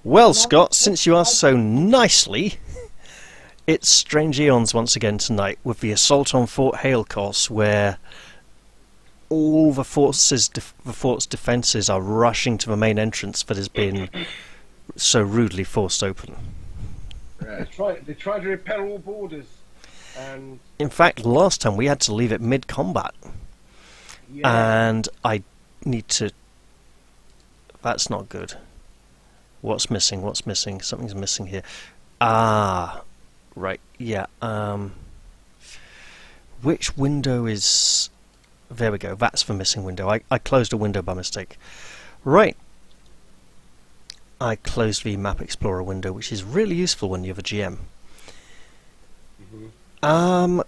Well, Scott, since you asked so nicely, it's Strange Aeons once again tonight with the assault on Fort Hailcos, where all the fort's defences are rushing to the main entrance that has been so rudely forced open. They try to repel all borders. And in fact, last time we had to leave it mid-combat. yeah. And I need to... That's not good. What's missing? What's missing? Something's missing here. Ah, right, yeah. Which window is... There we go, that's the missing window. I closed a window by mistake. Right. I closed the Map Explorer window, which is really useful when you're the GM.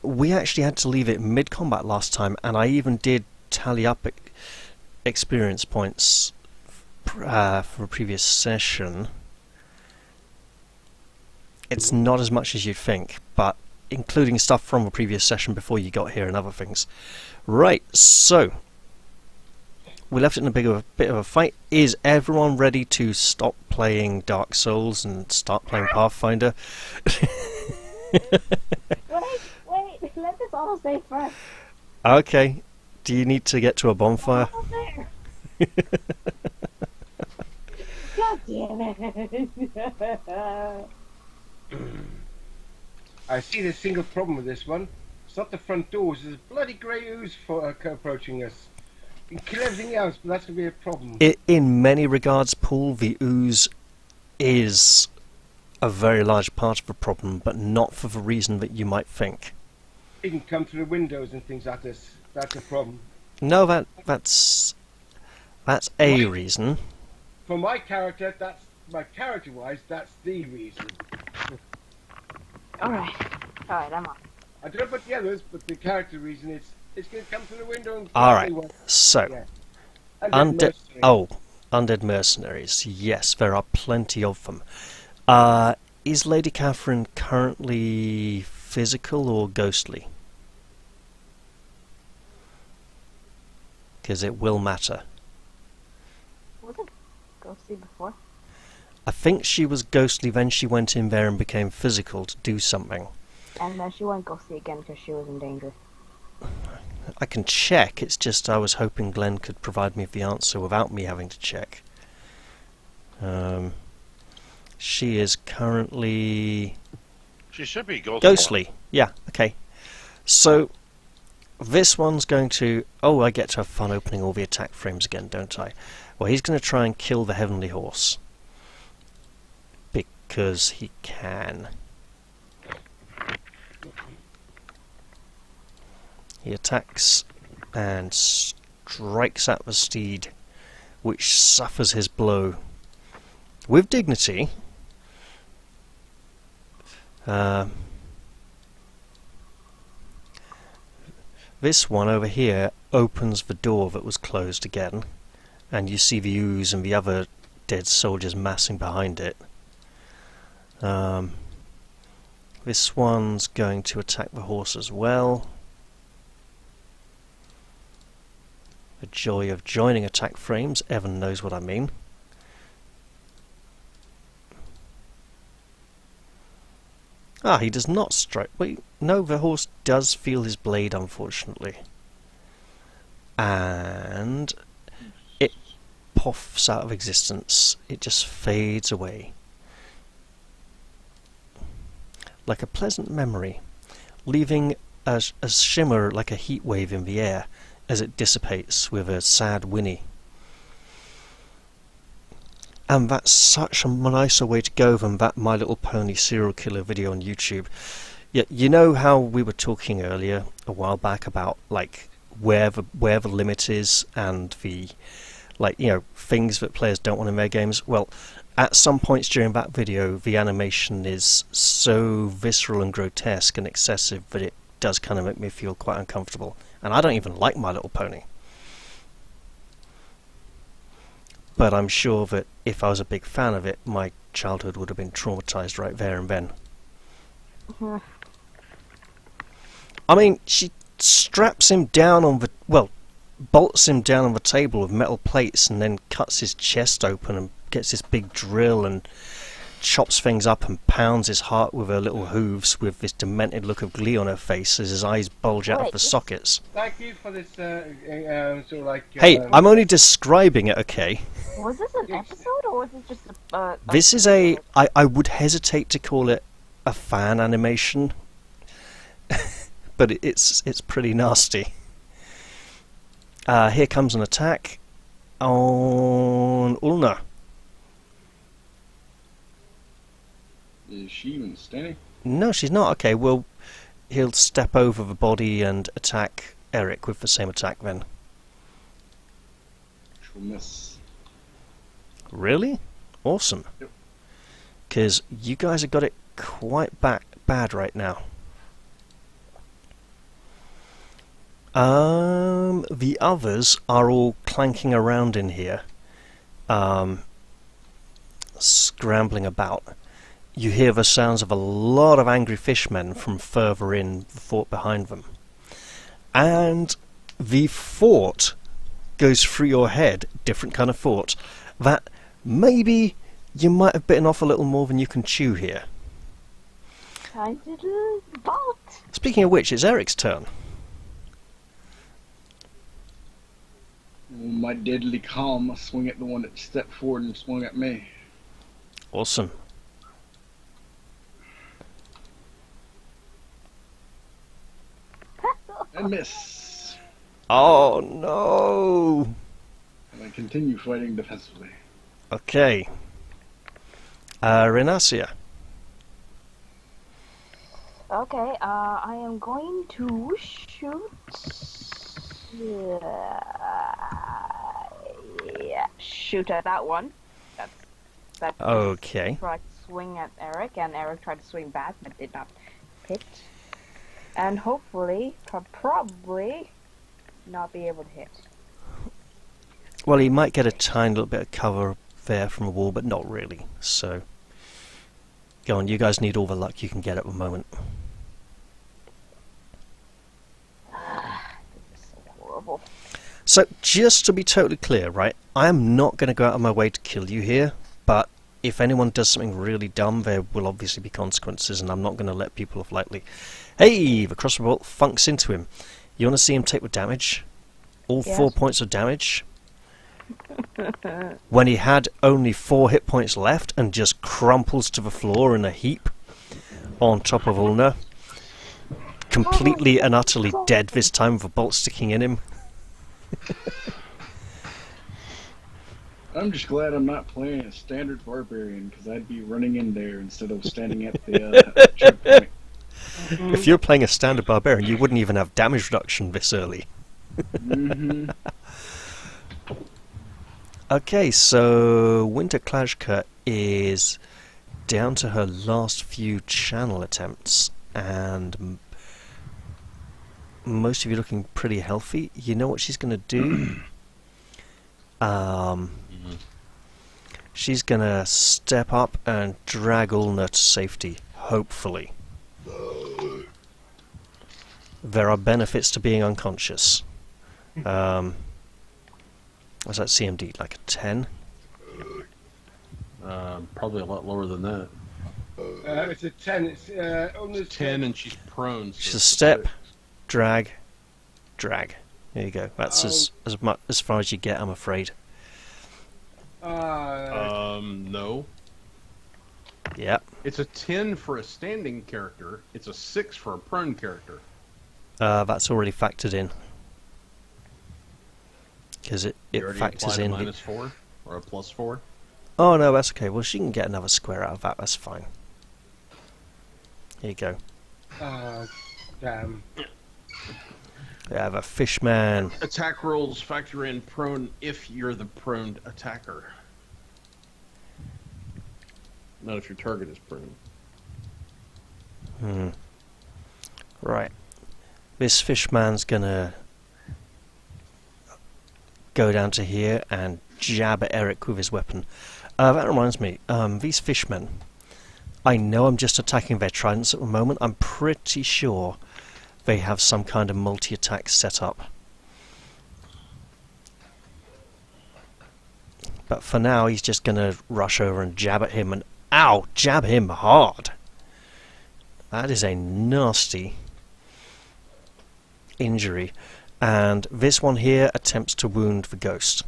We actually had to leave it mid-combat last time, and I even did tally up experience points for a previous session. It's not as much as you'd think, but including stuff from a previous session before you got here and other things. Right, so we left it in a bit of a fight. Is everyone ready to stop playing Dark Souls and start playing Pathfinder? Wait, let this all say first. Okay. Do you need to get to a bonfire? God damn it. I see the single problem with this one. It's not the front doors, there's a bloody grey ooze approaching us. You can kill everything else, but that's going to be a problem. In many regards, Paul, the ooze is a very large part of the problem, but not for the reason that you might think. It can come through the windows and things like this. That's a problem. No, that's a reason. For my character, character-wise, that's the reason. Alright, I'm on. I don't know about the others, but the character reason is it's going to come through the window and... Alright, so... Yeah. Undead mercenaries. Yes, there are plenty of them. Is Lady Catherine currently physical or ghostly? Because it will matter. Was it ghostly before? I think she was ghostly, then she went in there and became physical to do something. And then she went ghostly again because she was in danger. I can check, it's just I was hoping Glenn could provide me with the answer without me having to check. She is currently... She should be ghostly. Ghostly, yeah, okay. So, this one's going to... Oh, I get to have fun opening all the attack frames again, don't I? Well, he's going to try and kill the Heavenly Horse. Because he can. He attacks and strikes at the steed, which suffers his blow with dignity. This one over here opens the door that was closed again, and you see the ooze and the other dead soldiers massing behind it. This one's going to attack the horse as well. The joy of joining attack frames, Evan knows what I mean. Ah, he does not strike. Wait, no, the horse does feel his blade, unfortunately. And it puffs out of existence. It just fades away. Like a pleasant memory, leaving a shimmer like a heat wave in the air as it dissipates with a sad whinny. And that's such a nicer way to go than that My Little Pony serial killer video on YouTube. Yeah, you know how we were talking earlier a while back about like where the limit is and the things that players don't want in their games. Well, at some points during that video, the animation is so visceral and grotesque and excessive that it does kind of make me feel quite uncomfortable. And I don't even like My Little Pony. But I'm sure that if I was a big fan of it, my childhood would have been traumatized right there and then. I mean, she straps him down on the... Well, bolts him down on the table with metal plates and then cuts his chest open and gets this big drill and chops things up and pounds his heart with her little hooves with this demented look of glee on her face as his eyes bulge out of the sockets. Thank you for this, sort of like... Hey, I'm only describing it, okay? Was this an episode or was it just a This is a... I would hesitate to call it a fan animation, but it's pretty nasty. Here comes an attack on Ulna. Is she even standing? No, she's not. Okay, well, he'll step over the body and attack Eric with the same attack then. She'll miss. Really? Awesome. Yep. Because you guys have got it quite bad right now. The others are all clanking around in here, scrambling about. You hear the sounds of a lot of angry fishmen from further in the fort behind them. And the thought goes through your head, different kind of thought, that maybe you might have bitten off a little more than you can chew here. time to do bolt? Speaking of which, it's Eric's turn. My deadly calm, I swing at the one that stepped forward and swung at me. Awesome. And miss. Oh no! And I continue fighting defensively. Okay. Renacia. Okay, I am going to shoot. Yeah, shoot at that one. That Okay. tried to swing at Eric, and Eric tried to swing back, but did not hit. And hopefully, probably not be able to hit. Well, he might get a tiny little bit of cover there from the wall, but not really. So, go on. You guys need all the luck you can get at the moment. This is so horrible. So, just to be totally clear, right? I am not going to go out of my way to kill you here, but if anyone does something really dumb, there will obviously be consequences, and I'm not going to let people off lightly. Hey, the crossbow bolt funks into him. You want to see him take the damage? All Yes. 4 points of damage. When he had only 4 hit points left and just crumples to the floor in a heap on top of Ulna. Completely and utterly dead this time with a bolt sticking in him. I'm just glad I'm not playing a standard barbarian, because I'd be running in there instead of standing at the checkpoint. If you're playing a standard barbarian, you wouldn't even have damage reduction this early. Mm-hmm. Okay, so Winter Klashka is down to her last few channel attempts, and most of you looking pretty healthy. You know what she's going to do? She's going to step up and drag Ulna to safety, hopefully. There are benefits to being unconscious. What's that CMD? Like a 10? Probably a lot lower than that. It's a 10. It's almost 10 and she's prone. So She's a it's step, six. drag, drag. There you go. That's as far as you get, I'm afraid. No. Yep. It's a 10 for a standing character. It's a 6 for a prone character. That's already factored in. Because it You already factors applied in. a -4 or a +4. Oh no, that's okay. Well, she can get another square out of that. That's fine. Here you go. Damn. We have a fishman. Attack rolls factor in prone if you're the prone attacker. Not if your target is prone. Right. This fishman's gonna go down to here and jab at Eric with his weapon. That reminds me, these fishmen, I know I'm just attacking their tridents at the moment. I'm pretty sure they have some kind of multi-attack set up. But for now, he's just going to rush over and jab at him, and ow, jab him hard. That is a nasty injury. And this one here attempts to wound the ghost,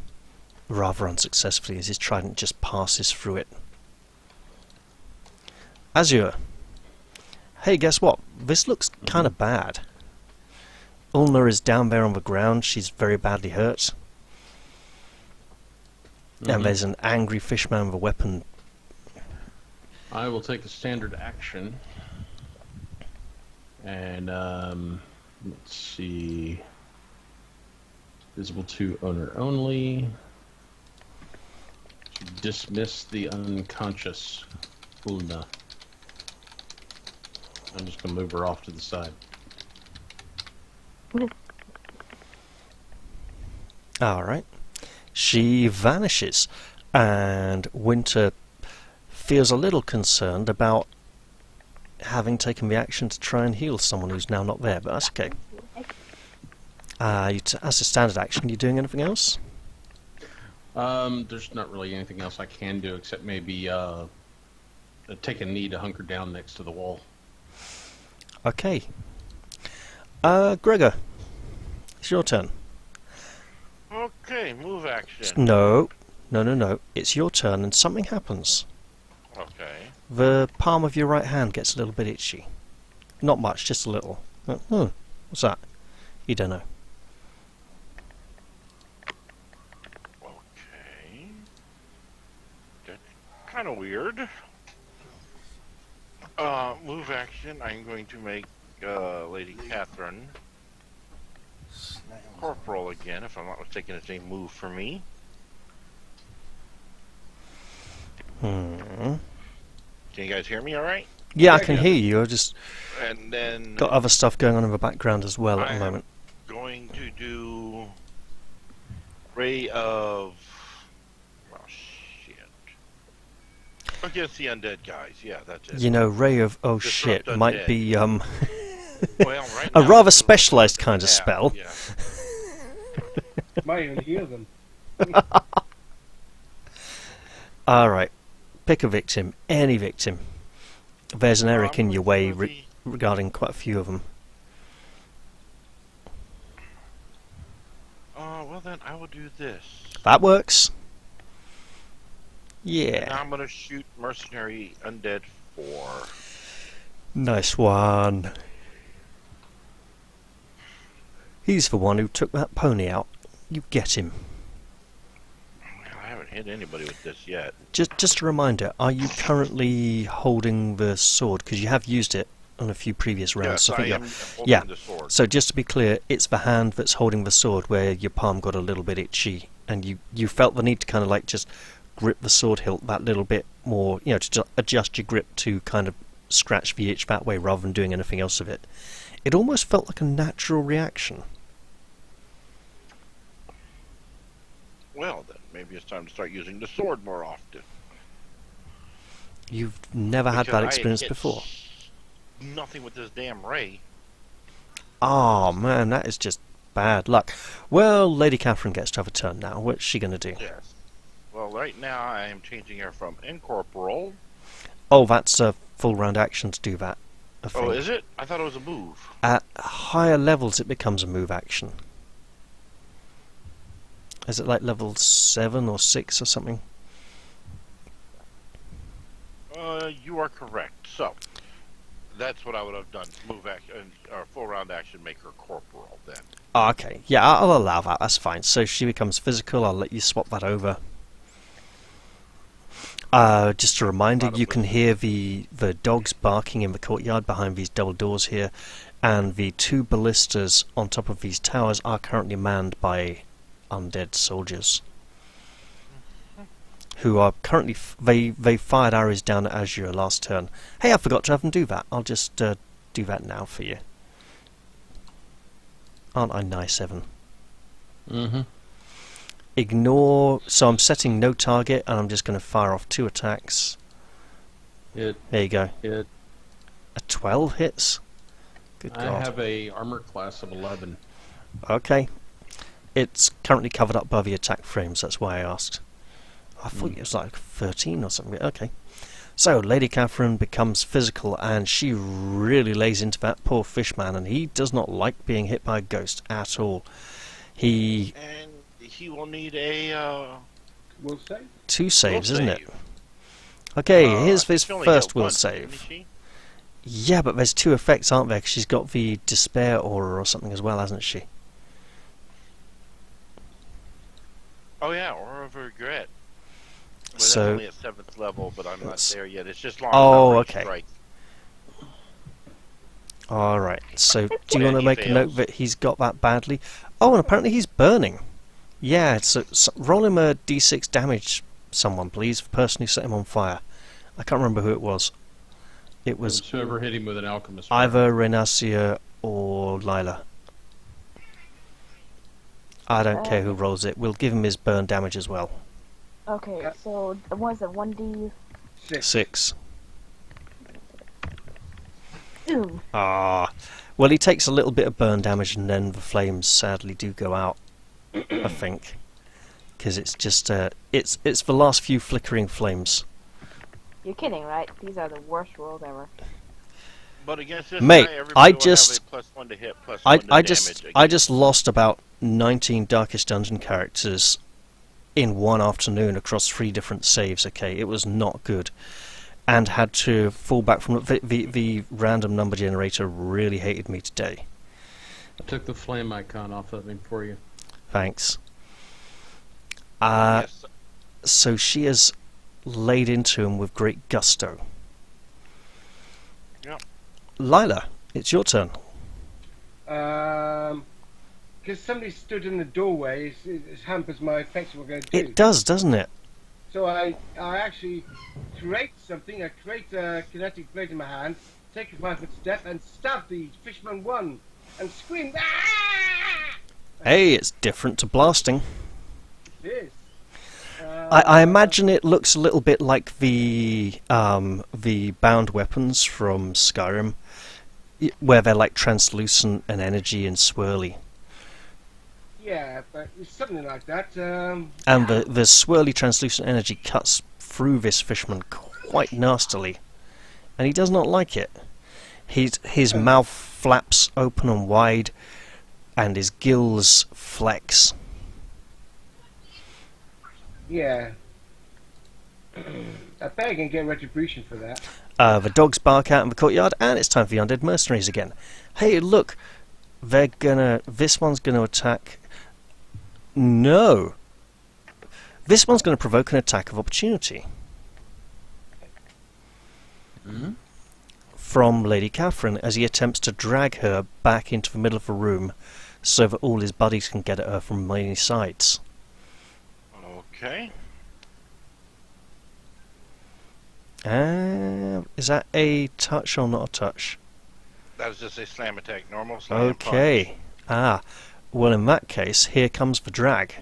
rather unsuccessfully, as his trident just passes through it. Azure. Hey, guess what? This looks kind of bad. Ulna is down there on the ground. She's very badly hurt. And there's an angry fishman with a weapon. I will take a standard action. And, let's see. Visible to owner only. Dismiss the unconscious Ulna. I'm just going to move her off to the side. Alright. She vanishes, and Winter feels a little concerned about having taken the action to try and heal someone who's now not there, but that's okay. As a standard action, you doing anything else? There's not really anything else I can do except maybe take a knee to hunker down next to the wall. Okay. Gregor, it's your turn. Okay, move action. No. It's your turn, and something happens. Okay. The palm of your right hand gets a little bit itchy. Not much, just a little. What's that? You don't know. Okay. That's kind of weird. Move action. I'm going to make Lady Catherine corporal again, if I'm not mistaken. It's a move for me. Hmm. Can you guys hear me all right? Yeah, I can hear you. I just And then got other stuff going on in the background as well at the I'm moment. going to do Ray of... Oh, shit. Against the undead guys. Yeah, that's it. You know, Ray of oh Disrupt shit undead. might be Well, right a now, rather it's specialised kind of yeah, spell. Yeah. Might even heal them. Alright, pick a victim, any victim. There's an Eric in your way Well, regarding quite a few of them. well then, I will do this. That works. And Yeah, I'm going to shoot Mercenary Undead 4. nice one. He's the one who took that pony out. You get him. I haven't hit anybody with this yet. Just a reminder, are you currently holding the sword? Because you have used it on a few previous rounds. Yes, So I I think am holding yeah. the sword. So just to be clear, it's the hand that's holding the sword where your palm got a little bit itchy, and you felt the need to kind of like just grip the sword hilt that little bit more, you know, to adjust your grip to kind of scratch the itch that way rather than doing anything else with it. It almost felt like a natural reaction. Well then, maybe it's time to start using the sword more often. You've never had Because that I experience hit before. Nothing with this damn ray. Oh man, that is just bad luck. Well, Lady Catherine gets to have a turn now. What's she going to do? Yes. Well, right now I am changing her from incorporeal. Oh, that's a full round action to do that. I think. Oh, is it? I thought it was a move. At higher levels, it becomes a move action. Is it like level 7 or 6 or something? You are correct. So, that's what I would have done. Move action, or full round action, make her corporal then. Oh, okay, yeah, I'll allow that. That's fine. So she becomes physical. I'll let you swap that over. Just a reminder, you can hear the dogs barking in the courtyard behind these double doors here, and the 2 ballistas on top of these towers are currently manned by undead soldiers who are currently they fired arrows down at Azure last turn. Hey, I forgot to have them do that. I'll just do that now for you. Aren't I nice, Evan? Mm-hmm. Ignore. So I'm setting no target, and I'm just going to fire off 2 attacks. There you go. It. A 12 hits. Good God. I have a armor class of 11. Okay. It's currently covered up by the attack frames. That's why I asked. I thought it was like 13 or something. Okay. So, Lady Catherine becomes physical, and she really lays into that poor fishman, and he does not like being hit by a ghost at all. He... And he will need a Will say. 2 saves, will isn't it? save. Okay, here's his She only first hit will once, didn't save. she? Yeah, but there's 2 effects, aren't there? 'Cause she's got the despair aura or something as well, hasn't she? Oh yeah, or of regret. Well, that's So- only at 7th level, but I'm not That's- there yet. It's just long Oh, enough okay. strike. Alright, so do you Yeah, want to he make a note fails. that he's got that badly? Oh, and apparently he's burning. Yeah, so roll him a d6 damage, someone, please, the person who set him on fire. I can't remember who it was. It was whoever hit him with an alchemist. either Renacia or Lila. I don't care who rolls it. We'll give him his burn damage as well. Okay, Yeah. so what is it? 1d. 6. Ooh. Ah, well, he takes a little bit of burn damage, and then the flames sadly do go out. I think, because it's just it's the last few flickering flames. You're kidding, right? These are the worst rolls ever. But against this Mate, guy, everybody I will just- have a +1 to hit, +1 I to damage. just against- lost about 19 Darkest Dungeon characters in one afternoon across 3 different saves. Okay, it was not good, and had to fall back from the random number generator. Really hated me today. I took the flame icon off of him for you. Thanks. Yes. So she has laid into him with great gusto. Yep. Lila, it's your turn. Because somebody stood in the doorway, it hampers my effects we're going to do. It does, doesn't it? So I actually create something. I create a kinetic blade in my hand, take a 5-foot step, and stab the fisherman 1, and scream. Ah! Hey, it's different to blasting. It is. I imagine it looks a little bit like the bound weapons from Skyrim, where they're like translucent and energy and swirly. Yeah, but it's something like that. And the swirly translucent energy cuts through this fisherman quite nastily, and he does not like it. His mouth flaps open and wide, and his gills flex. Yeah. I bet I can get retribution for that. The dogs bark out in the courtyard, and it's time for the undead mercenaries again. Hey, look, this one's gonna attack. No, this one's gonna provoke an attack of opportunity from Lady Catherine as he attempts to drag her back into the middle of the room, so that all his buddies can get at her from many sides. Okay. Is that a touch or not a touch? That was just a slam attack, normal slam. Okay. Well, in that case, here comes the drag.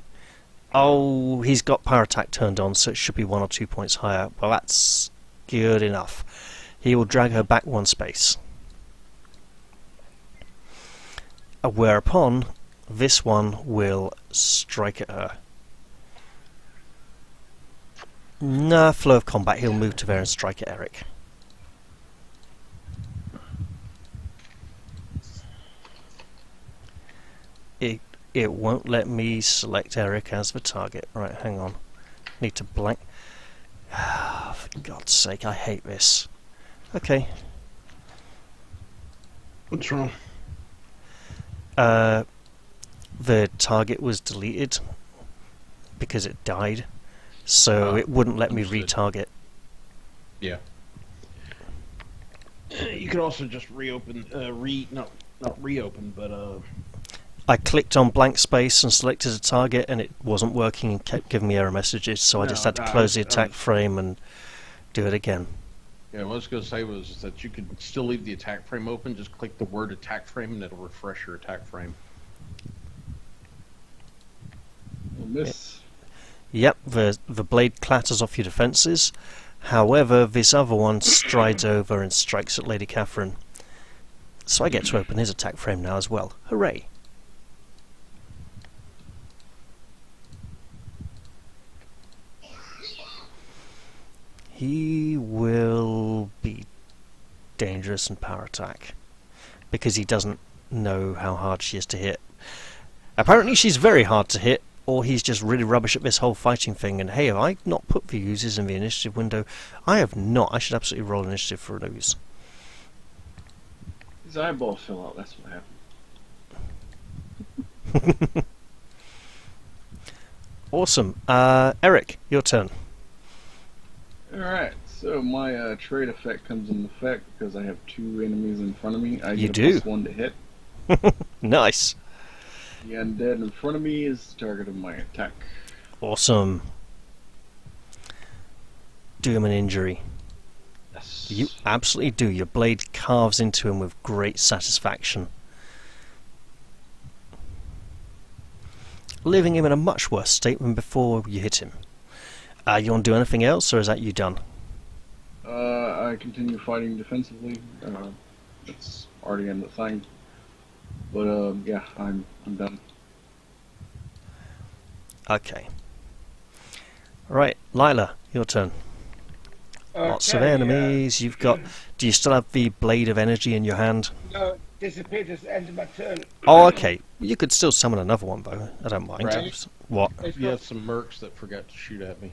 Oh, he's got power attack turned on, so it should be 1 or 2 points higher. Well, that's good enough. He will drag her back 1 space. Whereupon, this one will strike at her. Nah, flow of combat, he'll move to there and strike at Eric. It won't let me select Eric as the target. Right, hang on. Need to blank. For God's sake, I hate this. Okay. What's wrong? The target was deleted because it died, so it wouldn't let me understood. retarget. Yeah. You could also just reopen, not reopen, but I clicked on blank space and selected a target, and it wasn't working and kept giving me error messages, so I just had to close the attack frame and do it again. yeah, what I was going to say was that you could still leave the attack frame open, just click the word attack frame and it'll refresh your attack frame. Miss. Yep, the blade clatters off your defences. However, this other one strides over and strikes at Lady Catherine. So I get to open his attack frame now as well. Hooray! He will be dangerous and power attack because he doesn't know how hard she is to hit. Apparently she's very hard to hit, or he's just really rubbish at this whole fighting thing. And hey, have I not put the users in the initiative window? I have not. I should absolutely roll initiative for a lose. His eyeball fell out, that's what happened. Awesome. Eric, your turn. Alright, so my trade effect comes into effect because I have 2 enemies in front of me. I You get do. a +1 to hit. Nice. The undead in front of me is the target of my attack. Awesome. Do him an injury. Yes. You absolutely do. Your blade carves into him with great satisfaction, leaving him in a much worse state than before you hit him. You want to do anything else, or is that you done? I continue fighting defensively. That's already in the thing. But yeah, I'm done. Okay. Right, Lila, your turn. Lots of Okay, enemies. You've got. Do you still have the blade of energy in your hand? No, it disappeared at the end of my turn. Oh, okay. You could still summon another one, though. I don't mind. Right. What? It's You got- have some mercs that forgot to shoot at me.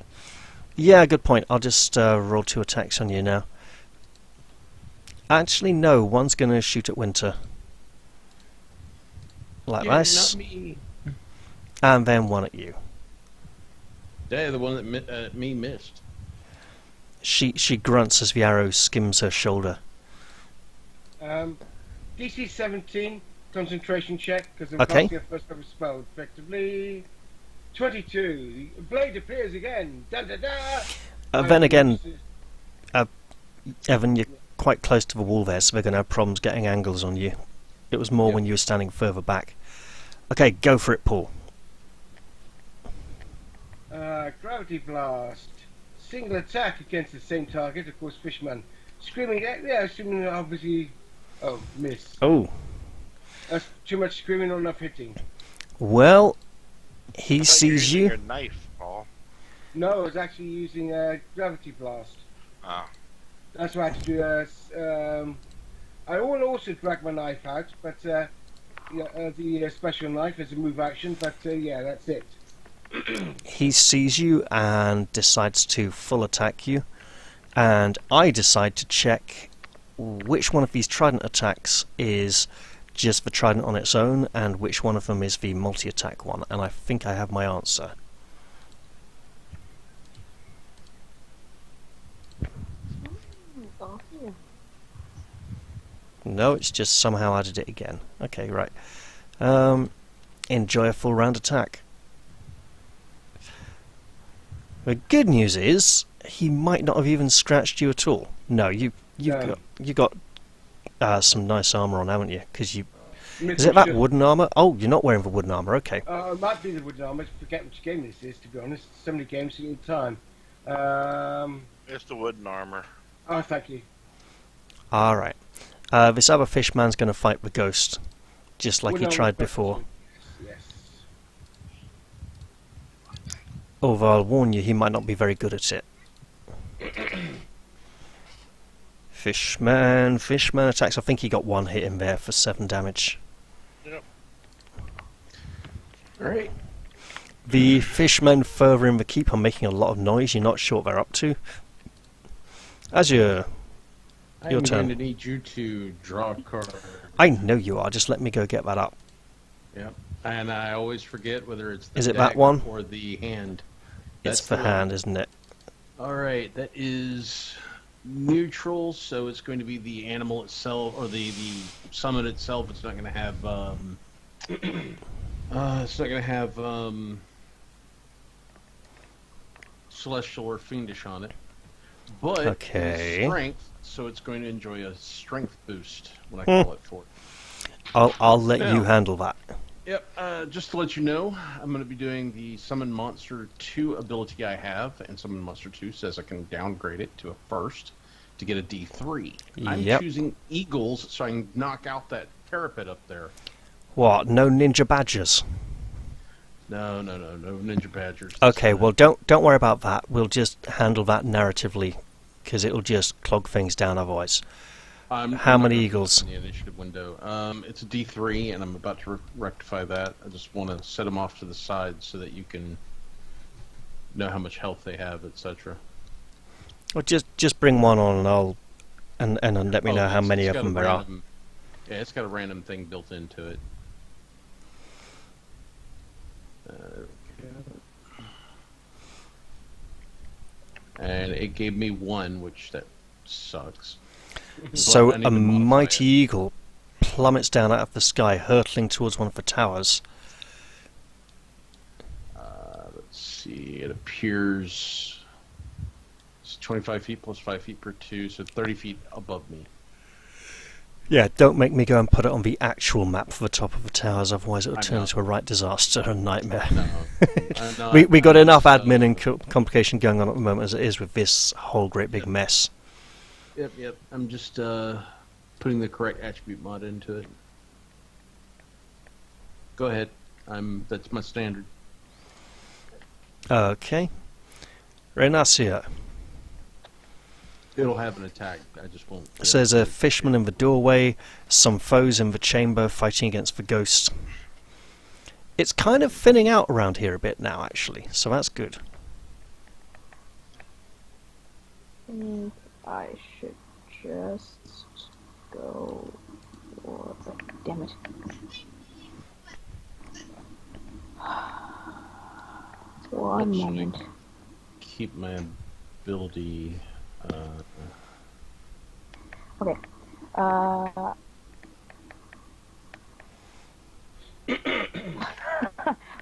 Yeah, good point. I'll just roll 2 attacks on you now. Actually, no. One's going to shoot at Winter. Like this. Not me. And then one at you. Yeah, the one that me missed. She grunts as the arrow skims her shoulder. DC 17 concentration check because I'm Okay. casting a first level spell effectively. 22. The blade appears again. Da da da. Then again, Evan, you're quite close to the wall there, so they're going to have problems getting angles on you. It was more Yep. when you were standing further back. Okay, go for it, Paul. Gravity blast. Single attack against the same target, of course, Fishman. Screaming, yeah, screaming, obviously. Oh, miss. Oh, That's too much screaming, not enough hitting. well, he I thought you were sees using you. Your knife, Paul. No, I was actually using gravity blast. Ah. That's why I had to do I will also drag my knife out, but the special knife as a move action. But yeah, that's it. He sees you and decides to full attack you. And I decide to check which one of these trident attacks is just the trident on its own and which one of them is the multi-attack one. And I think I have my answer. No, it's just somehow added it again. Okay, right. Enjoy a full round attack. The good news is he might not have even scratched you at all. No, you No. got some nice armor on, haven't you? Because you Maybe is it we that should- wooden armor? Oh, you're not wearing the wooden armor. Okay. It might be the wooden armor. I forget which game this is, to be honest. So many games at a time. It's the wooden armor. Oh, thank you. All right. This other fish man's going to fight the ghost, just like Wooden he armor tried plus before. 2. Yes. Although I'll warn you, he might not be very good at it. Fishman attacks. I think he got one hit in there for 7 damage. Yep. Alright. The fishmen further in the keep are making a lot of noise. You're not sure what they're up to. As you're... Your I'm turn. going to need you to draw a card. I know you are. Just let me go get that up. Yep. And I always forget whether it's the Is it that deck one? or the hand. It's That's the one. hand, isn't it? Alright, that is neutral, so it's going to be the animal itself, or the summon itself. It's not going to have, it's not going to have, celestial or fiendish on it. But Okay. it's strength, so it's going to enjoy a strength boost when I call it for it. I'll let you Now. handle that. Yep, just to let you know, I'm going to be doing the Summon Monster 2 ability I have, and Summon Monster 2 says I can downgrade it to a first to get a D3. I'm Yep. choosing Eagles so I can knock out that parapet up there. What? No ninja badgers? No Ninja Badgers. Okay, well don't worry about that. We'll just handle that narratively because it'll just clog things down otherwise. I'm How not many gonna eagles? put it in the initiative window. It's a D3, and I'm about to rectify that. I just want to set them off to the side so that you can know how much health they have, etc. Well, just bring one on, and then let me know how many of them there are. Yeah, it's got a random thing built into it. And it gave me one, which that sucks. So But I need a to modify mighty it. eagle plummets down out of the sky, hurtling towards one of the towers. Let's see, it appears it's 25 feet plus 5 feet per 2, so 30 feet above me. Yeah, don't make me go and put it on the actual map for the top of the towers, otherwise it'll I turn know. into a right disaster and nightmare. No, We got enough just, admin and complication going on at the moment as it is with this whole great big mess. Yep. I'm just putting the correct attribute mod into it. Go ahead. That's my standard. Okay. Renacia. It'll have an attack. I just won't. It says a fishman in the doorway, some foes in the chamber fighting against the ghost. It's kind of thinning out around here a bit now, actually, so that's good. I should just go for... Damn it. One Actually, moment. keep my ability. Okay.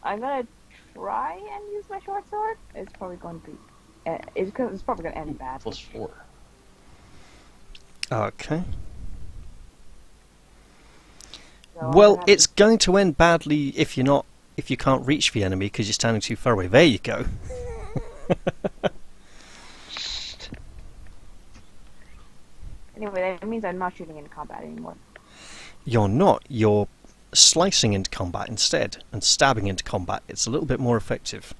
I'm gonna try and use my short sword. It's probably going to be... it's probably going to end bad. +4. Okay. So I'm Well, gonna have to- it's going to end badly if you can't reach the enemy because you're standing too far away. There you go. Anyway, that means I'm not shooting into combat anymore. You're not. You're slicing into combat instead and stabbing into combat. It's a little bit more effective.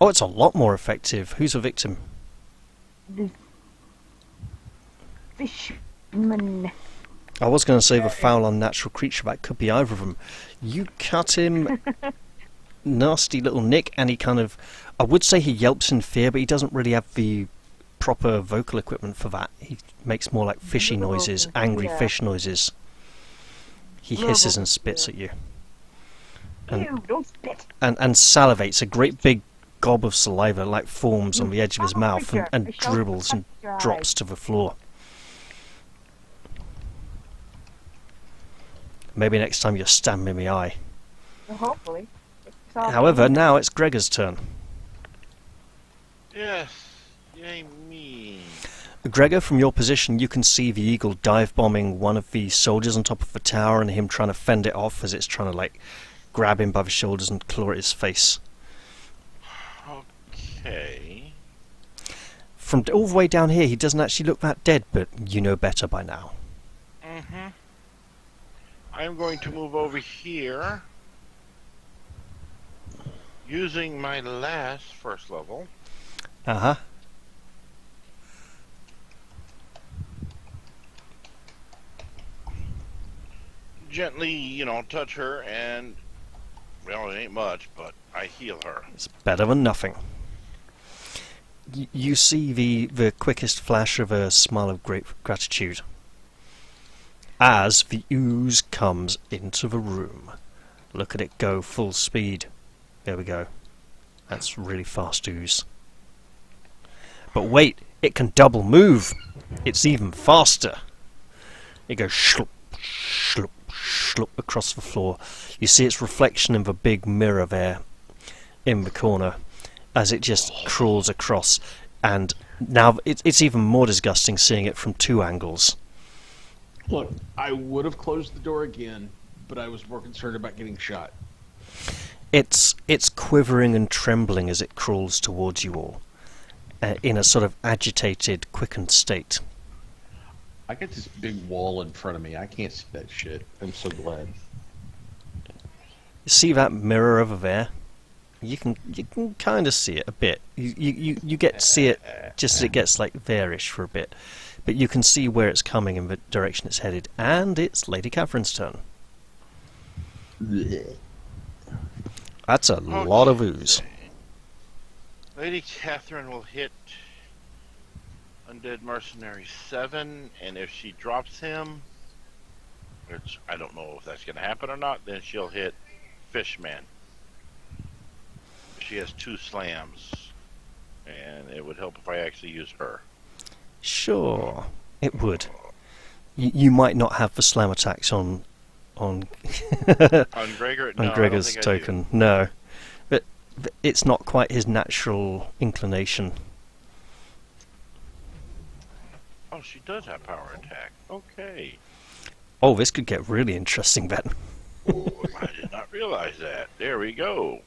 Oh, it's a lot more effective. Who's a victim? The fishman. I was going to say the foul, unnatural creature. That could be either of them. You cut him, nasty little nick, and he kind of... I would say he yelps in fear, but he doesn't really have the proper vocal equipment for that. He makes more like fishy noises, angry Yeah. fish noises. He hisses and spits at you. And- Ew, don't spit. And salivates. A great big gob of saliva like forms on the edge of his mouth and dribbles and drops to the floor. Maybe next time you'll stab me in the eye. Hopefully. However, now it's Gregor's turn. Yes. Yay me. Gregor, from your position, you can see the eagle dive bombing one of the soldiers on top of the tower and him trying to fend it off as it's trying to, like, grab him by the shoulders and claw at his face. Okay. From all the way down here, he doesn't actually look that dead, but you know better by now. Mm-hmm. I'm going to move over here. Using my last first level. Uh-huh. Gently, touch her and, well, it ain't much, but I heal her. It's better than nothing. You see the quickest flash of a smile of great gratitude as the ooze comes into the room. Look at it go full speed. There we go. That's really fast ooze. But wait, it can double move. It's even faster. It goes shloop, shloop, shloop across the floor. You see its reflection in the big mirror there in the corner as it just crawls across. And now it's even more disgusting seeing it from two angles. Look, I would have closed the door again, but I was more concerned about getting shot. It's quivering and trembling as it crawls towards you all, in a sort of agitated, quickened state. I got this big wall in front of me. I can't see that shit. I'm so glad. You see that mirror over there? You can kind of see it a bit. You get to see it just as it gets like varish for a bit, but you can see where it's coming and the direction it's headed. And it's Lady Catherine's turn. That's a lot of ooze. Lady Catherine will hit Undead Mercenary 7, and if she drops him, which I don't know if that's going to happen or not, then she'll hit Fishman. She has 2 slams, and it would help if I actually use her. Sure, it would. You might not have the slam attacks on On Gregor? on No, Gregor's I don't think I do. token. No, but it's not quite his natural inclination. Oh, she does have power attack. Okay. Oh, this could get really interesting then. I did not realize that. There we go.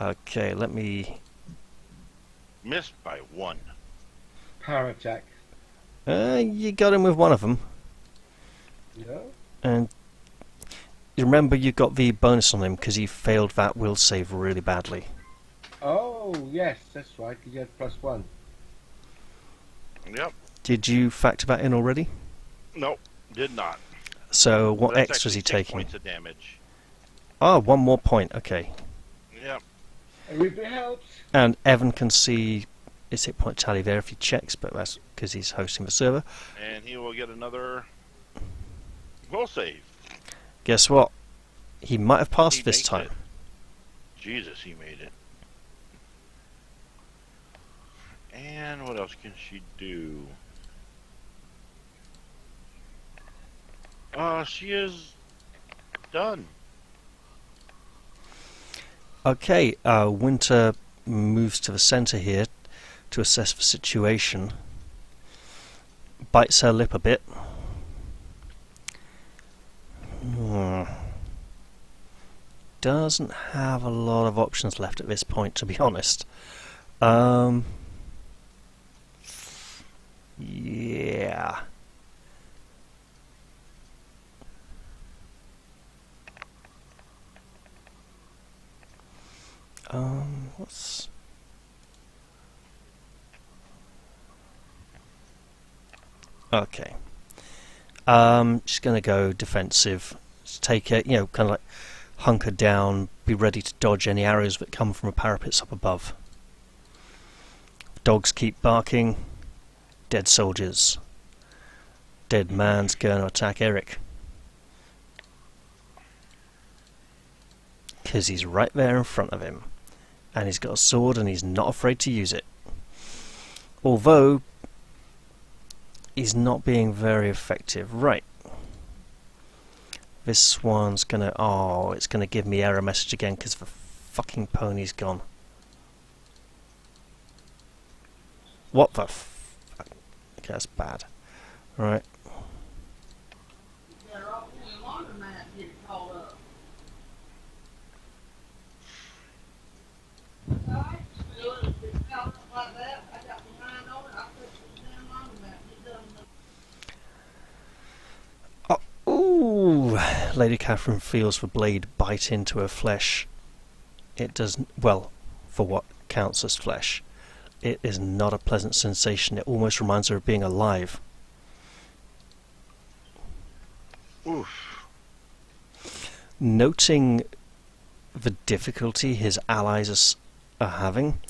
Okay, let me. Missed by 1. Power attack. You got him with one of them, No? and you remember you got the bonus on him because he failed that will save really badly. Oh, yes, that's right. You get +1. Yep. Did you factor that in already? Nope. Did not. So what That's extra is he actually 6 taking? points of damage. Ah, 1 more point. Okay, Yep. Everybody helps. and Evan can see his hit point tally there if he checks, but that's because he's hosting the server. And he will get another will save. Guess what? He might have passed He this makes time. it. Jesus, he made it. And what else can she do? She is done. Okay, Winter moves to the centre here to assess the situation. Bites her lip a bit. Doesn't have a lot of options left at this point, to be honest. Yeah. What's... Okay. Just gonna go defensive. Just take it, kind of like hunker down, be ready to dodge any arrows that come from the parapets up above. Dogs keep barking. Dead soldiers. Dead man's going to attack Eric. Because he's right there in front of him. And he's got a sword and he's not afraid to use it. Although, he's not being very effective. Right. This one's gonna... Oh, it's gonna give me error message again because the fucking pony's gone. What the f... Okay, that's bad. Right. Ooh, Lady Catherine feels the blade bite into her flesh. It does, well, for what counts as flesh. It is not a pleasant sensation. It almost reminds her of being alive. Oof. Noting the difficulty his allies are having,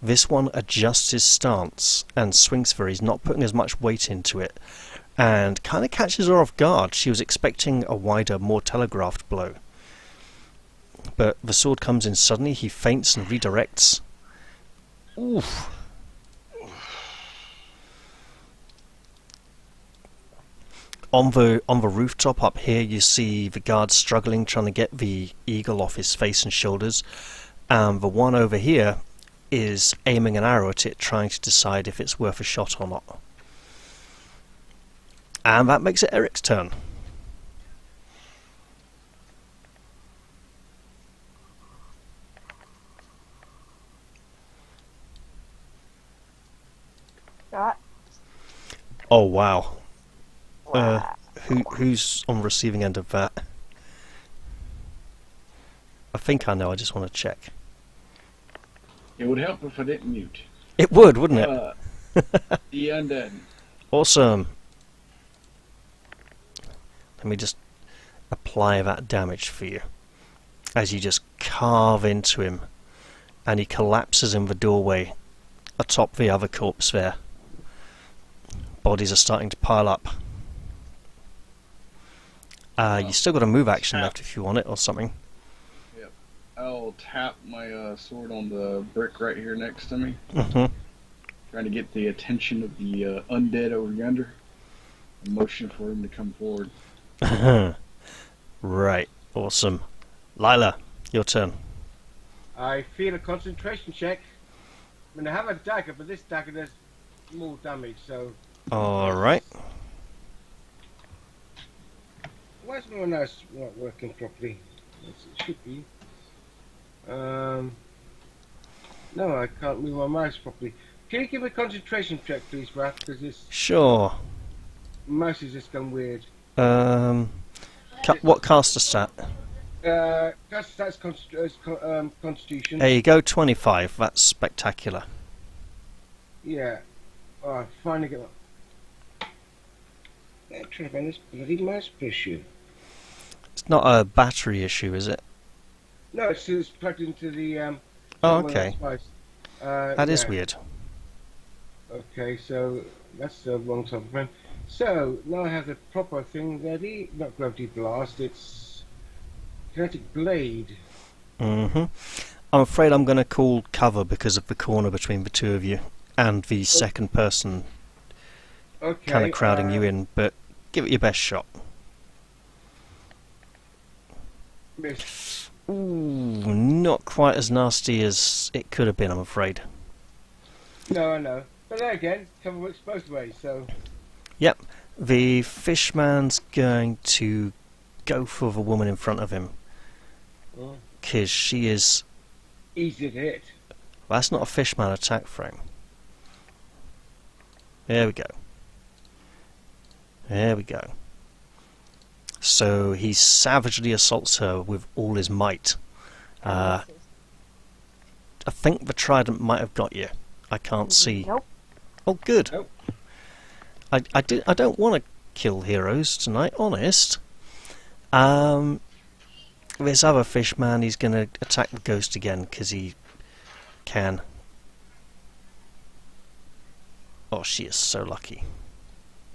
this one adjusts his stance and swings for. He's not putting as much weight into it, and kind of catches her off guard. She was expecting a wider, more telegraphed blow. But the sword comes in suddenly, he feints and redirects. Oof. On the rooftop up here you see the guards struggling, trying to get the eagle off his face and shoulders. And the one over here is aiming an arrow at it, trying to decide if it's worth a shot or not. And that makes it Eric's turn. Shot. Oh wow. Wow. Who's on the receiving end of that? think I know, I just want to check. It would help if I didn't mute. It would, wouldn't it? The undead. Awesome. Let me just apply that damage for you. As you just carve into him. And he collapses in the doorway atop the other corpse there. Bodies are starting to pile up. You still got a move action left if you want it, or something. Yep. I'll tap my sword on the brick right here next to me. Trying to get the attention of the undead over yonder. And motion for him to come forward. Right, awesome. Lila, your turn. I feel a concentration check. I mean, I have a dagger, but this dagger does more damage, so... Alright. Why is my mouse not working properly? It should be. No, I can't move my mouse properly. Can you give me a concentration check, please, Raph? Because this Sure. mouse has just gone weird. What caster stat? That's Constitution. There you go, 25. That's spectacular. Yeah. Oh, I finally get that. I'm trying to find this bloody mouse issue. It's not a battery issue, is it? No, it's plugged into the. Oh, one of okay. the device. That is yeah. weird. Okay, so that's the wrong type of friend. So now I have the proper thing ready. Not gravity blast. It's kinetic blade. I'm afraid I'm going to call cover because of the corner between the two of you and the second person Okay. kind of crowding you in, but give it your best shot. Miss. Ooh, not quite as nasty as it could have been, I'm afraid. No, I know. But then again, cover works both ways, so. Yep, the fishman's going to go for the woman in front of him. Because she is... Easy to hit. That's not a fishman attack frame. There we go. There we go. So he savagely assaults her with all his might. I think the trident might have got you. I can't see. Nope. Oh, good. Nope. I don't want to kill heroes tonight, honest. This other fishman, he's going to attack the ghost again because he can. Oh, she is so lucky.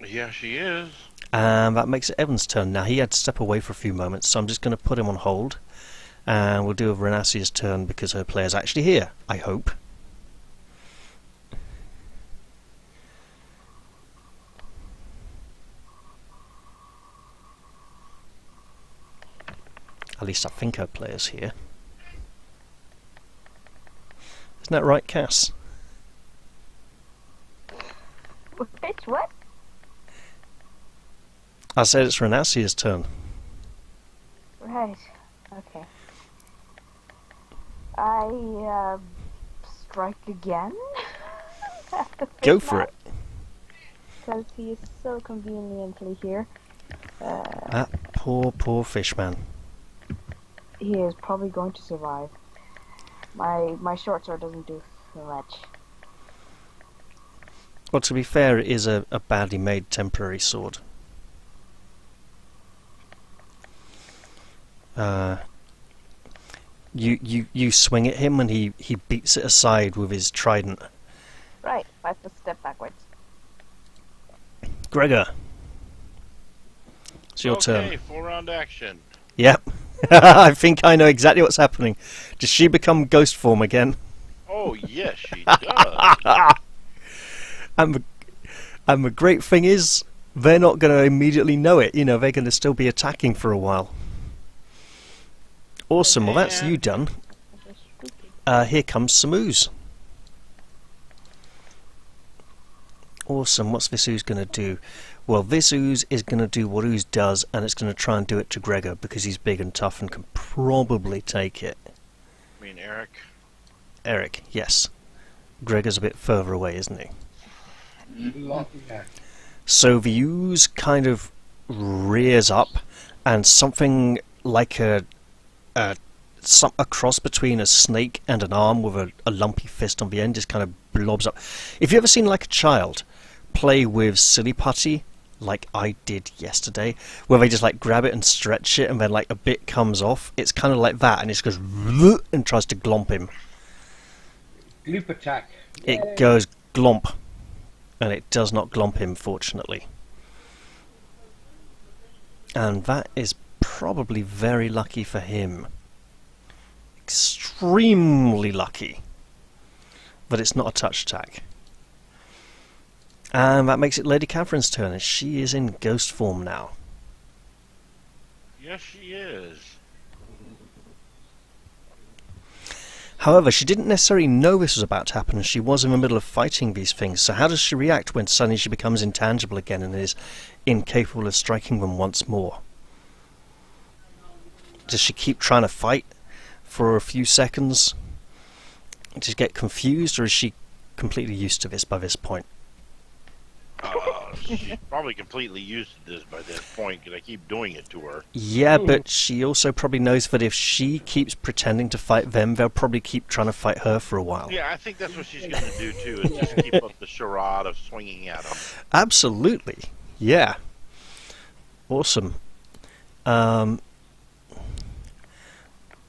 Yeah, she is. And that makes it Evan's turn. Now, he had to step away for a few moments, so I'm just going to put him on hold. And we'll do a Renassia's turn because her player's actually here, I hope. At least I think her player's here. Isn't that right, Cass? Which what? I said it's Renassia's turn. Right. Okay. I strike again. Go for it. Because he is so conveniently here. That poor fishman. He is probably going to survive. My short sword doesn't do so much. Well, to be fair, it is a badly made temporary sword. You swing at him and he beats it aside with his trident. Right, 5 foot step backwards. Gregor, it's your Okay, turn. 4-round action. Yep. I think I know exactly what's happening. Does she become ghost form again? Oh, yes, she does. And the great thing is, they're not going to immediately know it. You know, they're going to still be attacking for a while. Awesome. Well, that's you done. Here comes some ooze. Awesome. What's this ooze going to do? Well, this ooze is going to do what ooze does, and it's going to try and do it to Gregor because he's big and tough and can probably take it. I mean, Eric. Eric, yes. Gregor's a bit further away, isn't he? Yeah. So the ooze kind of rears up, and something like a a cross between a snake and an arm with a lumpy fist on the end, just kind of blobs up. If you ever seen like a child play with silly putty, like I did yesterday, where they just like grab it and stretch it and then like a bit comes off, it's kind of like that, and it goes and tries to glomp him. Gloop attack. It goes glomp, and it does not glomp him, fortunately. And that is probably very lucky for him. Extremely lucky that it's not a touch attack. And that makes it Lady Catherine's turn, and she is in ghost form now. Yes, she is. However, she didn't necessarily know this was about to happen, and she was in the middle of fighting these things, so how does she react when suddenly she becomes intangible again and is incapable of striking them once more? Does she keep trying to fight for a few seconds? Does she get confused, or is she completely used to this by this point? She's probably completely used to this by this point because I keep doing it to her. Yeah, but she also probably knows that if she keeps pretending to fight them, they'll probably keep trying to fight her for a while. Yeah, I think that's what she's going to do too, is just keep up the charade of swinging at them. Absolutely. Yeah. Awesome.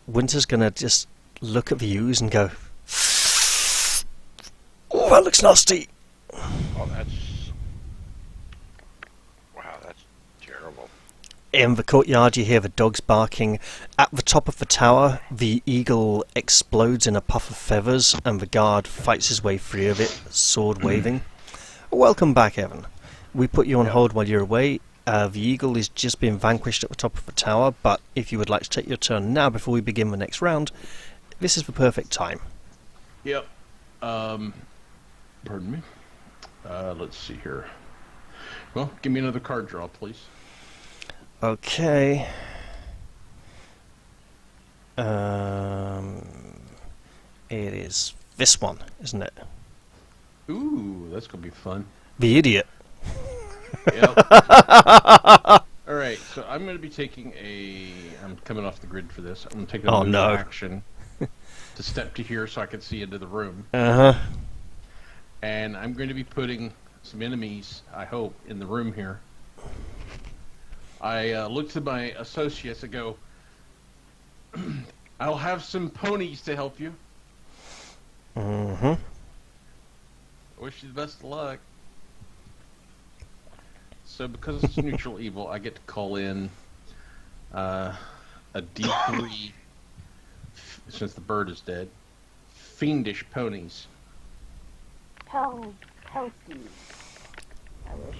Winter's going to just look at the ooze and go, "Oh, that looks nasty." Oh, that's terrible. In the courtyard, you hear the dogs barking. At the top of the tower, the eagle explodes in a puff of feathers, and the guard fights his way free of it, sword waving. Welcome back, Evan. We put you on hold while you're away. The eagle is just being vanquished at the top of the tower, but if you would like to take your turn now before we begin the next round, this is the perfect time. Yep. Pardon me. Let's see here. Well, give me another card draw, please. Okay. It is this one, isn't it? Ooh, that's gonna be fun. The idiot. Yep. All right, so I'm going to be taking I'm coming off the grid for this. I'm going to take a move action to step to here so I can see into the room. Uh-huh. And I'm going to be putting some enemies, I hope, in the room here. I look to my associates and go, "I'll have some ponies to help you. Mm-hmm. I wish you the best of luck." So because it's neutral evil, I get to call in a D3, since the bird is dead, fiendish ponies. Healthy. I wish.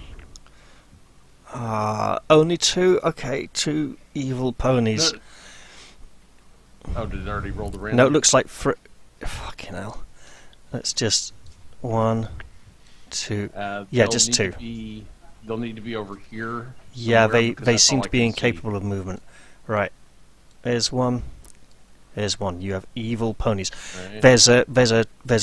Only two? Okay, 2 evil ponies. No. Oh, did it already roll the random? No, it looks like fucking hell. Let's just 1, 2. Yeah, just 2. They'll need to be over here. Yeah, they seem to be incapable of movement. Right. There's one. There's one. You have evil ponies. Right. There's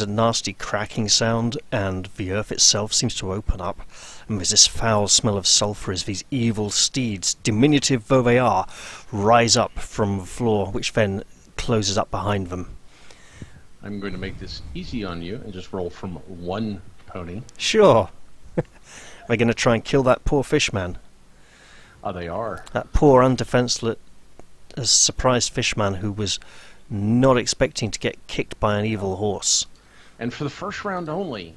a nasty cracking sound, and the earth itself seems to open up, and there's this foul smell of sulphur as these evil steeds, diminutive though they are, rise up from the floor, which then closes up behind them. I'm going to make this easy on you and just roll from 1 pony. Sure. They're going to try and kill that poor fishman. Oh, they are. That poor undefenseless surprised fishman who was not expecting to get kicked by an evil horse. And for the first round only,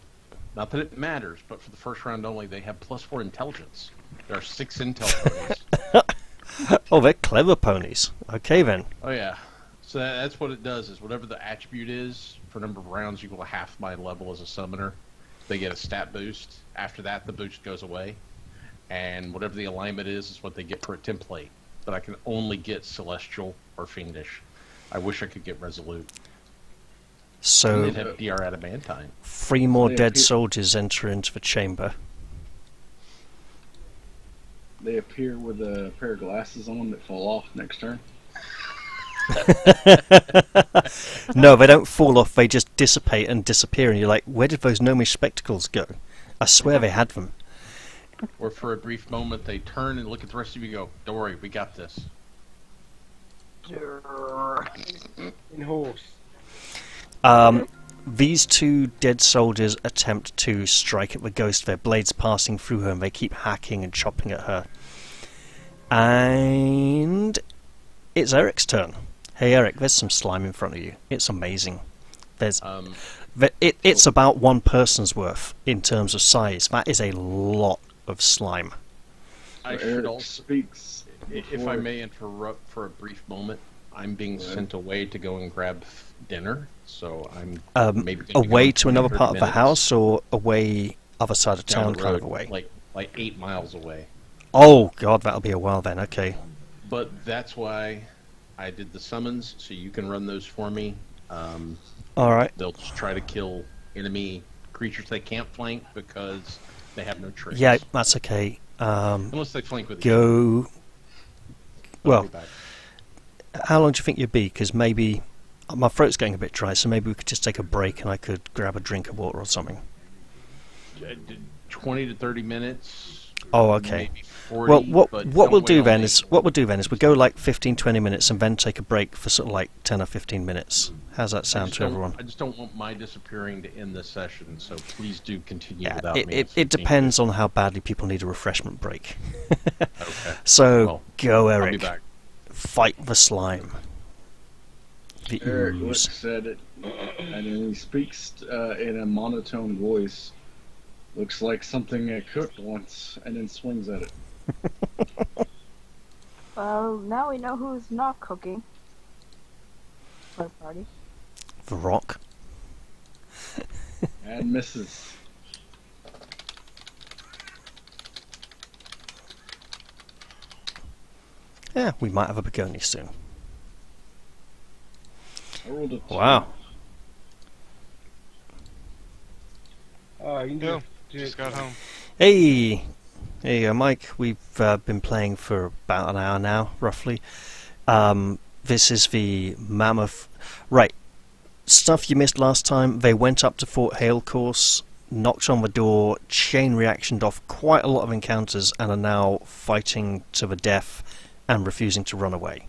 not that it matters, but for the first round only, they have +4 intelligence. There are 6 intel ponies. Oh, they're clever ponies. Okay then. Oh yeah. So that's what it does, is whatever the attribute is, for number of rounds equal to half my level as a summoner, they get a stat boost. After that, the boost goes away. And whatever the alignment is what they get per template. But I can only get Celestial or Fiendish. I wish I could get Resolute. So They'd have DR Adamantine. 3 more dead soldiers enter into the chamber. They appear with a pair of glasses on that fall off next turn. No, they don't fall off, they just dissipate and disappear, and you're like, where did those gnomish spectacles go? I swear they had them. Or for a brief moment, they turn and look at the rest of you and go, "Don't worry, we got this." In horse. These two dead soldiers attempt to strike at the ghost, their blades passing through her, and they keep hacking and chopping at her. And it's Eric's turn. Hey Eric, there's some slime in front of you. It's amazing. There's it's about one person's worth in terms of size. That is a lot of slime. I should also speaks. If I may interrupt for a brief moment, I'm being sent away to go and grab dinner, so I'm maybe gonna be away gone to another 20, part of the 30 house, or away other side of down town, the kind road, of away. like 8 miles away. Oh god, that'll be a while then. Okay. But that's why I did the summons, so you can run those for me. All right. They'll just try to kill enemy creatures they can't flank because they have no tricks. Yeah, that's okay. Unless they flank with each other. Go. Well, how long do you think you'd be? Because maybe my throat's getting a bit dry, so maybe we could just take a break and I could grab a drink of water or something. 20 to 30 minutes. Oh, okay. Maybe 40, Well, what but we'll don't do wait then on is me. we'll go like 15-20 minutes and then take a break for sort of like 10 or 15 minutes. How's that sound to everyone? I just don't want my disappearing to end this session, so please do continue Yeah, without me. it depends on how badly people need a refreshment break. Okay. So Well, go, I'll be Eric. back. Fight the slime. The Eric ooze. looks at it, and then he speaks in a monotone voice. Looks like something I cooked once, and then swings at it. Well, now we know who's not cooking. For the party. The rock. And misses. Yeah, we might have a begonia soon. I rolled a 2. Wow. Oh, you Yo, can just got home. Hey! There you go, Mike. We've been playing for about an hour now, roughly. This is the Mammoth... Right. Stuff you missed last time. They went up to Fort Hale course, knocked on the door, chain reactioned off quite a lot of encounters, and are now fighting to the death and refusing to run away.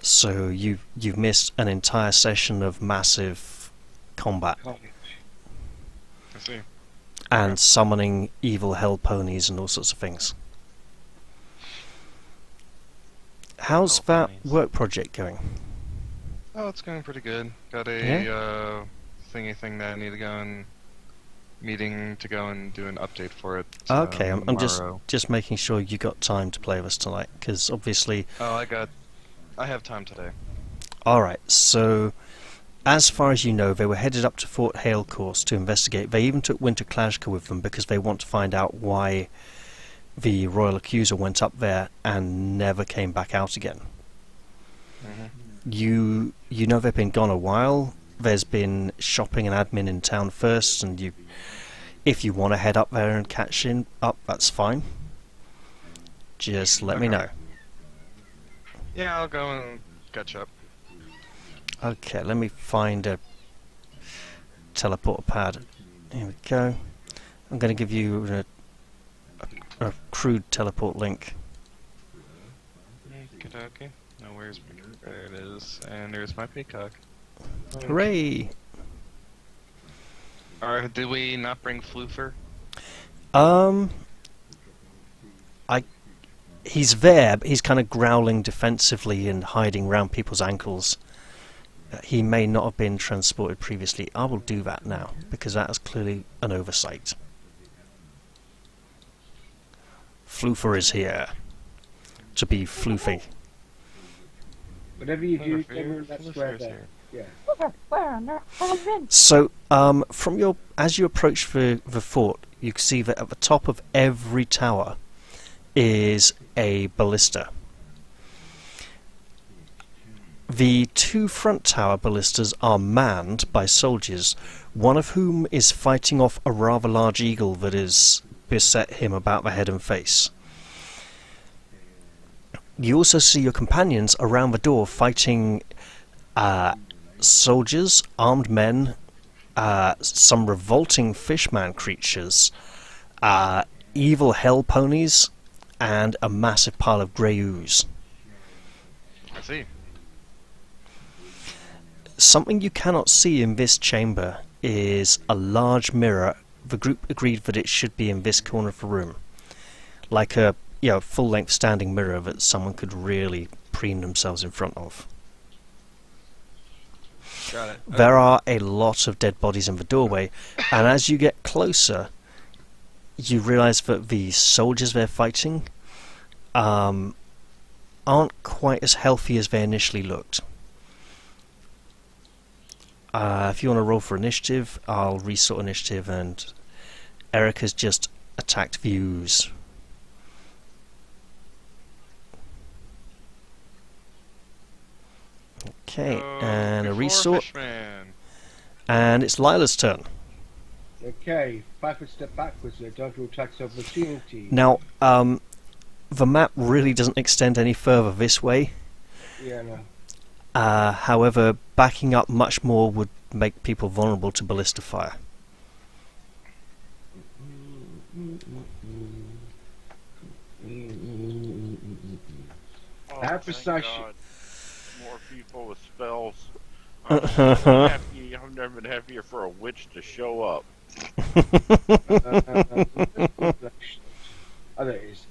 So you've missed an entire session of massive combat carnage. I see. and summoning evil hell ponies and all sorts of things. How's Hell that ponies. work project going? Oh, it's going pretty good. Got a thingy thing that I need to go and meeting to go and do an update for it. Okay, I'm tomorrow. just making sure you got time to play with us tonight, because obviously... Oh, I have time today. Alright, so as far as you know, they were headed up to Fort Hale course to investigate. They even took Winter Klashka with them because they want to find out why the Royal Accuser went up there and never came back out again. You know they've been gone a while. There's been shopping and admin in town first, and if you want to head up there and catch up, that's fine. Just let me Okay. know. Yeah, I'll go and catch up. Okay, let me find a teleporter pad. Here we go. I'm going to give you a crude teleport link. Okay. No, where's there it is, and there's my peacock. Hooray! Alright, did we not bring Floofer? He's there, but he's kind of growling defensively and hiding round people's ankles. He may not have been transported previously. I will do that now, because that is clearly an oversight. Floofer is here to be floofy. Whatever you do, Floofer, never that Floofer's square here. there. Yeah. Where on earth have I been? So, as you approach the fort, you can see that at the top of every tower is a ballista. The two front tower ballistas are manned by soldiers, one of whom is fighting off a rather large eagle that has beset him about the head and face. You also see your companions around the door fighting soldiers, armed men, some revolting fishman creatures, evil hell ponies, and a massive pile of grey ooze. I see. Something you cannot see in this chamber is a large mirror. The group agreed that it should be in this corner of the room, like a full-length standing mirror that someone could really preen themselves in front of. Got it. There are a lot of dead bodies in the doorway, and as you get closer, you realise that the soldiers they're fighting aren't quite as healthy as they initially looked. If you want to roll for initiative, I'll resort initiative, and Eric has just attacked views. Okay, and a before resort, Fishman. and it's Lila's turn. Okay, 5 foot step backwards there, don't do attacks of opportunity. Now, the map really doesn't extend any further this way. Yeah, no. However, backing up much more would make people vulnerable to ballista fire. Oh, How thank precise- God. More people with spells. I'm never been happier for a witch to show up. Oh, there it is.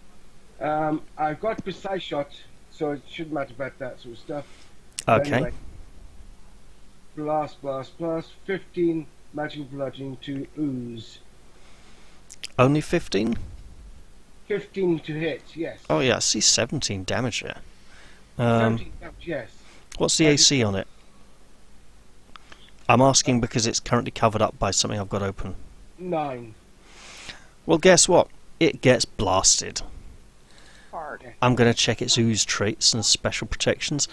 I've got precise shot, so it shouldn't matter about that sort of stuff. Okay. Anyway, blast, blast, blast. 15 magical bludgeoning to ooze. Only 15? 15 to hit, yes. Oh yeah, I see 17 damage there. 17 damage, yes. What's the AC on it? I'm asking because it's currently covered up by something I've got open. 9. Well, guess what? It gets blasted. Hard. I'm going to check its ooze traits and special protections.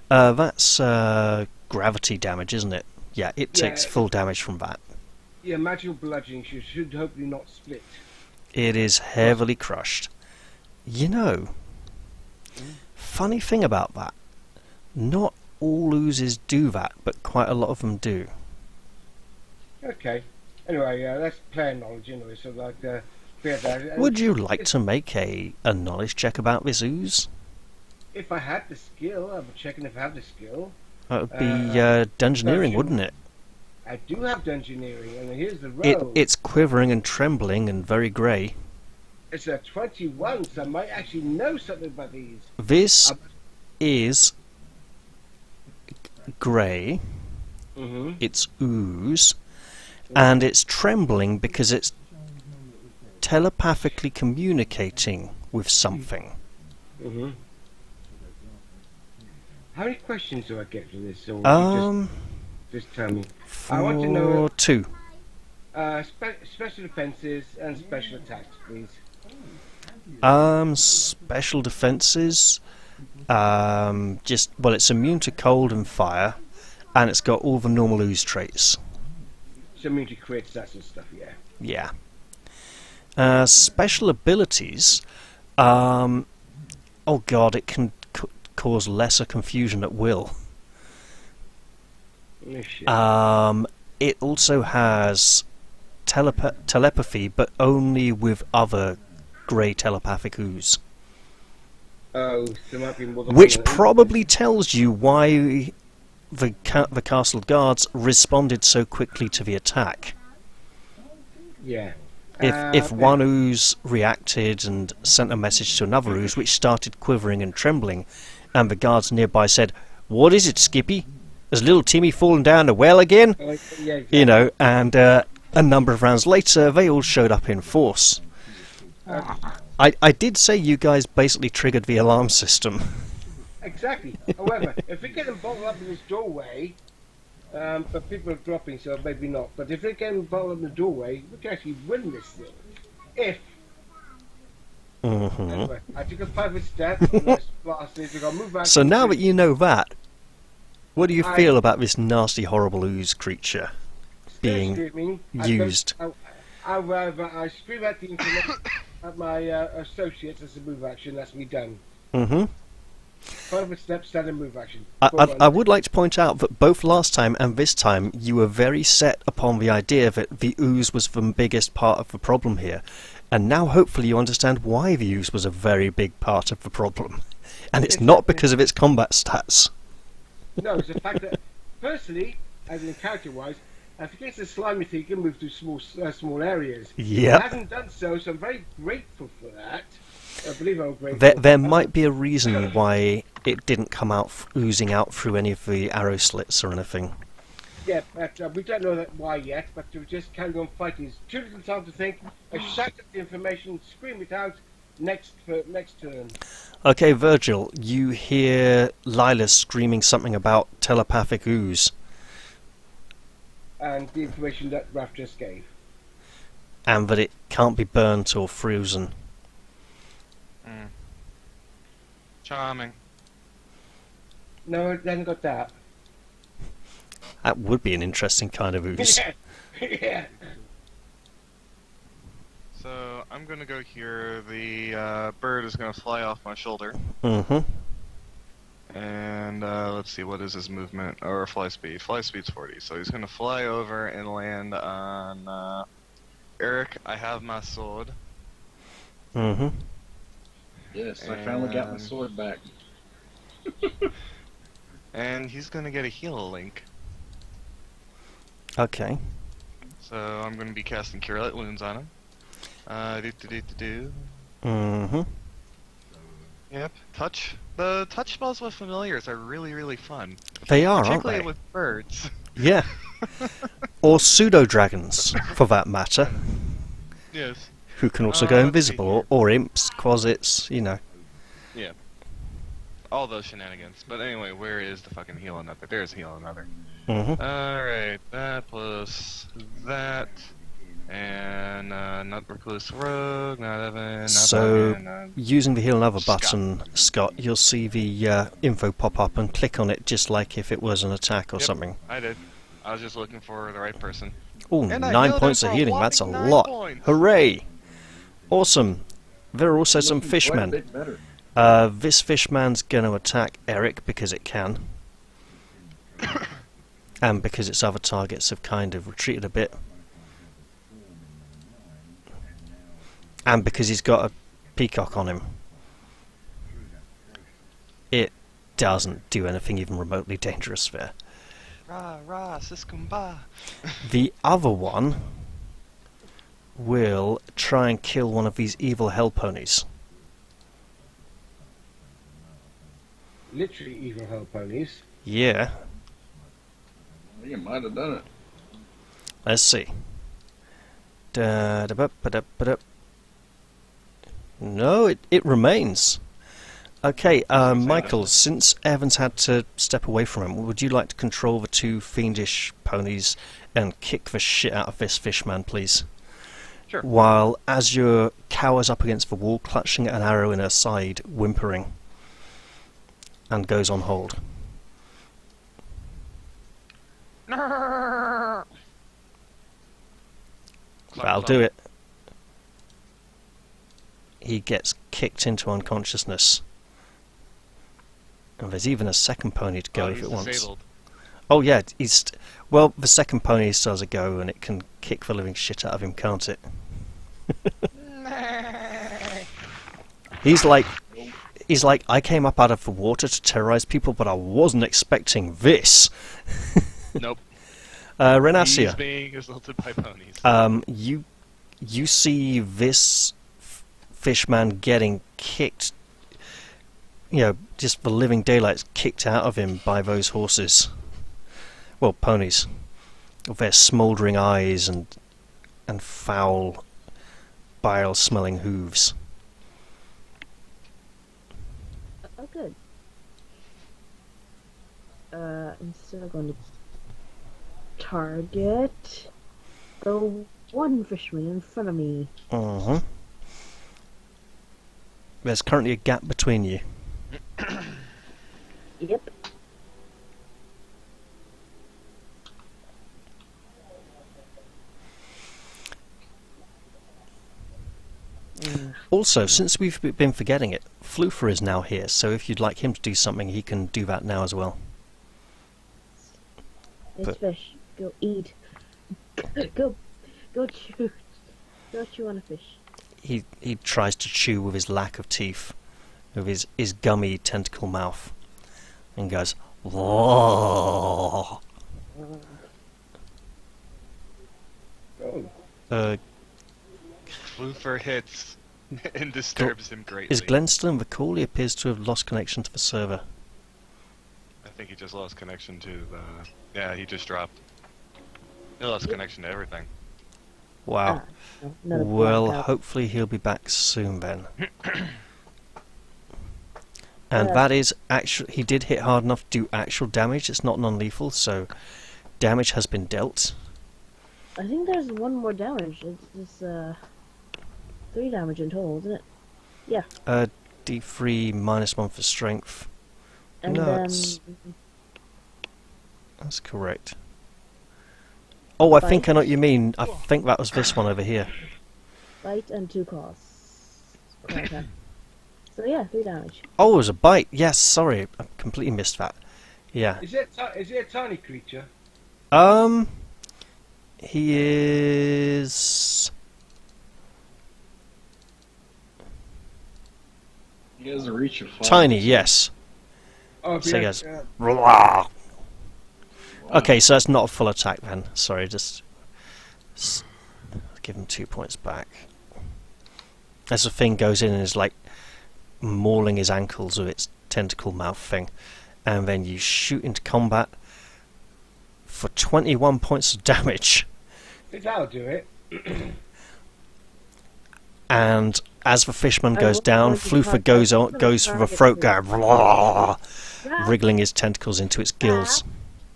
That's gravity damage, isn't it? Yeah, it takes Yeah. full damage from that. Yeah, magical bludgeoning should hopefully not split. It is heavily crushed. You know, funny thing about that, not all oozes do that, but quite a lot of them do. Okay. Anyway, that's player knowledge anyway, so like, fair that. Would you like to make a knowledge check about this ooze? If I had the skill, I'm checking if I have the skill. That would be dungeoneering, sure. wouldn't it? I do have dungeoneering, and here's the roll. It's quivering and trembling and very grey. It's a 21, so I might actually know something about these. This is grey, Mm-hmm. it's ooze, and it's trembling because it's telepathically communicating with something. Mm-hmm. How many questions do I get for this? Or you just tell me. I want to know- For 2. Special defenses and special attacks, please. Special defenses. It's immune to cold and fire, and it's got all the normal ooze traits. So immunity crits, that sort of stuff, yeah. Yeah. Special abilities. Oh god, it can cause lesser confusion at will. Oh, shit. It also has telepathy, but only with other grey telepathic ooze. Oh, there might be more than Which one. probably tells you why the castle guards responded so quickly to the attack. Yeah. If one ooze reacted and sent a message to another ooze which started quivering and trembling, and the guards nearby said, "What is it, Skippy? Has little Timmy fallen down the well again?" Yeah, exactly. You know, and a number of rounds later they all showed up in force. I did say you guys basically triggered the alarm system. Exactly. However, if we get them bottled up in this doorway, but people are dropping, so maybe not. But if they get them bottled up in the doorway, we can actually win this thing. If. Mhm. Anyway, I took a 5-foot step. Let's blast this. We're gonna move back. So now that you know that, what do you I- feel about this nasty, horrible ooze creature being screaming, used? I scream at the information at my associates as a move action. That's me done. Mm-hmm. 5-foot step, standard move action. I would like to point out that both last time and this time you were very set upon the idea that the ooze was the biggest part of the problem here. And now hopefully you understand why the ooze was a very big part of the problem. And it's not because of its combat stats. No, it's the fact that, personally, as in character-wise, if it gets a slimy thing, you can move to small areas. Yep. It hasn't done so, so I'm very grateful for that. I believe I'm grateful. There might be a reason why it didn't come out oozing out through any of the arrow slits or anything. Yeah, but we don't know that why yet, but we just carry on fighting. It's too little time to think. I shout out the information, scream it out, next turn. Okay, Virgil, you hear Lila screaming something about telepathic ooze. And the information that Raph just gave. And that it can't be burnt or frozen. Charming. No, it hasn't got that. That would be an interesting kind of ooze. Yeah. So I'm gonna go here. The bird is gonna fly off my shoulder, Mm-hmm. and let's see, what is his movement or fly speed? Fly speed's 40, so he's gonna fly over and land on Eric. I have my sword. Mm-hmm. Yes, I finally got my And- sword back. And he's gonna get a heal link. Okay. So I'm gonna be casting Cure Light Wounds on him. Do. Mm-hmm. Yep. Touch. The touch spells with familiars are really, really fun. They are, aren't Particularly they? with birds. Yeah. Or pseudo-dragons, for that matter, Yes. who can also go let's see invisible, here. or imps, quasits, you know. Yeah. All those shenanigans. But anyway, where is the fucking heal another? There's heal another. Mm-hmm. Alright, that plus that. And not recluse rogue, not Evan, not So, Batman, using the heal another Scott. button, Scott, you'll see the info pop up and click on it just like if it was an attack or Yep. something. I did. I was just looking for the right person. Oh, And I 9 healed points him of for a healing, that's a whopping 9 lot. points. Hooray! Awesome. There are also some Looking quite a fishmen. bit better. This fishman's going to attack Eric because it can. And because its other targets have kind of retreated a bit. And because he's got a peacock on him. It doesn't do anything even remotely dangerous there. Rah, siskumba. The other one will try and kill one of these evil hell ponies. Literally evil hell ponies. Yeah, I think it might have done it. let's see. Da-da-ba-ba-da-ba-da. No, it remains. Okay, Michael, since Evans had to step away from him, would you like to control the two fiendish ponies and kick the shit out of this fishman, please? Sure. While Azure cowers up against the wall, clutching at an arrow in her side, whimpering, and goes on hold. That'll do it. He gets kicked into unconsciousness. And there's even a second pony to go if he's it wants. disabled. Oh yeah, well, the second pony still has a go and it can kick the living shit out of him, can't it? He's like, I came up out of the water to terrorize people, but I wasn't expecting this. Nope. Renacia, He's being assaulted by ponies. you see this fishman getting kicked, just the living daylights kicked out of him by those horses. Well, ponies. With their smouldering eyes and foul, bile-smelling hooves. Oh, good. I'm still going to target the one fisherman in front of me. Uh-huh. There's currently a gap between you. Yep. Also, since we've been forgetting it, Floofer is now here, so if you'd like him to do something, he can do that now as well. This But- fish, go eat. Go chew. Go chew on a fish. he tries to chew with his lack of teeth, with his gummy tentacle mouth, and goes, "Whoa." Oh, Luther hits and disturbs him greatly. Is Glenn still in the call? He appears to have lost connection to the server. I think he just lost connection to the... Yeah, he just dropped. He lost connection to everything. Wow. Another Well, blackout. hopefully he'll be back soon then. And Yeah. that is actually, he did hit hard enough to do actual damage. It's not non-lethal, so damage has been dealt. I think there's one more damage. It's 3 damage in total, isn't it? D3 -1 for strength. And No, then it's- That's correct. Oh, I think I know what you mean. I think that was this one over here. bite and 2 claws. Claw attack. So yeah, 3 damage. Oh, it was a bite. Yes, sorry, I completely missed that. Yeah. is it a tiny creature? He is. He has a reach of 5. Tiny, yes. Oh, So he yeah, goes, okay, so that's not a full attack then. Sorry, just give him 2 points back. As the thing goes in and is like mauling his ankles with its tentacle mouth thing, and then you shoot into combat for 21 points of damage. That'll do it. And as the fishman I goes will down, go into Floofer contact goes with the for the target throat too. guard, Raph, wriggling his tentacles into its gills.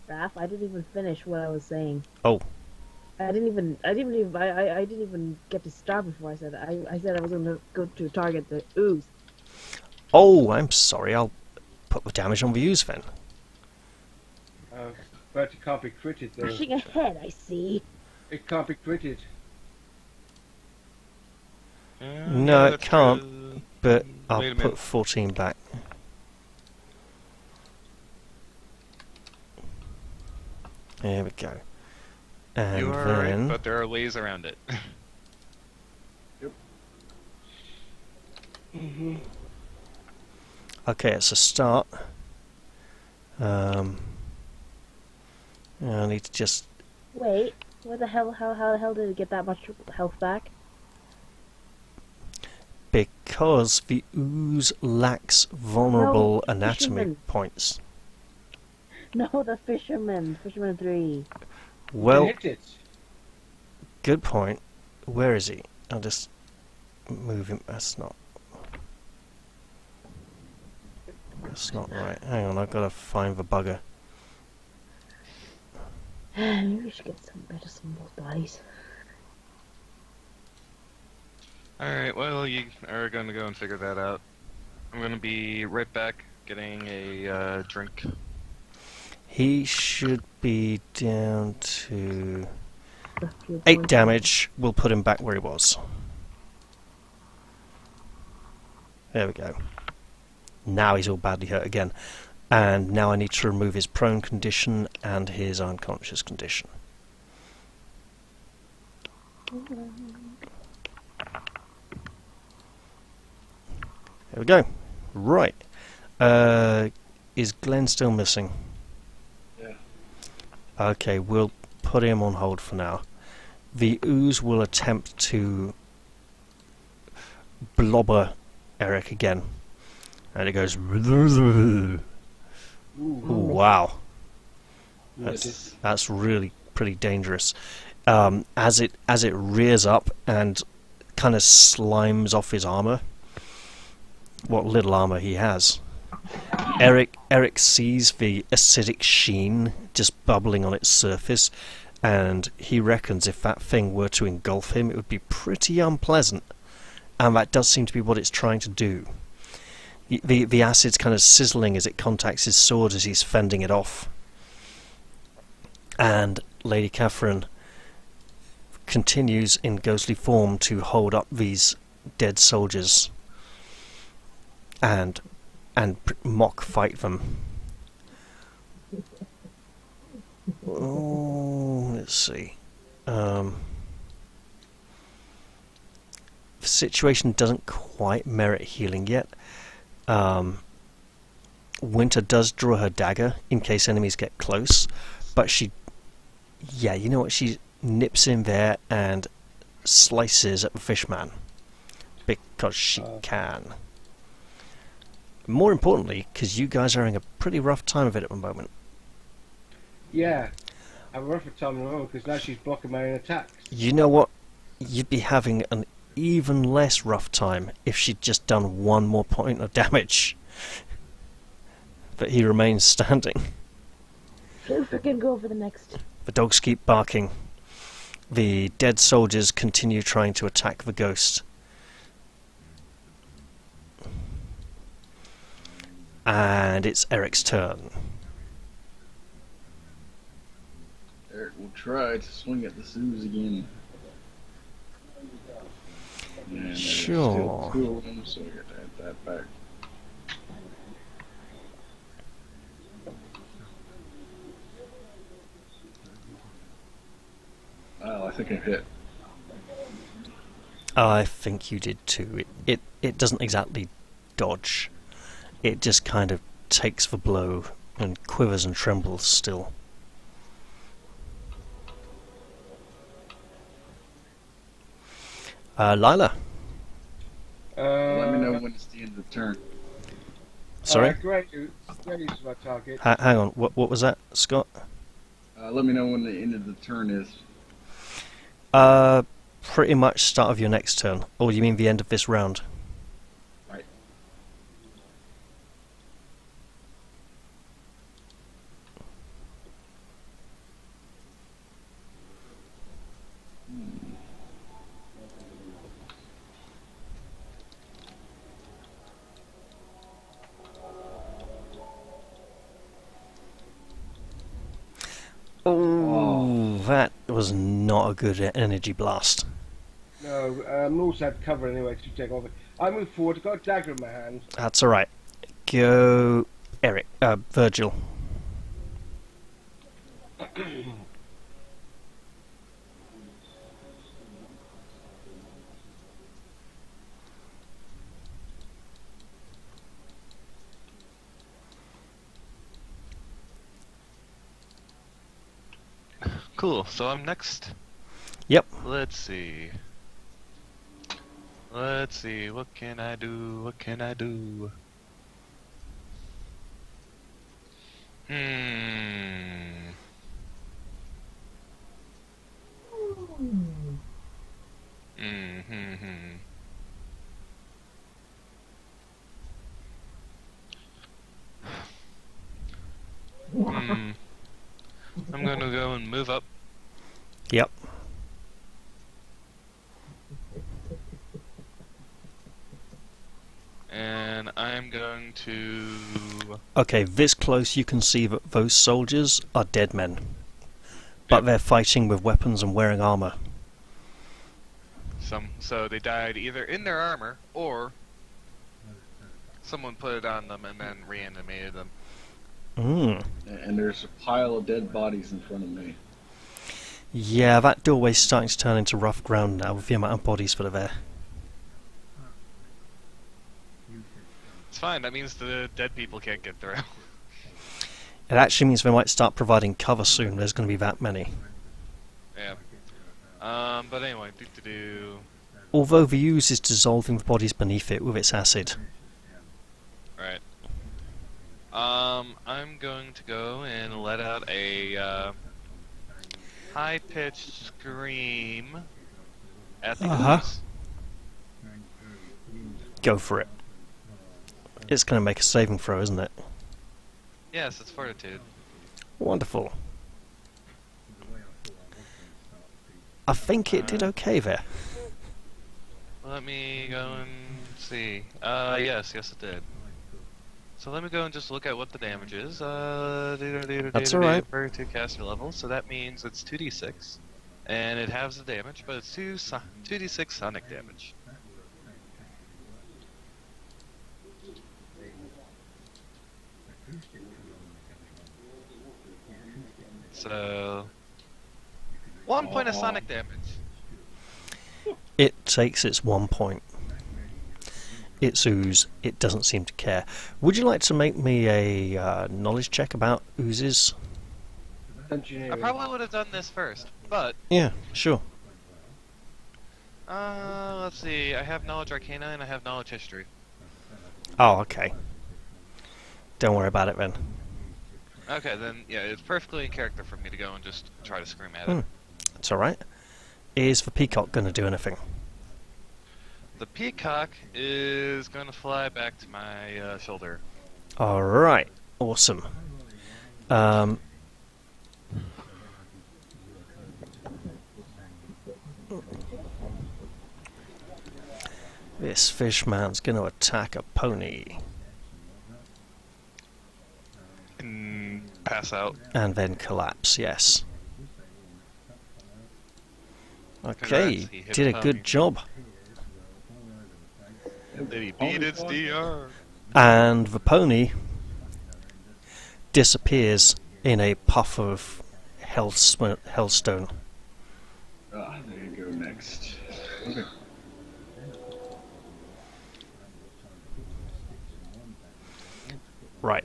Raph, I didn't even finish what I was saying. Oh. I didn't even get to start before I said that. I said I was going to go to target the ooze. Oh, I'm sorry. I'll put the damage on the ooze then. But it can't be critted though. Pushing ahead, I see. It can't be critted. No, it that's can't. true. But Wait I'll a minute. put 14 back. There we go. And You are then right, but there are ways around it. okay, it's a start. I need to just Wait, what the hell? How the hell did it get that much health back? because the ooze lacks vulnerable No, anatomy fisherman. points. No, the fisherman. Fisherman 3. Well, Hit it. good point. Where is he? I'll just move him. That's not right. Hang on, I've got to find the bugger. Maybe we should get some better symbols, guys. Alright, well, you are going to go and figure that out. I'm going to be right back getting a drink. He should be down to A few 8 points. damage. We'll put him back where he was. There we go. Now he's all badly hurt again. And now I need to remove his prone condition and his unconscious condition. There we go. Right. Is Glenn still missing? Yeah. Okay, we'll put him on hold for now. The ooze will attempt to blobber Eric again. And it goes... Ooh, wow. That's really pretty dangerous. As it rears up and kind of slimes off his armor, what little armor he has. Eric sees the acidic sheen just bubbling on its surface, and he reckons if that thing were to engulf him, it would be pretty unpleasant. And that does seem to be what it's trying to do. The acid's kind of sizzling as it contacts his sword as he's fending it off. And Lady Catherine continues in ghostly form to hold up these dead soldiers and mock fight them. Oh, let's see. situation doesn't quite merit healing yet. Winter does draw her dagger in case enemies get close, but she nips in there and slices at the fishman because she can. More importantly, because you guys are having a pretty rough time of it at the moment. Yeah. I'm rough for time in the moment because now she's blocking my own attacks. You know what? You'd be having an even less rough time if she'd just done one more point of damage. But he remains standing. Don't freaking go for the next. The dogs keep barking. The dead soldiers continue trying to attack the ghost. And it's Eric's turn. Eric will try to swing at the Suze again. And there's Sure. still 2 of them, so we got to add that back. Oh, I think I hit. I think you did too. It doesn't exactly dodge. It just kind of takes the blow and quivers and trembles still. Lila. Let me know when it's the end of the turn. Sorry? Great. Ready to my target. Hang on. What was that, Scott? Let me know when the end of the turn is. Pretty much start of your next turn. Or you mean the end of this round? Right. Oh, that was not a good energy blast. No, Moose had cover anyway to take over. I move forward, got a dagger in my hand. That's alright. Go, Eric. Virgil. Cool, so I'm next. Yep. Let's see. What can I do? What can I do? I'm gonna go and move up. Yep. And I'm going to... Okay, this close you can see that those soldiers are dead men. But they're fighting with weapons and wearing armor. So they died either in their armor, or someone put it on them and then reanimated them. And there's a pile of dead bodies in front of me. Yeah, that doorway's starting to turn into rough ground now with the amount of bodies that are there. It's fine, that means the dead people can't get through. It actually means they might start providing cover soon. There's going to be that many. Yeah. But anyway, Although the ooze is dissolving the bodies beneath it with its acid. Right. I'm going to go and let out a high-pitched scream at the ooze. Go for it. It's going to make a saving throw, isn't it? Yes, it's fortitude. Wonderful. I think it did okay there. Let me go and see. Yes, it did. So let me go and just look at what the damage is. That's alright. 2 caster level, so that means it's 2d6. And it has the damage, but it's 2d6 sonic damage. So 1 point of sonic damage. It takes its 1 point. It's ooze. It doesn't seem to care. Would you like to make me a knowledge check about oozes? I Engineering. probably would have done this first, but Yeah, sure. let's see. I have knowledge arcana and I have knowledge history. Oh, okay. Don't worry about it then. Okay, then yeah, it's perfectly in character for me to go and just try to scream at Hmm. it. It's alright. Is the peacock going to do anything? The peacock is going to fly back to my shoulder. Alright. Awesome. This fishman's going to attack a pony And pass out. and then collapse, yes. Okay, Congrats, he hit did a a good pony. job. Did he beat its DR? And the pony disappears in a puff of hellstone. Ah, there you go next. Okay. Right.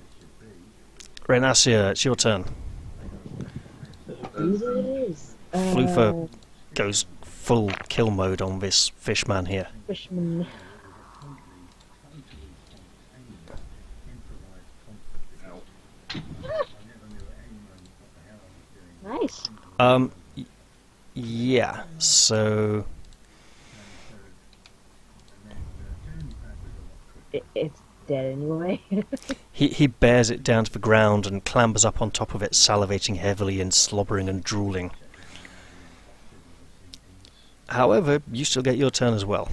Renacia, it's your turn. Easy it is. Floofer goes full kill mode on this fishman here. Fishman. Nice. Yeah, so It's dead anyway. he bears it down to the ground and clambers up on top of it, salivating heavily and slobbering and drooling. However, you still get your turn as well.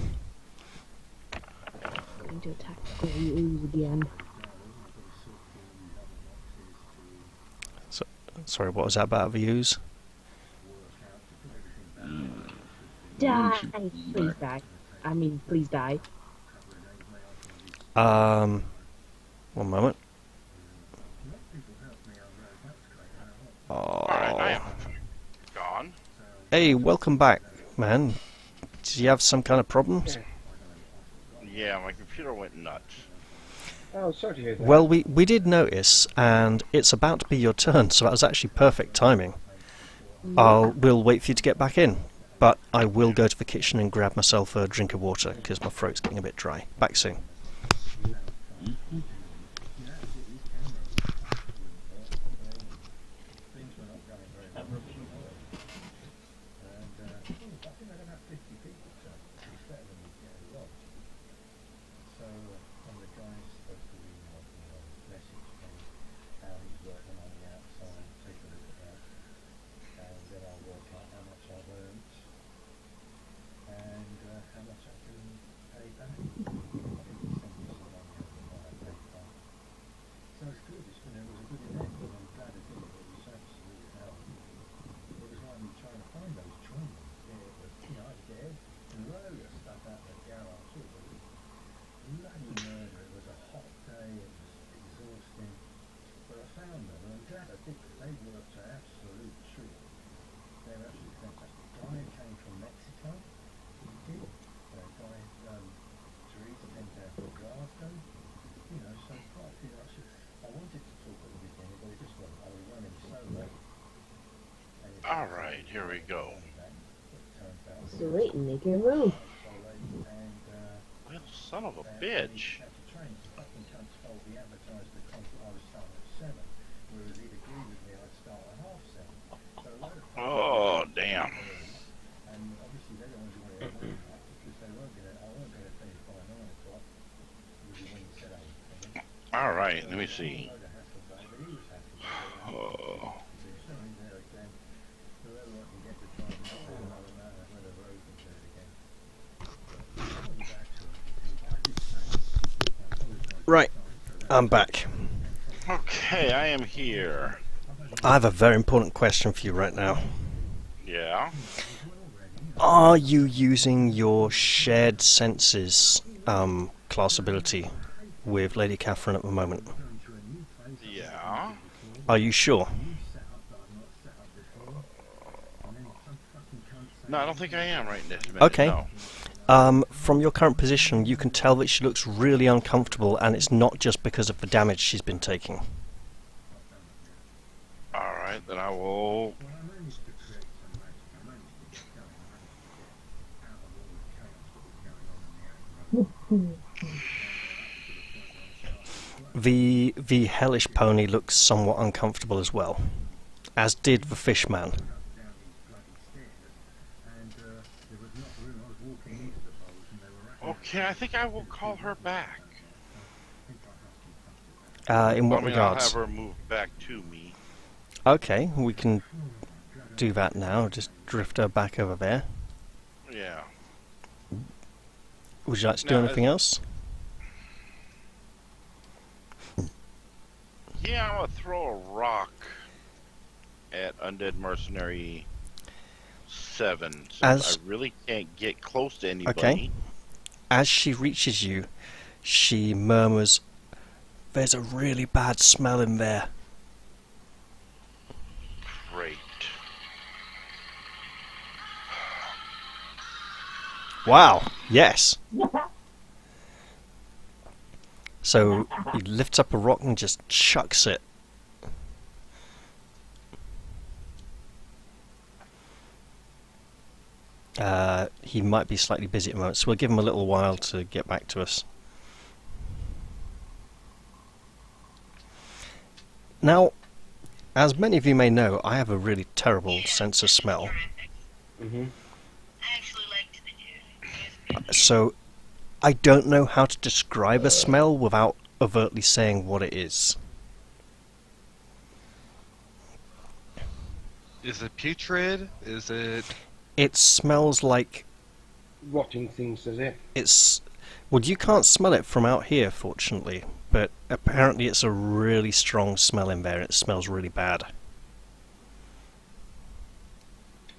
Going to attack the ooze again. Sorry, what was that about the ooze? Die! Please die. I mean, please die. One moment. Alright, I Oh. am gone. Hey, welcome back, man. Did you have some kind of problems? Yeah, my computer went nuts. Oh, sorry to hear that. Well, we did notice, and it's about to be your turn, so that was actually perfect timing. We'll wait for you to get back in, but I will go to the kitchen and grab myself a drink of water because my throat's getting a bit dry. Back soon. Alright, here we go. Sweet, make your move. Well, son of a bitch. Oh, damn. Alright, let me see. Oh. Right, I'm back. Okay, I am here. I have a very important question for you right now. Yeah? Are you using your shared senses class ability with Lady Catherine at the moment? Yeah? Are you sure? No, I don't think I am right this minute. Okay. No. From your current position, you can tell that she looks really uncomfortable, and it's not just because of the damage she's been taking. Alright, then I will. The hellish pony looks somewhat uncomfortable as well, as did the fishman. Okay, I think I will call her back. In what I'll regards? have her move back to me. Okay, we can do that now. Just drift her back over there. Yeah. Would you like to do Now, anything else? Yeah, I'm gonna throw a rock at Undead Mercenary 7. Since As- I really can't get close to anybody. Okay. As she reaches you, she murmurs, "There's a really bad smell in there." Great. Wow, yes. So he lifts up a rock and just chucks it. He might be slightly busy at the moment, so we'll give him a little while to get back to us. Now, as many of you may know, I have a really terrible sense of smell. So I don't know how to describe a smell without overtly saying what it is. Is it putrid? Is it... It smells like Rotting things, does it? it's... Well, you can't smell it from out here, fortunately, but apparently it's a really strong smell in there. It smells really bad.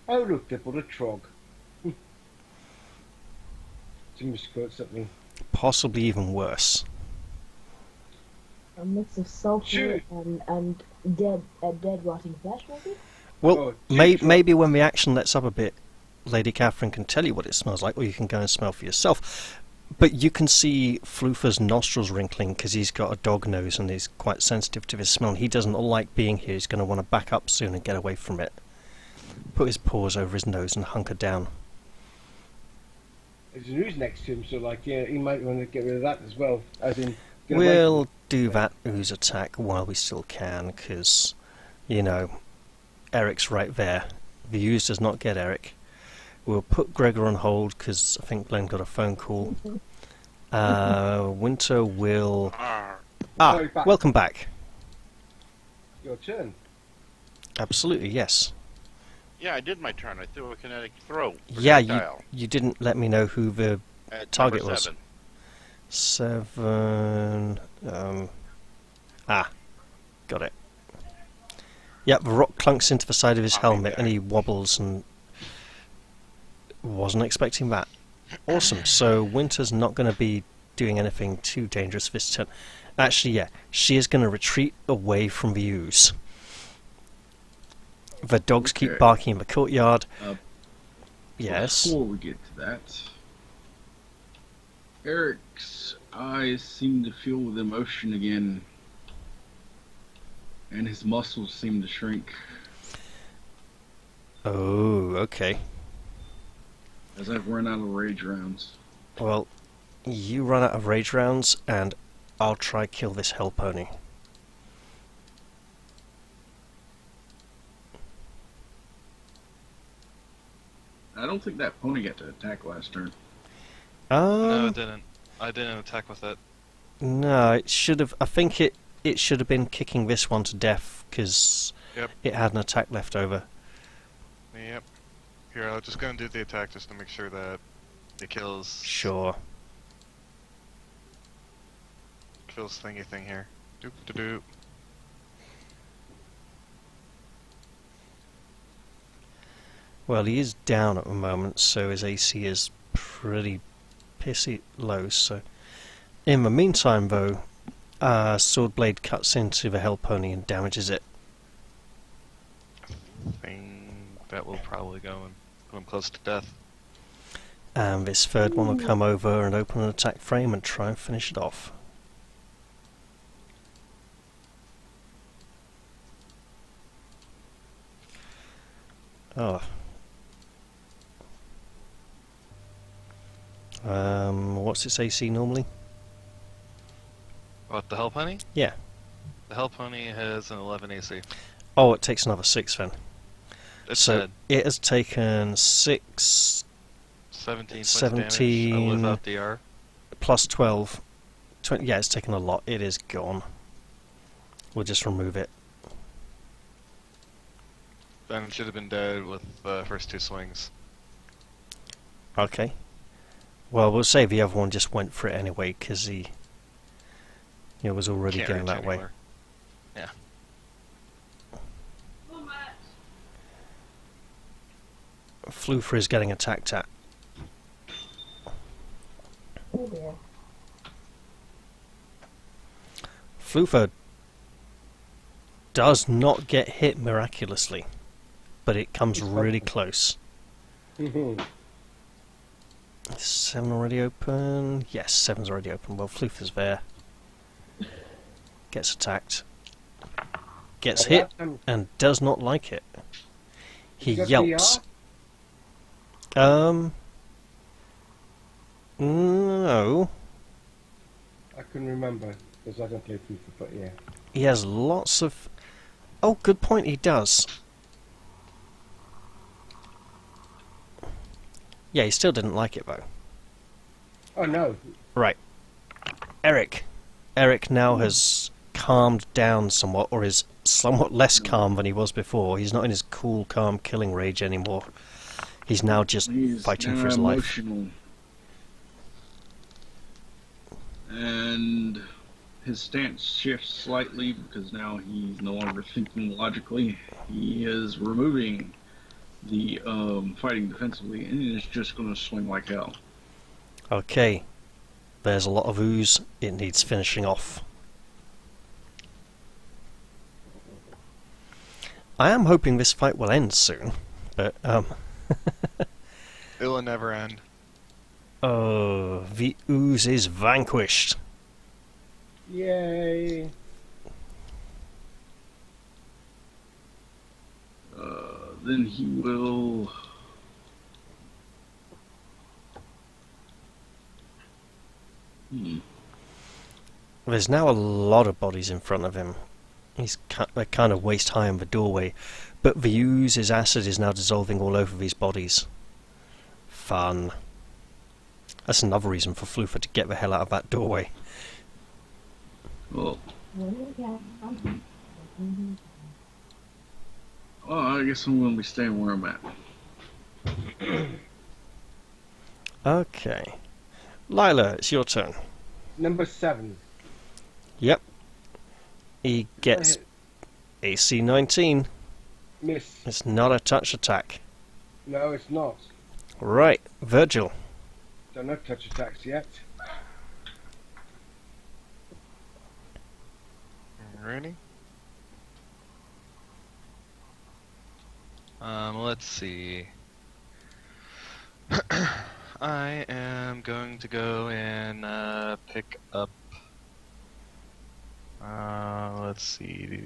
Oh look, they put a trog. Somebody squirt something. Possibly even worse. A mix of sulfur Shoot. and dead rotting flesh, maybe? Well, Oh, maybe when the action lets up a bit, Lady Catherine can tell you what it smells like, or you can go and smell for yourself. But you can see Floofer's nostrils wrinkling because he's got a dog nose and he's quite sensitive to his smell. And he doesn't like being here. He's going to want to back up soon and get away from it. Put his paws over his nose and hunker down. There's an ooze next to him, so like, yeah, he might want to get rid of that as well. As in, get away We'll do that ooze attack while we still can, because, you know, Eric's right there. The ooze does not get Eric. We'll put Gregor on hold, because I think Glenn got a phone call. Winter will... Sorry, back. Welcome back. Your turn. Absolutely, yes. Yeah, I did my turn. I threw a kinetic throw. Yeah, projectile you didn't let me know who the at target number was. 7. 7... got it. Yep, the rock clunks into the side of his helmet and he wobbles and... Wasn't expecting that. Awesome, so Winter's not going to be doing anything too dangerous this turn. Actually, yeah, she is going to retreat away from the ooze. The dogs keep Okay. barking in the courtyard. Yes. Before we get to that, Eric's eyes seem to fill with emotion again, and his muscles seem to shrink Oh, okay. as I've run out of rage rounds. Well, you run out of rage rounds, and I'll try kill this hell pony. I don't think that pony got to attack last turn. No, I didn't. I didn't attack with it. No, it should have. I think it should have been kicking this one to death because Yep. it had an attack left over. Yep. Here, I'm just gonna do the attack just to make sure that it kills Sure. thingy thing here. Doop de doop. Well, he is down at the moment, so his AC is pretty pissy low. So, in the meantime, though, sword blade cuts into the hell pony and damages it. Thing that will probably go him close to death. And this third one will come over and open an attack frame and try and finish it off. Oh. What's its AC normally? What, the Hell Pony? Yeah. The Hell Pony has an 11 AC. Oh, it takes another 6 then. It's So dead. it has taken 6 17 points 17 of damage. I live out the R. plus 12. 20, yeah, it's taken a lot. It is gone. We'll just remove it. Then it should have been dead with the first 2 swings. Okay. Well, we'll say the other one just went for it anyway, because he was already Can't going reach that way. anywhere. Yeah. Floofer is getting attacked at. Oh dear. Floofer does not get hit miraculously, but it comes really close. 7 already open. Yes, 7's already open. Well, Floofer's there. Gets attacked. Gets hit and does not like it. He yelps. No. I couldn't remember because I don't play FIFA, but yeah. He has lots of... Oh, good point, he does. Yeah, he still didn't like it, though. Oh no. Right. Eric. Eric now has calmed down somewhat, or is somewhat less calm than he was before. He's not in his cool, calm killing rage anymore. He's now just fighting for his life. Emotional. And his stance shifts slightly because now he's no longer thinking logically. He is removing the fighting defensively and is just going to swing like hell. Okay. There's a lot of ooze. It needs finishing off. I am hoping this fight will end soon, but It will never end. oh, the ooze is vanquished. Yay. Then he will... There's now a lot of bodies in front of him. They're kind of waist high in the doorway, but the ooze's acid is now dissolving all over these bodies. Fun. That's another reason for Floofer to get the hell out of that doorway. Well, I guess I'm going to be staying where I'm at. Okay. Lila, it's your turn. Number 7. Yep. He gets AC 19. Miss. It's not a touch attack. No, it's not. Right, Virgil. Don't have touch attacks yet. Alrighty. Let's see. I am going to go and pick up. Let's see.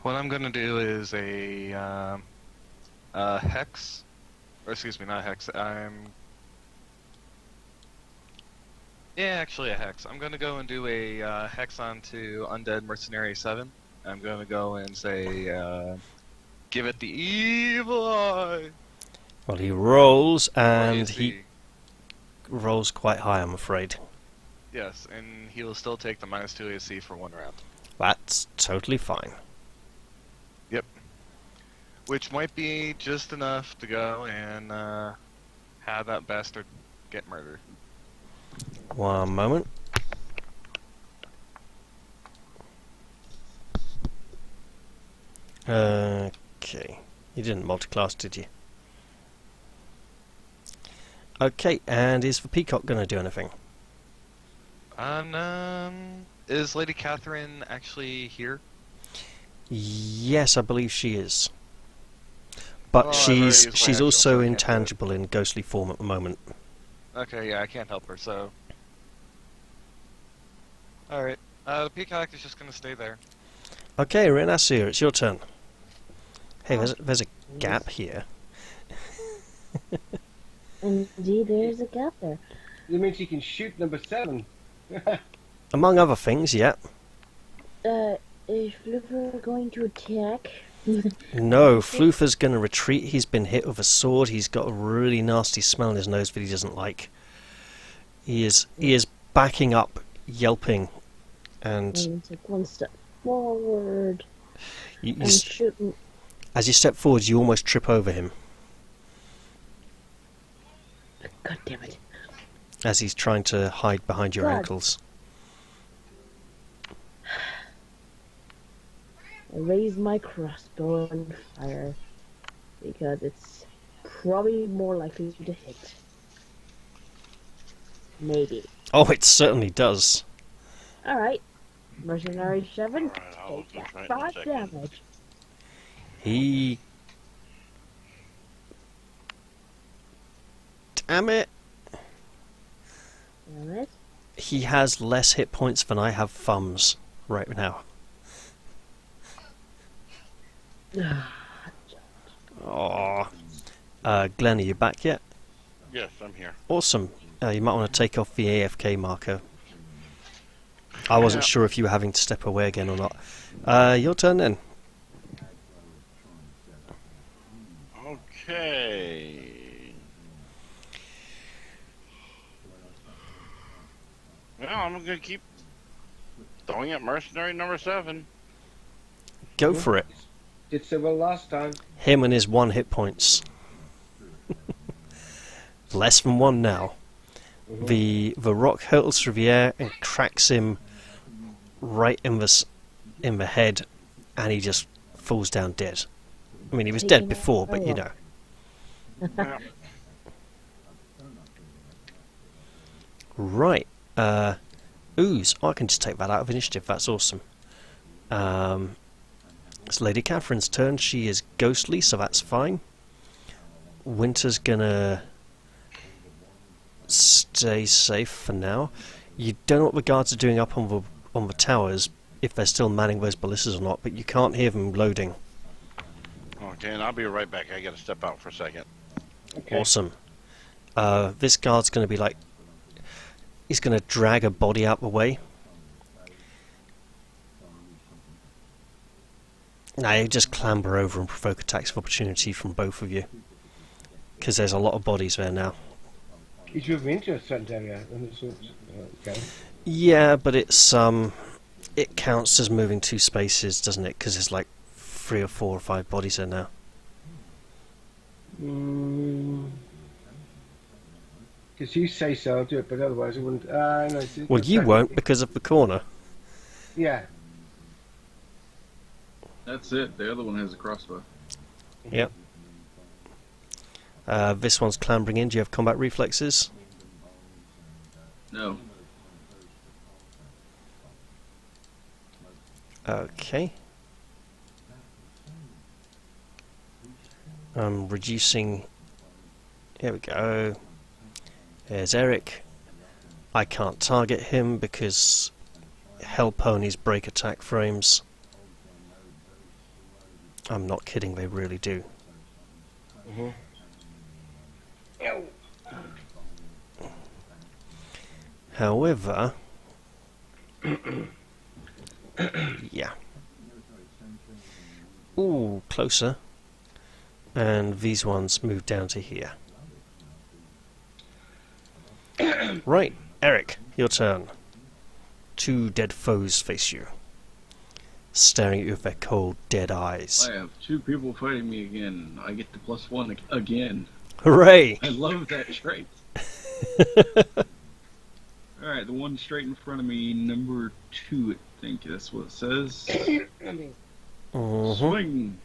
What I'm going to do is a hex, or excuse me, not hex. Actually a hex. I'm going to go and do a hex onto Undead Mercenary 7. I'm going to go and say, give it the evil eye. Well, he rolls, and AC. he rolls quite high, I'm afraid. Yes, and he will still take the -2 AC for 1 round. That's totally fine. Yep. Which might be just enough to go and have that bastard get murdered. One moment. Okay. You didn't multiclass, did you? Okay, and is the peacock going to do anything? Is Lady Catherine actually here? Yes, I believe she is. But Oh, I've already used my she's action, also so I can't do it. intangible in ghostly form at the moment. Okay, yeah, I can't help her, so... Alright, the peacock is just gonna stay there. Okay, Renasir, it's your turn. Hey, there's a gap here. Indeed, there's a gap there. That means you can shoot number 7. Among other things, yeah. Is Flipper going to attack? No, Floofer's going to retreat. He's been hit with a sword. He's got a really nasty smell in his nose that he doesn't like. He is backing up, yelping, and Take one step forward you and shoot. as you step forward, you almost trip over him God damn it! as he's trying to hide behind your God. ankles. I raise my crossbow and fire because it's probably more likely to hit. Maybe. Oh, it certainly does. All right. Mercenary 7. Alright, I'll Take look that right in a 5 second. damage. He... Damn it! Damn it. He has less hit points than I have thumbs right now. Oh, Glenn, are you back yet? Yes, I'm here. Awesome. You might want to take off the AFK marker. I wasn't sure if you were having to step away again or not. Your turn then. Okay. Well, I'm gonna keep throwing at mercenary number 7. Go for it. Did so well last time. Him and his 1 hit points. Less than 1 now. The rock hurtles through the air and cracks him right in the head, and he just falls down dead. I mean, he was dead before, but you know. Yeah. Right. Ooze. I can just take that out of initiative. That's awesome. It's Lady Catherine's turn. She is ghostly, so that's fine. Winter's gonna stay safe for now. You don't know what the guards are doing up on the towers, if they're still manning those ballistas or not, but you can't hear them loading. Okay, and I'll be right back. I gotta step out for a second. Okay. Awesome. This guard's gonna be like, he's gonna drag a body out the way. Now you just clamber over and provoke attacks of opportunity from both of you, because there's a lot of bodies there now. Is your into a certain area? And it's okay. Yeah, but it's it counts as moving 2 spaces, doesn't it? Because there's like 3 or 4 or 5 bodies there now. Because you say so, I'll do it, but otherwise I wouldn't. No, Well, you won't because of the corner. Yeah. That's it. The other one has a crossbow. Yep. This one's clambering in. Do you have combat reflexes? No. Okay. I'm reducing. Here we go. There's Eric. I can't target him because Hell Ponies break attack frames. I'm not kidding, they really do. However, yeah. Ooh, closer. And these ones move down to here. Right, Eric, your turn. 2 dead foes face you, staring at you with their cold, dead eyes. I have 2 people fighting me again. I get the +1 again. Hooray! I love that trait. Alright, the one straight in front of me, number 2, I think that's what it says. Swing!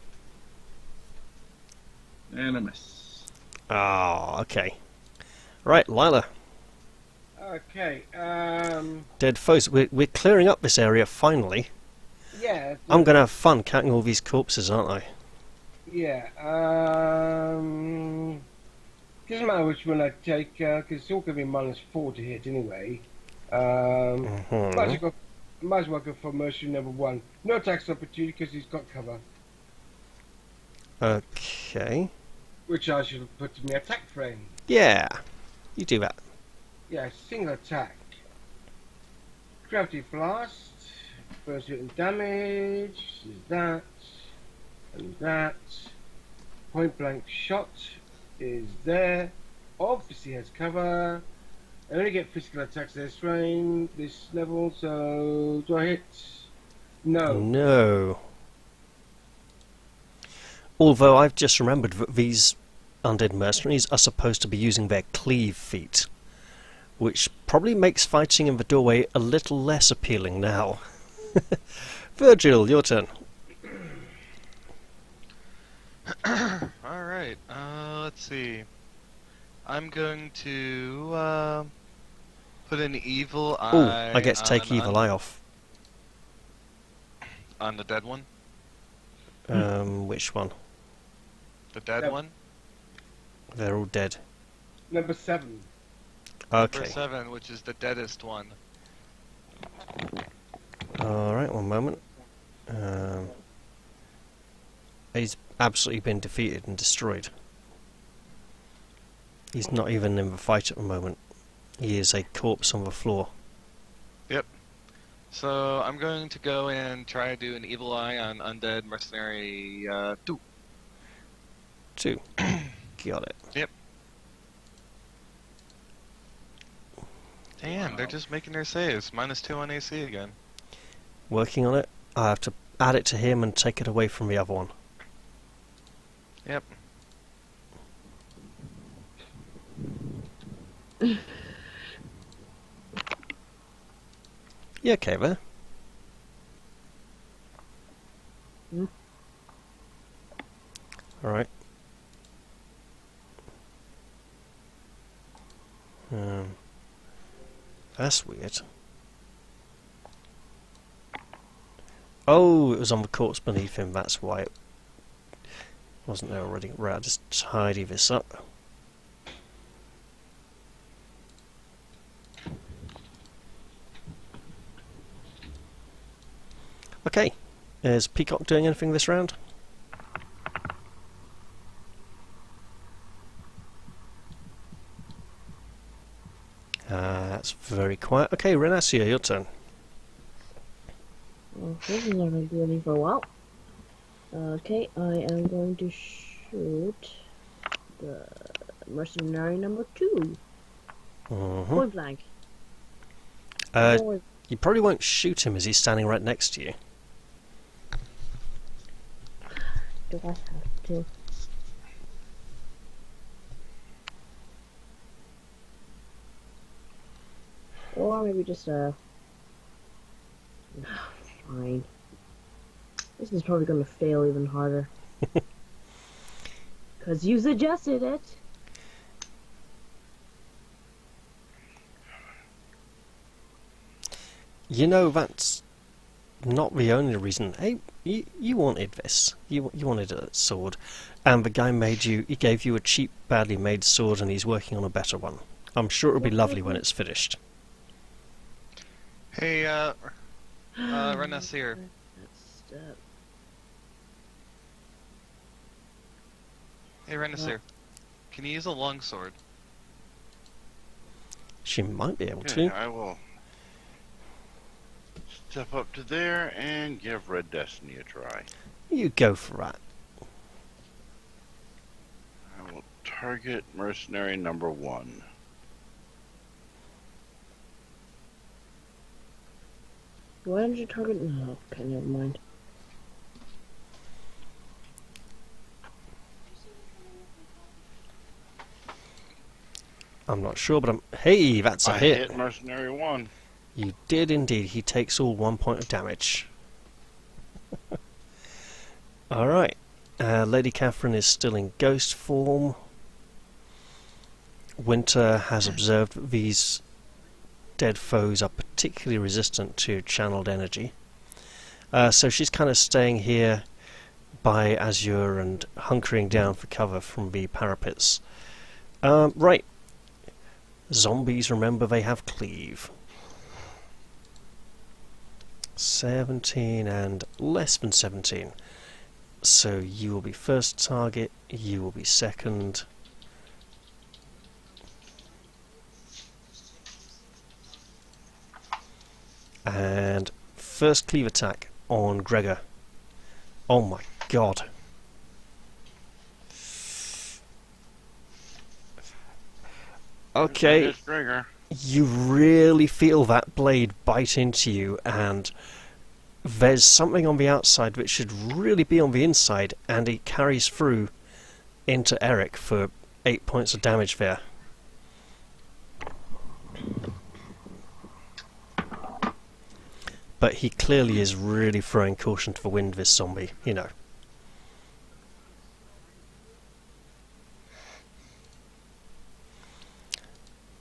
And a miss. Oh, okay. Right, Lila. Okay. Dead foes. We're clearing up this area finally. Yeah. I'm going to have fun counting all these corpses, aren't I? Yeah. Doesn't matter which one I take, because it's all going to be -4 to hit anyway. Mhm. Might as well go for mercenary number 1. No attacks opportunity because he's got cover, Okay. which I should have put in my attack frame. Yeah. You do that. Yeah, single attack. Gravity blast. First hit and damage. Is that. And that. Point blank shot is there. Obviously has cover. I only get physical attacks this range, this level, so do I hit? No. No. Although I've just remembered that these undead mercenaries are supposed to be using their cleave feat, which probably makes fighting in the doorway a little less appealing now. Virgil, your turn. Alright, let's see. I'm going to put an evil Oh, eye I get to take on evil eye off. on the dead one. Which one? The dead Yep. one? They're all dead. Number 7. Okay. Number 7, which is the deadest one. Alright, one moment. He's absolutely been defeated and destroyed. He's not even in the fight at the moment. He is a corpse on the floor. So I'm going to go and try to do an evil eye on undead mercenary 2. 2. Got it. Yep. Damn, they're just making their saves. -2 on AC again. Working on it. I have to add it to him and take it away from the other one. Yep. You okay there? Hmm? Alright. That's weird. Oh, it was on the corpse beneath him, that's why it wasn't there already. Right, I'll just tidy this up. Okay, is Peacock doing anything this round? That's very quiet. Okay, Renacia, your turn. Okay, he's not going to do anything for a while. Okay, I am going to shoot the mercenary number 2. Mhm. Point blank. Uh, Or- you probably won't shoot him as he's standing right next to you. do I have to? Or maybe just fine. This is probably gonna fail even harder. Cause you suggested it. You know, that's not the only reason. Hey, you wanted this. You wanted a sword, and the guy made you. He gave you a cheap, badly made sword, and he's working on a better one. I'm sure it'll be lovely when it's finished. Hey, Renacier. That's, Hey, Renacier. Can you use a longsword? She might be able Okay, to. I will step up to there and give Red Destiny a try. You go for that. I will target mercenary number 1. why did you target? No, okay, never mind. I'm not sure, but I'm. Hey, that's a I hit. hit mercenary 1. You did indeed. He takes all 1 point of damage. Alright. Lady Catherine is still in ghost form. Winter has observed that these undead foes are particularly resistant to channeled energy. So she's kind of staying here by Azure and hunkering down for cover from the parapets. Right. Zombies, remember they have cleave. 17 and less than 17. So you will be first target, you will be second. And first cleave attack on Gregor. Oh my god. Okay. It's Gregor. You really feel that blade bite into you, and there's something on the outside which should really be on the inside, and it carries through into Eric for 8 points of damage there. But he clearly is really throwing caution to the wind, this zombie, you know.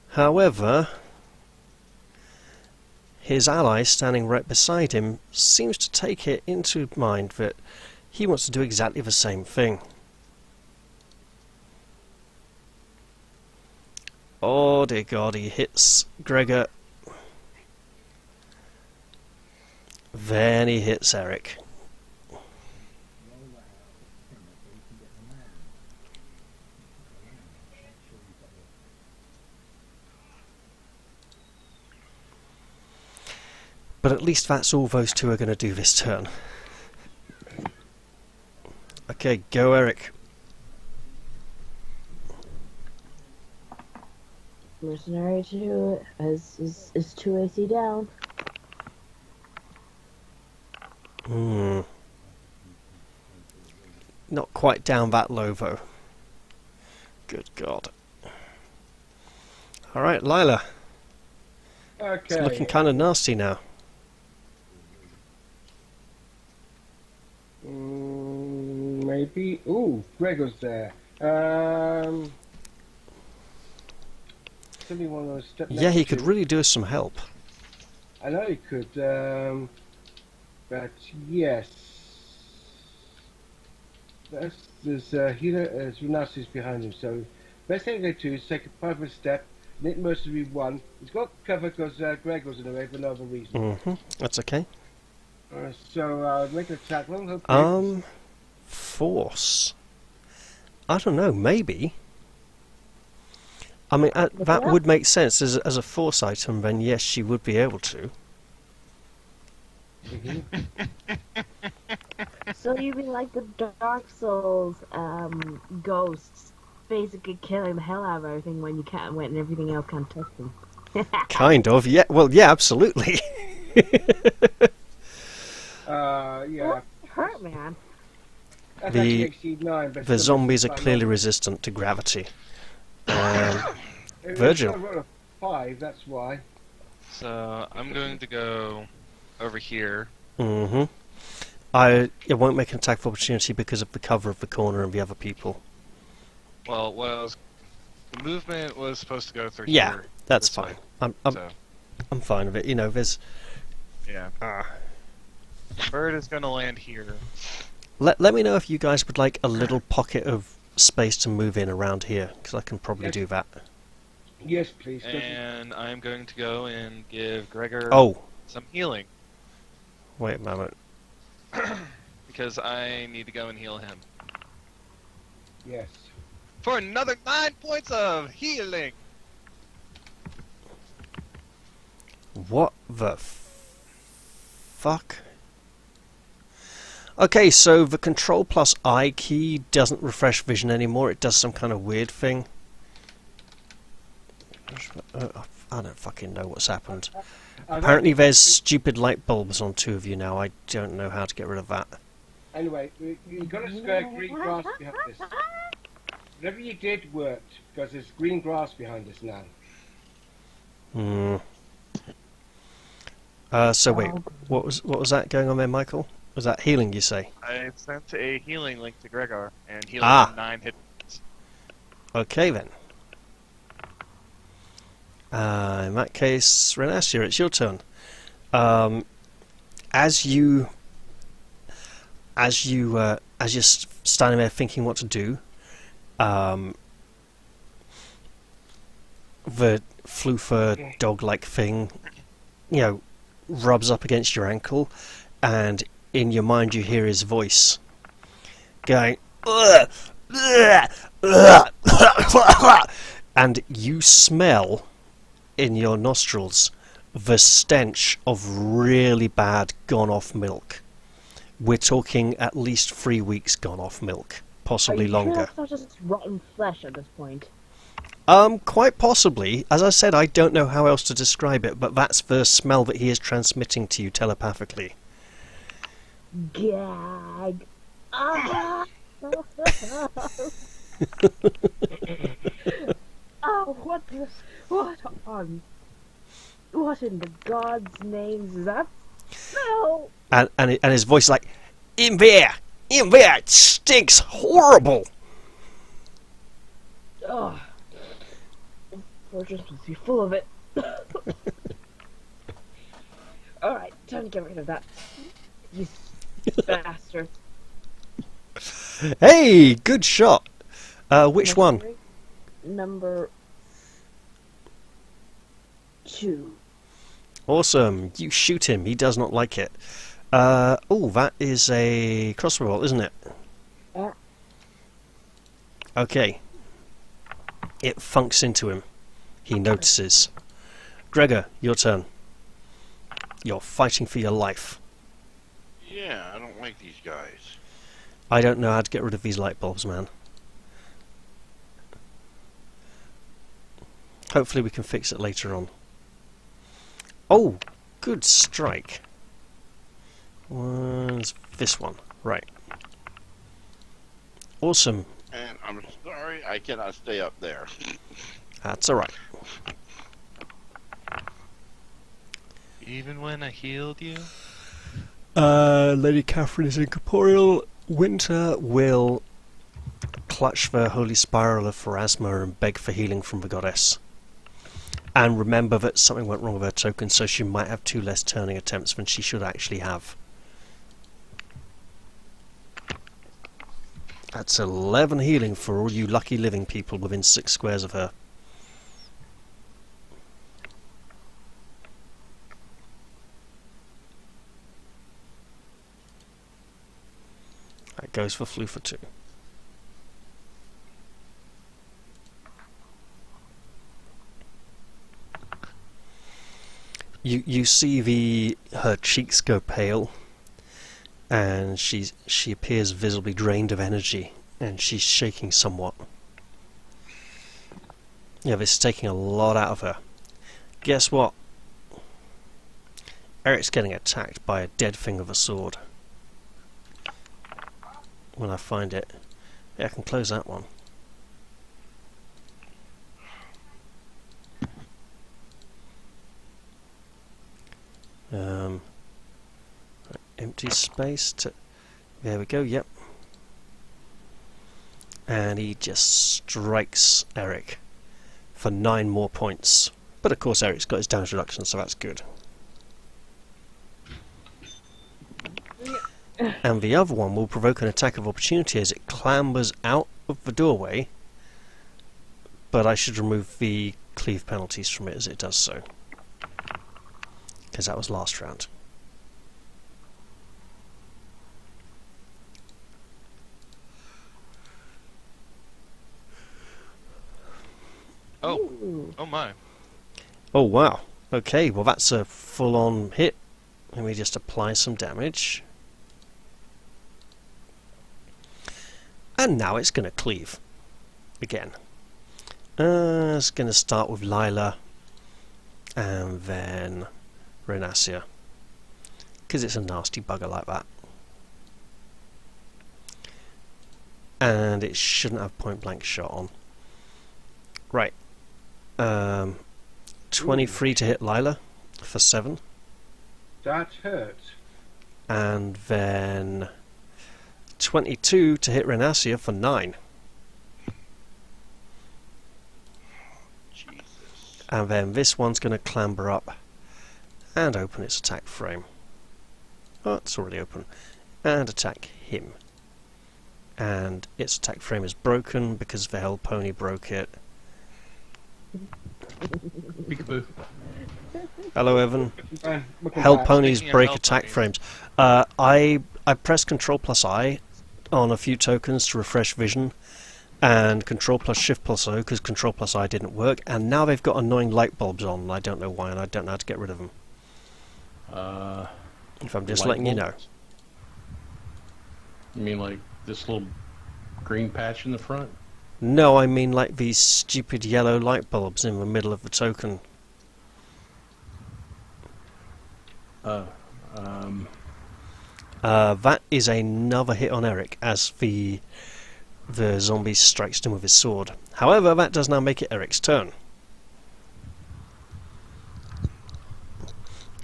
However, his ally standing right beside him seems to take it into mind that he wants to do exactly the same thing. Oh dear god, he hits Gregor. Then he hits Eric. But at least that's all those two are going to do this turn. Okay, go Eric. Mercenary 2 is 2 AC down. Not quite down that low though. Good god. Alright, Lila. Okay. It's looking kind of nasty now. Maybe. Ooh, Gregor's there. Somebody want to step next Yeah, he could to- really do us some help. I know he could, but yes. There's healer, Runasi's behind him, so best thing to do is take a private step, knit mercenary 1. He's got cover because Gregor's in the way for no other reason. That's okay. So make an attack. Well, Force. I don't know, maybe. I mean, that would make sense as a force item, then yes, she would be able to. So you mean like the Dark Souls ghosts, basically killing the hell out of everything when everything else can't touch them. Kind of, yeah. Well, yeah, absolutely. yeah. Hurt, man. That's The- actually AC9, but The it's zombies are still clearly resistant to gravity. Virgil. I rolled a 5, that's why. So I'm going to go over here. It won't make an attack of opportunity because of the cover of the corner and the other people. Well, the movement was supposed to go through Yeah, here. that's this way. fine. I'm fine with it. You know, there's. Yeah. Bird is going to land here. Let me know if you guys would like a little pocket of space to move in around here, because I can probably Yes. do that. Yes, please. And I'm going to go and give Gregor Oh, some healing. wait a moment. Because I need to go and heal him. Yes. For another 9 points of healing! What the fuck? Okay, so the Control plus I key doesn't refresh vision anymore. It does some kind of weird thing. I don't fucking know what's happened. Apparently there's stupid light bulbs on 2 of you now. I don't know how to get rid of that. Anyway, you've got to square green grass behind us. Whatever you did worked, because there's green grass behind us now. So wait, what was that going on there, Michael? Was that healing, you say? I sent a healing link to Gregor and healed Ah. him 9 hit points. Okay then. In that case, Renasia, it's your turn. As you're standing there thinking what to do, the floofer dog-like thing, rubs up against your ankle, and in your mind you hear his voice going, "Ugh, ugh, ugh," and you smell in your nostrils the stench of really bad gone-off milk. We're talking at least 3 weeks gone-off milk, possibly longer. Sure that's not just rotten flesh at this point? Quite possibly. As I said, I don't know how else to describe it, but that's the smell that he is transmitting to you telepathically. Gag. Ah! Oh, what in the God's name is that smell? And his voice like, in there, it stinks horrible. Ugh. Fortress must be full of it. Alright, time to get rid of that. You bastard. Hey, good shot. Which one? Number 2. Awesome. You shoot him. He does not like it. Oh, that is a crossbow bolt, isn't it? Yeah. Okay. It funks into him. He notices. Gregor, your turn. You're fighting for your life. Yeah, I don't like these guys. I don't know how to get rid of these light bulbs, man. Hopefully we can fix it later on. Oh, good strike. Where's this one? Right. Awesome. And I'm sorry, I cannot stay up there. That's alright. Even when I healed you? Lady Catherine is incorporeal. Winter will clutch the holy spiral of Pharasma and beg for healing from the goddess. And remember that something went wrong with her token, so she might have 2 less turning attempts than she should actually have. That's 11 healing for all you lucky living people within 6 squares of her. That goes for Flu for 2. You see her cheeks go pale, and she appears visibly drained of energy, and she's shaking somewhat. Yeah, this is taking a lot out of her. Guess what? Eric's getting attacked by a dead thing with a sword. When I find it, yeah, I can close that one. Empty space to... There we go, yep. And he just strikes Eric for 9 more points. But of course Eric's got his damage reduction, so that's good. And the other one will provoke an attack of opportunity as it clambers out of the doorway. But I should remove the cleave penalties from it as it does so, because that was last round. Oh my. Oh wow. Okay, well that's a full-on hit. Let me just apply some damage. And now it's going to cleave. Again. It's going to start with Lila. And then Renasia. Because it's a nasty bugger like that. And it shouldn't have point blank shot on. Right. 23 to hit Lila for 7. That hurts. And then 22 to hit Renasia for 9. Jesus. And then this one's going to clamber up and open its attack frame. Oh, it's already open. And attack him. And its attack frame is broken because the hell pony broke it. Peekaboo. Hello, Evan. Welcome Hell back. ponies Speaking of break hell attack ponies. frames. I pressed Control plus I on a few tokens to refresh vision, and Control plus Shift plus O because Control plus I didn't work, and now they've got annoying light bulbs on. And I don't know why, and I don't know how to get rid of them. If I'm just Light letting you know. bulbs? You mean like this little green patch in the front? No, I mean like these stupid yellow light bulbs in the middle of the token. That is another hit on Eric as the zombie strikes him with his sword. However, that does now make it Eric's turn.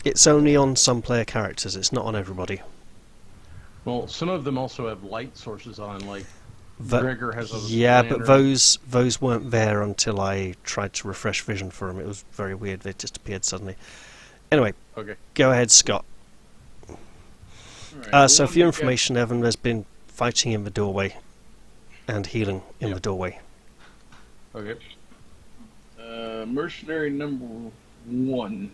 It's only on some player characters, it's not on everybody. Well, some of them also have light sources on, like That- Gregor has a yeah, but lantern. those weren't there until I tried to refresh vision for them. It was very weird, they just appeared suddenly. Anyway, Okay. go ahead, Scott. Alright, So the for your one that information, Evan, there's been fighting in the doorway and healing in the doorway. Okay. Mercenary number 1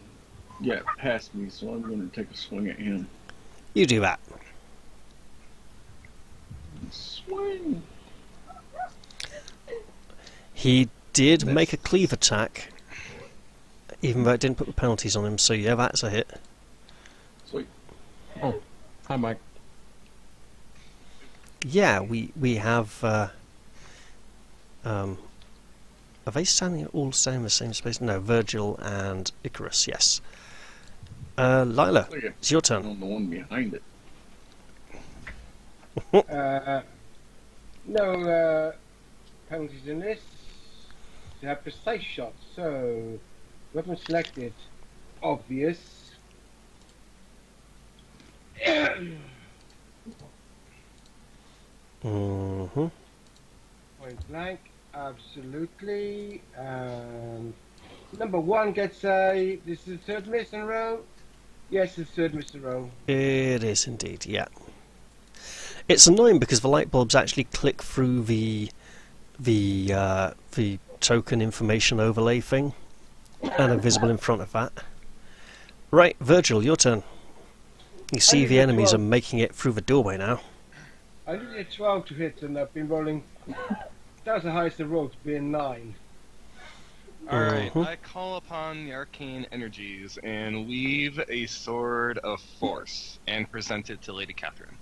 got past me, so I'm going to take a swing at him. You do that. Swing! He did Miss. make a cleave attack, even though it didn't put the penalties on him, so yeah, that's a hit. Sweet. Hi, Mike. Yeah, we have... are they all standing in the same space? No, Virgil and Icarus, yes. Lila, Look at it's your turn. on the one behind it. No penalties in this. You have precise shots, so weapon selected. Obvious. Mm-hmm. Point blank, absolutely. Number 1 gets a. This is the third miss in a row. Yes, it's the third miss in a row. It is indeed, yeah. It's annoying because the light bulbs actually click through the token information overlay thing and are visible in front of that. Right, Virgil, your turn. You see did the a enemies are 12. making it through the doorway now. I did a 12 to hit, and I've been rolling. That was the highest I rolled, being 9. Alright, Mhm. I call upon the arcane energies and weave a sword of force and present it to Lady Catherine.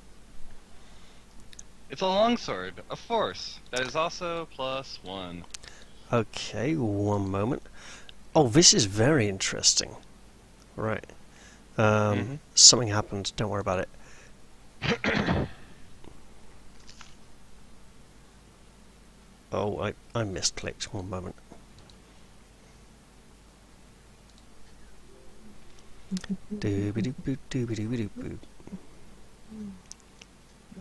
It's a longsword of force that is also +1. Okay, one moment. Oh, this is very interesting. Right. Something happened, don't worry about it. Oh, I misclicked. One moment. Dooby-doo-boo.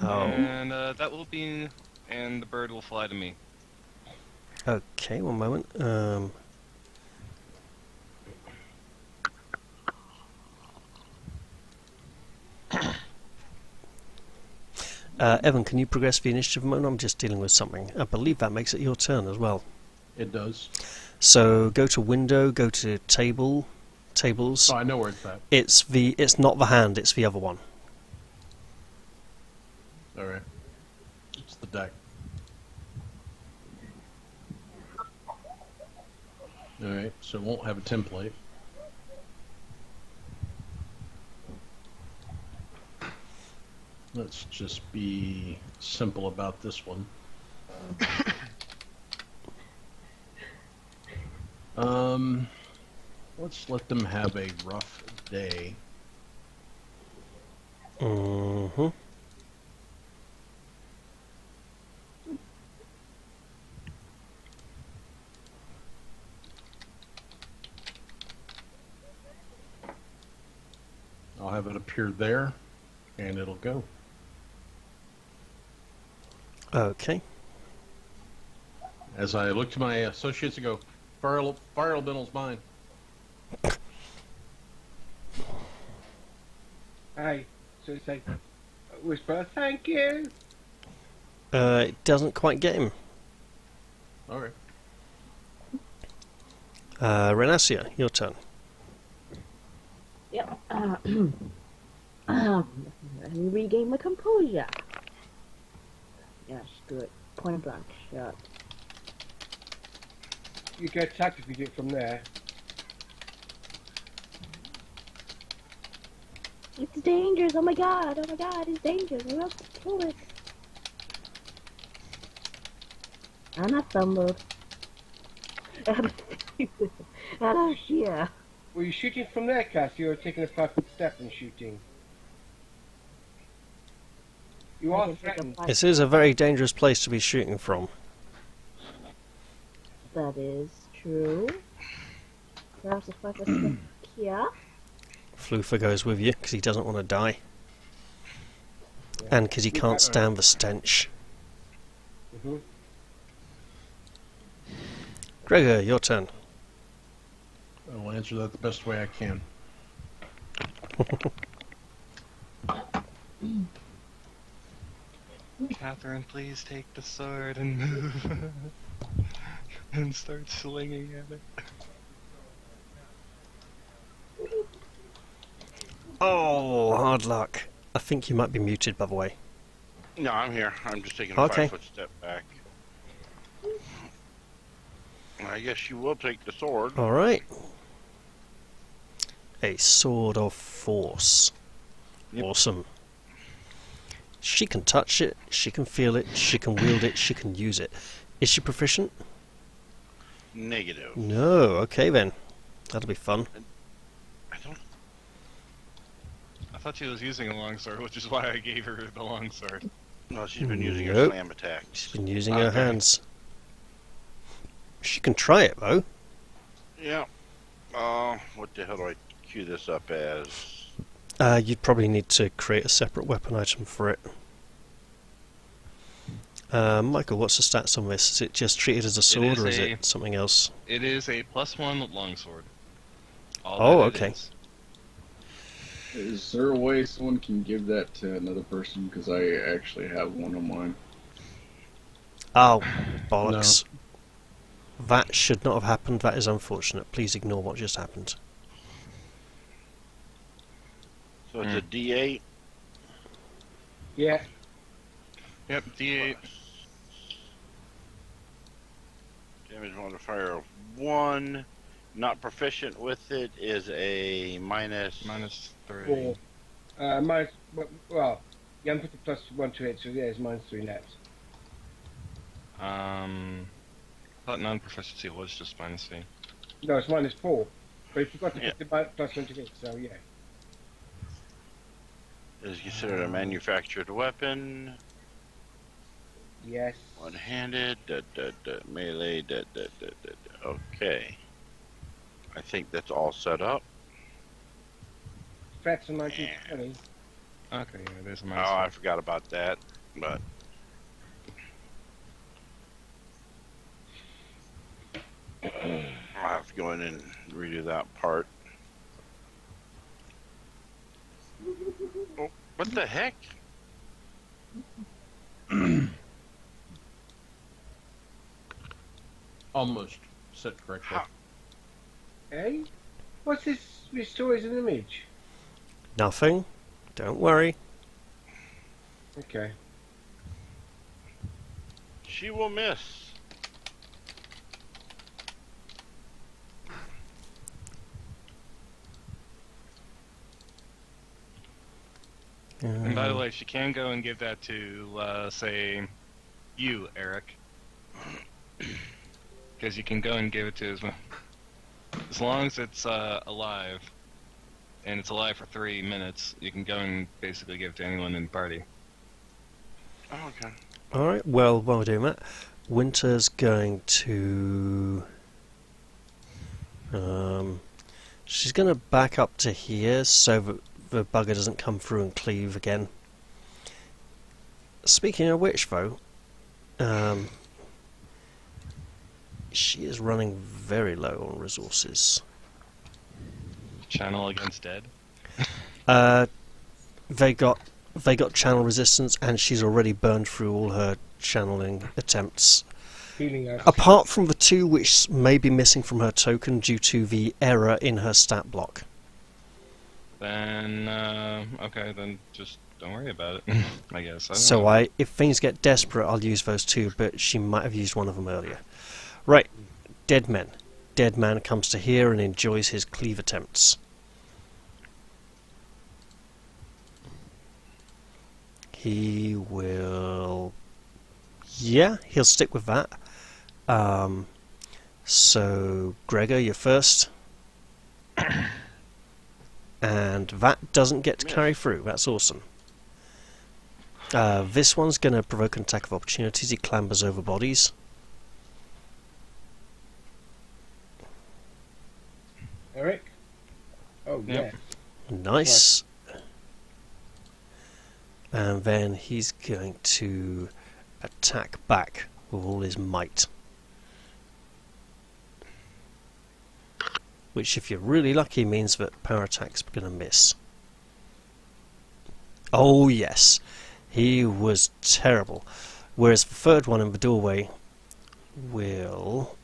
Oh, And that will be, and the bird will fly to me. okay, one moment. Evan, can you progress the initiative a moment? I'm just dealing with something. I believe that makes it your turn as well. It does. So go to window, go to tables. Oh, I know where it's at. It's not the hand, it's the other one. Alright. It's the deck. Alright, so it won't have a template. Let's just be simple about this one. Let's let them have a rough day. Mm-hmm. I'll have it appear there, and it'll go. Okay. As I look to my associates and go, Fire elemental's mine. Hey, so it's like, whisper, thank you. It doesn't quite get him. Alright. Renacia, your turn. Yep. Let me regain my composure. Yes, good. Point blank shot. You get attacked if you do it from there. It's dangerous. Oh my god, it's dangerous. I have to kill it. And I stumbled. And I'm here. Were you shooting from there, Cassie, or taking a 5-foot step and shooting? You are threatened. This is a very dangerous place to be shooting from. That is true. Perhaps if I could here. Floofer goes with you because he doesn't want to die. And because he can't stand the stench. Mm-hmm. Gregor, your turn. I will answer that the best way I can. Catherine, please take the sword and move. And start slinging at it. Oh, hard luck. I think you might be muted, by the way. No, I'm here. I'm just taking a Okay. 5-foot step back. I guess you will take the sword. Alright. A sword of force. Yep. Awesome. She can touch it, she can feel it, she can wield it, she can use it. Is she proficient? Negative. No, okay then. That'll be fun. I don't. I thought she was using a longsword, which is why I gave her the longsword. No, she's been using her Nope. slam attack. She's been using her Okay. hands. She can try it though. Yeah. What the hell do I queue this up as? You'd probably need to create a separate weapon item for it. Michael, what's the stats on this? Is it just treated as a sword is or is a- it something else? It is a +1 longsword. All Oh, that it okay. is. Is there a way someone can give that to another person? Because I actually have one on mine. Oh, bollocks. That should not have happened. That is unfortunate. Please ignore what just happened. So it's a D8. Yeah. Yep, D8. Damage modifier of 1. Not proficient with it is a minus. -3. 4. Minus, well, you haven't put the +1 to it, so yeah, it's -3 net. I thought non-proficiency was just -3. No, it's -4. But you forgot to Yeah. put the +1 to it, so yeah. Is considered a manufactured weapon. Yes. One-handed. Melee. Okay. I think that's all set up. Threats on 1920. Okay, yeah, there's a Oh, -3. I forgot about that. But I'll have to go in and redo that part. Oh, what the heck? Almost set correctly. How- Hey? What's this? Restore as an image? Nothing. Don't worry. Okay. She will miss. And by the way, she can go and give that to, say, you, Eric. Because you can go and give it to as long as it's alive, and it's alive for 3 minutes, you can go and basically give it to anyone in the party. Oh, okay. Alright, well, while we're doing that, Winter's going to... she's going to back up to here so that the bugger doesn't come through and cleave again. Speaking of which, though, She is running very low on resources. Channel against dead. They got channel resistance, and she's already burned through all her channeling attempts. Healing us. Apart from the 2 which may be missing from her token due to the error in her stat block. Then, okay, then just don't worry about it, I guess. I don't So know. if things get desperate, I'll use those 2, but she might have used one of them earlier. Right, dead men. Dead man comes to here and enjoys his cleave attempts. He will... Yeah, he'll stick with that. So, Gregor, you're first. And that doesn't get to carry through. That's awesome. This one's going to provoke an attack of opportunities. He clambers over bodies. Eric? Oh, Yep. yeah. Nice. And then he's going to attack back with all his might. Which, if you're really lucky, means that power attack's going to miss. Oh, yes. He was terrible. Whereas the third one in the doorway will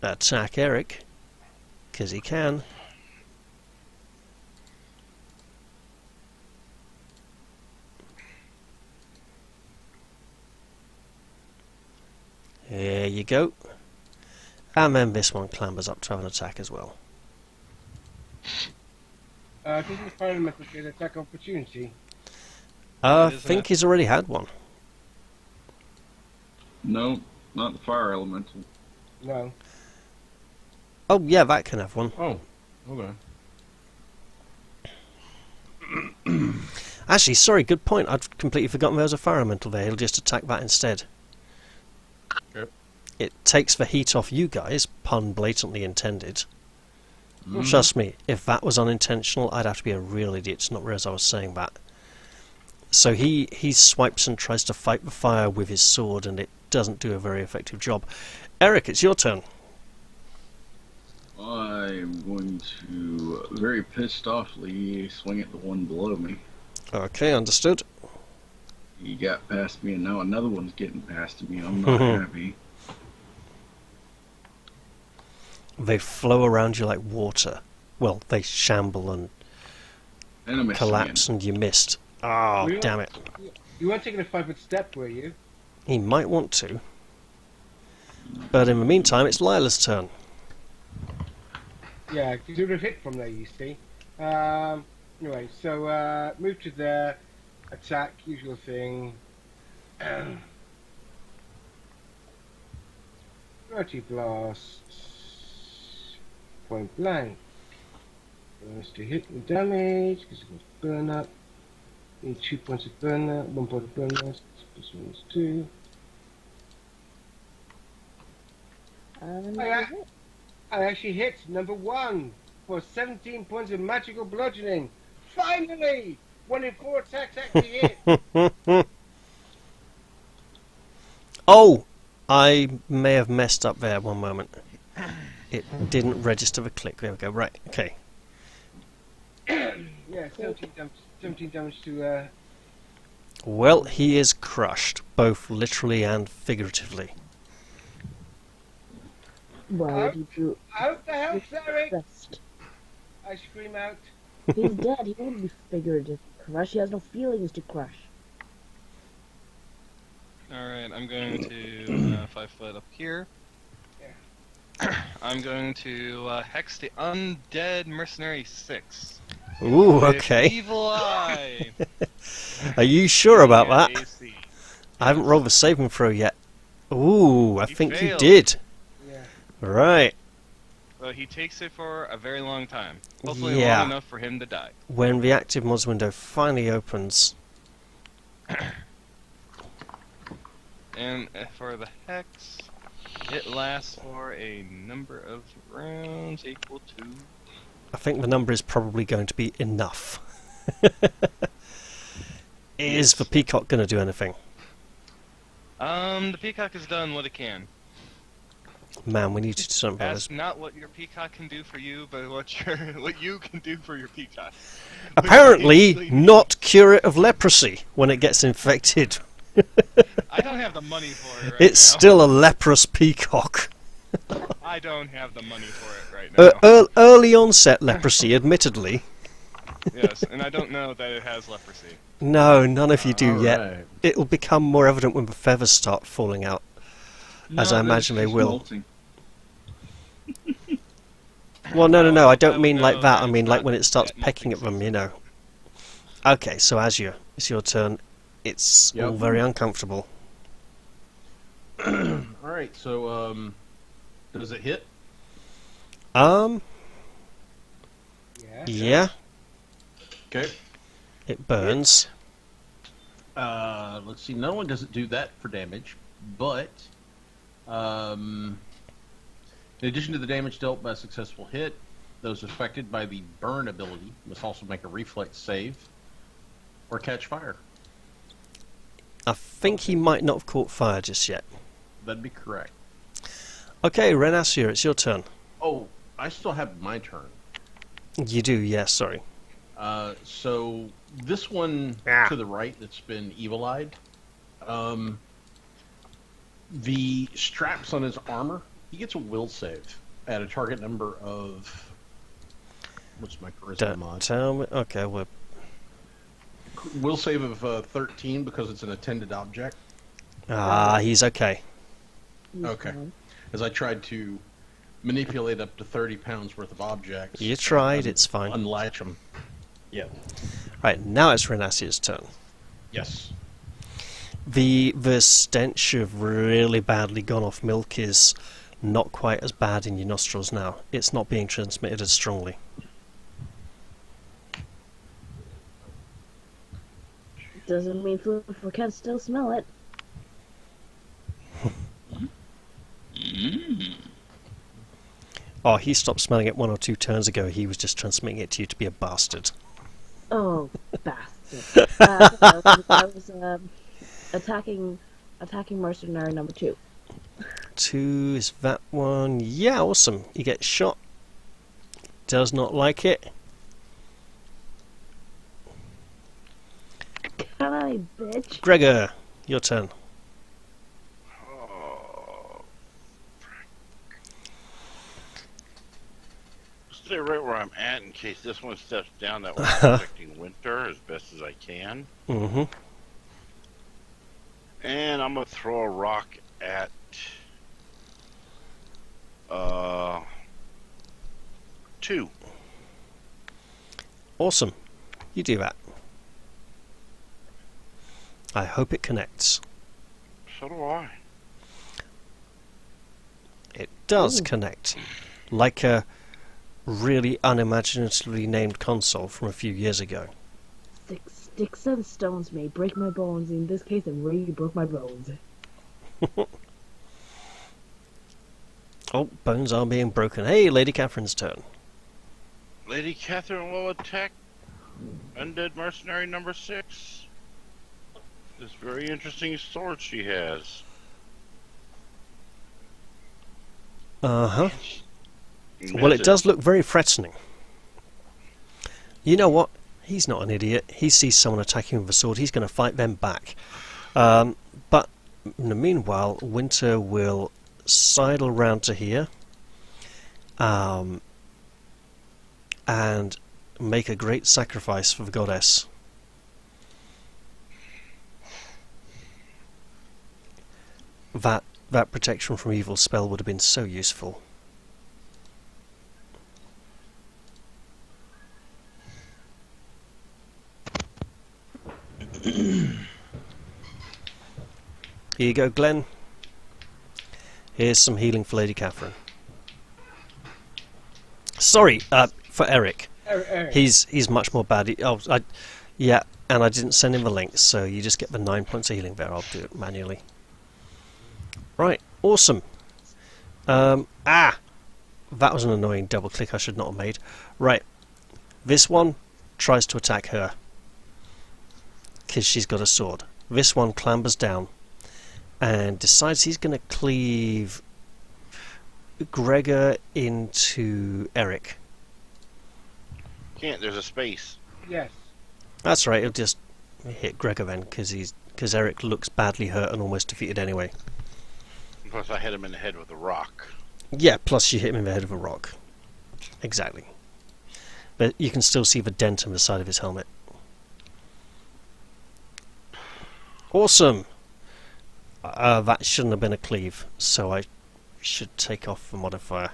attack Eric, because he can. There you go. And then this one clambers up to have an attack as well. Doesn't the fire elemental get attack opportunity? I It is think he's already had one. No, not the fire elemental. No. Oh, yeah, that can have one. Oh, okay. Actually, sorry, good point. I'd completely forgotten there was a fire elemental there. He'll just attack that instead. Yep. It takes the heat off you guys, pun blatantly intended. Trust me, if that was unintentional, I'd have to be a real idiot to not realise I was saying that. So he swipes and tries to fight the fire with his sword, and it doesn't do a very effective job. Eric, it's your turn. I'm going to very pissed offly swing at the one below me. Okay, understood. He got past me, and now another one's getting past me. I'm not happy. They flow around you like water. Well, they shamble and And I missed collapse, and you missed. Oh, Well, damn it. You weren't taking a 5-foot step, were you? He might want to. But in the meantime, it's Lila's turn. Yeah, because you would have hit from there, you see. Anyway, so move to there, attack, usual thing. Dirty blast. Point blank. Bonus to hit and damage, because it goes burn up. Need 2 points of burn up, 1 point of bonus, plus 1 is 2. And I actually hit number 1 for 17 points of magical bludgeoning. Finally! 1 in 4 attacks actually hit. Oh! I may have messed up there one moment. It didn't register the click. There we go. Right, okay. Yeah, 17 damage to Well, he is crushed, both literally and figuratively. Why did you out the hell, Eric! rest? I scream out. He's dead. He won't be figurative. Crush. He has no feelings to crush. Alright, I'm going to 5 foot up here. I'm going to hex the undead mercenary 6. Ooh, With okay. Evil Eye. Are you sure about Yeah, that? AC. I haven't rolled the saving throw yet. Ooh, I He think you failed. did. Yeah. Right. So he takes it for a very long time. Hopefully Yeah. long enough for him to die. When the active mods window finally opens. And for the hex, it lasts for a number of rounds equal to... I think the number is probably going to be enough. Is the peacock going to do anything? The peacock has done what it can. Man, we need to do something about That's this. not what your peacock can do for you, but what you can do for your peacock. Apparently, not cure it of leprosy when it gets infected. I don't have the money for it right It's now. still a leprous peacock. I don't have the money for it right now. Early onset leprosy, admittedly. Yes, and I don't know that it has leprosy. No, none of you do yet. Alright. It'll become more evident when the feathers start falling out. As I imagine they will. Molting. Well, no, I don't mean No, like that. I it's mean like not when it starts yet pecking at molting them, you know. Okay, so Azure, it's your turn. It's all Yep. very uncomfortable. Alright, so, does it hit? Yeah. Yeah, Okay. it burns. Let's see, not only does it do that for damage, but, in addition to the damage dealt by a successful hit, those affected by the burn ability must also make a reflex save or catch fire. I think he might not have caught fire just yet. That'd be correct. Okay, Renassia, it's your turn. Oh, I still have my turn. You do, yes, sorry. So this one to the right that's been evil-eyed, the straps on his armor, he gets a will save at a target number of... What's my charisma Don't mod? tell me. Okay, well, Will save of 13 because it's an attended object. he's okay. He's Okay. fine. As I tried to manipulate up to 30 pounds worth of objects. You tried, it's fine. Unlatch them. Yeah. Right, now it's Renassia's turn. Yes. The stench of really badly gone off milk is not quite as bad in your nostrils now. It's not being transmitted as strongly. Doesn't mean Fluffer can still smell it. Oh, he stopped smelling it 1 or 2 turns ago. He was just transmitting it to you to be a bastard. Oh, bastard. I was attacking mercenary number 2. 2 is that one. Yeah, awesome. You get shot. Does not like it. Can I, bitch? Gregor, your turn. Oh, stay right where I'm at in case this one steps down. That way I'm protecting winter as best as I can. Mm-hmm. And I'm gonna throw a rock at 2. Awesome. You do that. I hope it connects. So do I. It does connect. Like a really unimaginatively named console from a few years ago. Sticks and stones may break my bones. In this case, it really broke my bones. Oh, bones are being broken. Hey, Lady Catherine's turn. Lady Catherine will attack undead mercenary number 6. This very interesting sword she has. Uh-huh. Well, it does look very threatening. You know what? He's not an idiot. He sees someone attacking with a sword. He's going to fight them back. But in the meanwhile, Winter will sidle round to here and make a great sacrifice for the goddess. That protection from evil spell would have been so useful. Here you go, Glenn. Here's some healing for Lady Catherine. Sorry, for Eric. Eric. He's much more bad. Yeah, and I didn't send him the links, so you just get the 9 points of healing there. I'll do it manually. Right, awesome. That was an annoying double click I should not have made. Right, this one tries to attack her because she's got a sword. This one clambers down and decides he's going to cleave Gregor into Eric. Can't. There's a space. Yes. That's right. He'll just hit Gregor then, because Eric looks badly hurt and almost defeated anyway. Plus, I hit him in the head with a rock. Yeah. Plus, you hit him in the head with a rock. Exactly. But you can still see the dent in the side of his helmet. Awesome. That shouldn't have been a cleave, so I should take off the modifier.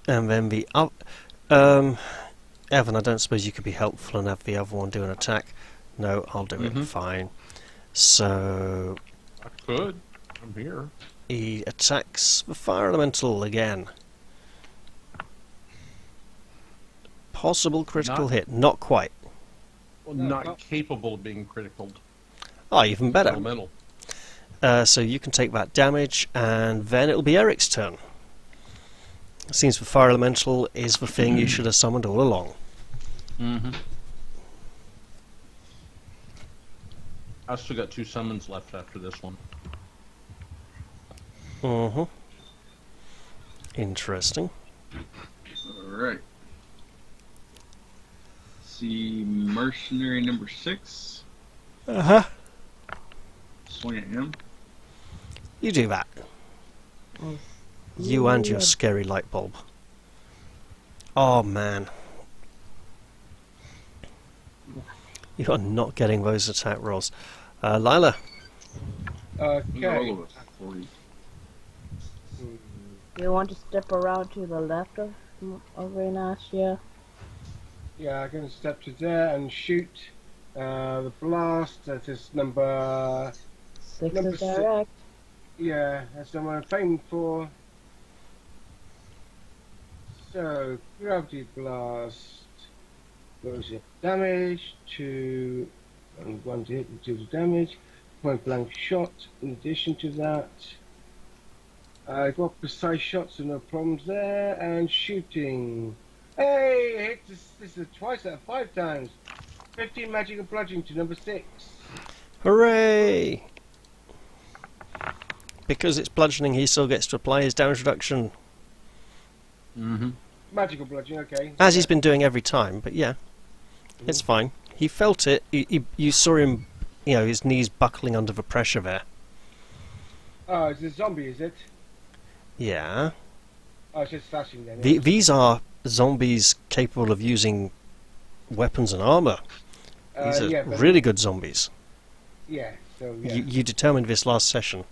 And then the Evan, I don't suppose you could be helpful and have the other one do an attack. No, I'll do it. Fine. So I could. I'm here. he attacks the fire elemental again. Possible critical hit. Not quite. Well, No, not not- capable of being critical. Oh, even better. Elemental. So you can take that damage, and then it'll be Eric's turn. Seems the fire elemental is the thing you should have summoned all along. Mm-hmm. I've still got 2 summons left after this one. Mm-hmm. Interesting. Alright. See mercenary number 6. Uh-huh. Swing at him. You do that. Oh, You and your yeah. scary light bulb. Oh, man. You are not getting those attack rolls. Lila. All Okay. of us. 40. You want to step around to the left of Renacia? Yeah, I'm going to step to there and shoot the blast. That is number. 6 Number is six. direct. Yeah, that's the one I'm aiming for. So, gravity blast. Goes your damage to. And 1 to hit and 2 to damage. Point blank shot. In addition to that, I got precise shots, so no problems there. And shooting. Hey, I hit this is twice out of 5 times. 15 magic and bludgeoning to number 6. Hooray! Because it's bludgeoning, he still gets to apply his damage reduction, Mm-hmm. Magical bludgeoning, okay. as he's been doing every time, but yeah, it's fine. He felt it. You saw him, his knees buckling under the pressure there. Oh, it's a zombie, is it? Yeah. Oh, it's just slashing then. These are zombies capable of using weapons and armour. These are yeah, but- really good zombies. Yeah, so yeah. You determined this last session.